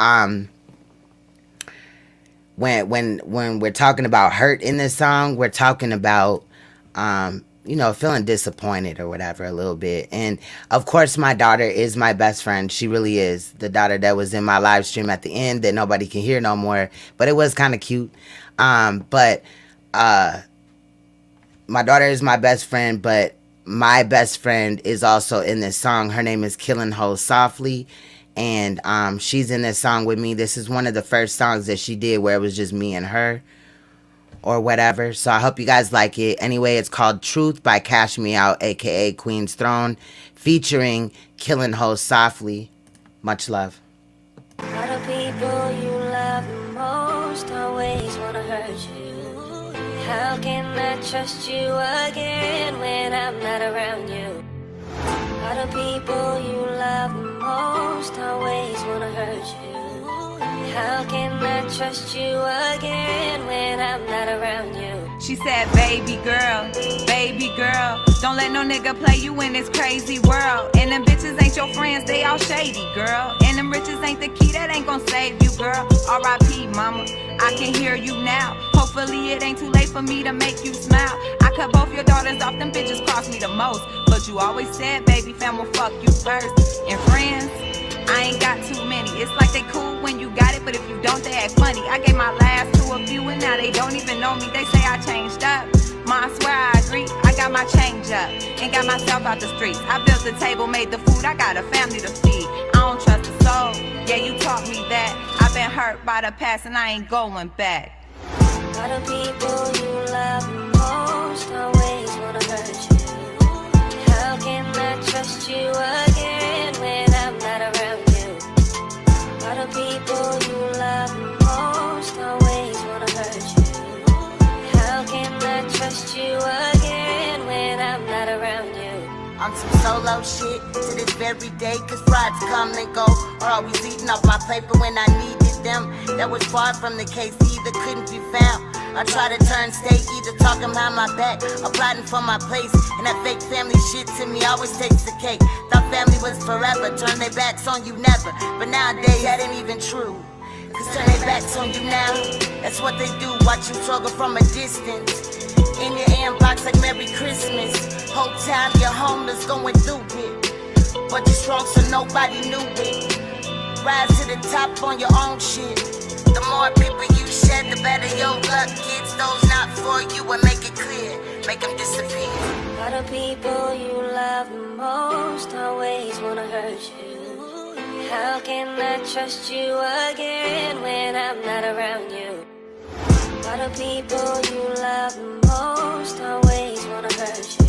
when we're talking about hurt in this song, we're talking about feeling disappointed or whatever a little bit. And of course, my daughter is my best friend. She really is. The daughter that was in my live stream at the end that nobody can hear no more, but it was kind of cute. But my daughter is my best friend, but my best friend is also in this song. Her name is Killing Hoes Softly. And she's in this song with me. This is one of the first songs that she did where it was just me and her or whatever. So I hope you guys like it. Anyway, it's called Truth by Cash Me Out, aka Queen's Throne, featuring Killing Hoes Softly. Much love. All the people you love the most always wanna hurt you. How can I trust you again when I'm not around you? All the people you love the most always wanna hurt you. How can I trust you again when I'm not around you? She said, baby girl, don't let no nigga play you in this crazy world. And them bitches ain't your friends, they all shady, girl. And them riches ain't the key, that ain't gon' save you, girl. R.I.P. mama, I can hear you now. Hopefully it ain't too late for me to make you smile. I cut both your daughters off, them bitches cost me the most. But you always said, baby fam will fuck you first. And friends, I ain't got too many. It's like they cool when you got it, but if you don't, they act funny. I gave my last to a few and now they don't even know me. They say I changed up. Ma, I swear I agree. I got my change up and got myself out the streets. I built the table, made the food. I got a family to feed. I don't trust a soul. Yeah, you taught me that. I've been hurt by the past and I ain't going back. All the people you love the most always wanna hurt you. How can I trust you again when I'm not around you? All the people you love the most always wanna hurt you. How can I trust you again when I'm not around you? On some solo shit to this very day, cause rides come and go, or always eating off my paper when I needed them. That was far from the case, either couldn't be found. I try to turn state, either talking behind my back or plotting for my place. And that fake family shit to me always takes the cake. Thought family was forever, turn their backs on you never. But nowadays that ain't even true. Cause turn their backs on you now, that's what they do, watch you struggle from a distance. In your inbox like Merry Christmas. Whole time you're homeless going through it, but you're strong so nobody knew it. Rise to the top on your own shit. The more people you shed, the better your luck gets. Those not for you will make it clear, make them disappear. All the people you love the most always wanna hurt you. How can I trust you again when I'm not around you? All the people you love the most always wanna hurt you.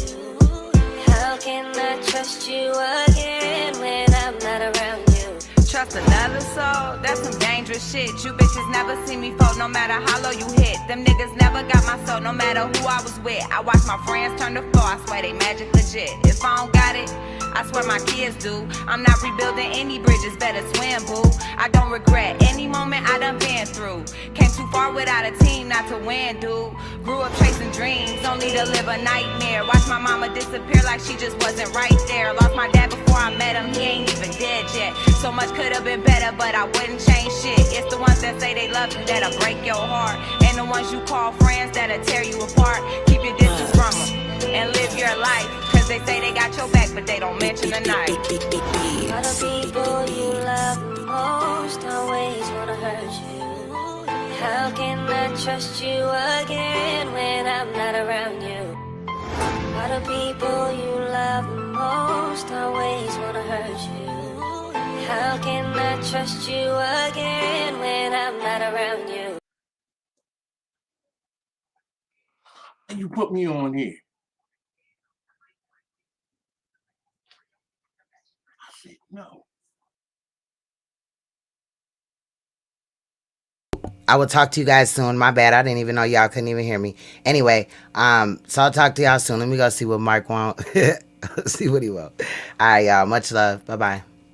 How can I trust you again when I'm not around you? Trust another soul, that's some dangerous shit. You bitches never see me fold, no matter how low you hit. Them niggas never got my soul, no matter who I was with. I watch my friends turn to foe, I swear they magic legit. If I don't got it, I swear my kids do. I'm not rebuilding any bridges, better swim, boo. I don't regret any moment I done been through. Came too far without a team, not to win, dude. Grew up chasing dreams, only to live a nightmare. Watched my mama disappear like she just wasn't right there. Lost my dad before I met him, he ain't even dead yet. So much could have been better, but I wouldn't change shit. It's the ones that say they love you that'll break your heart, and the ones you call friends that'll tear you apart. Keep your distance from them and live your life, cause they say they got your back, but they don't mention the night. All the people you love the most always wanna hurt you. How can I trust you again when I'm not around you? All the people you love the most always wanna hurt you. How can I trust you again when I'm not around you? You put me on here. said, no. I will talk to you guys soon. My bad. I didn't even know y'all couldn't even hear me. Anyway, so I'll talk to y'all soon. Let me go see what Mark wants. See what he wants. All right, y'all. Much love. Bye-bye.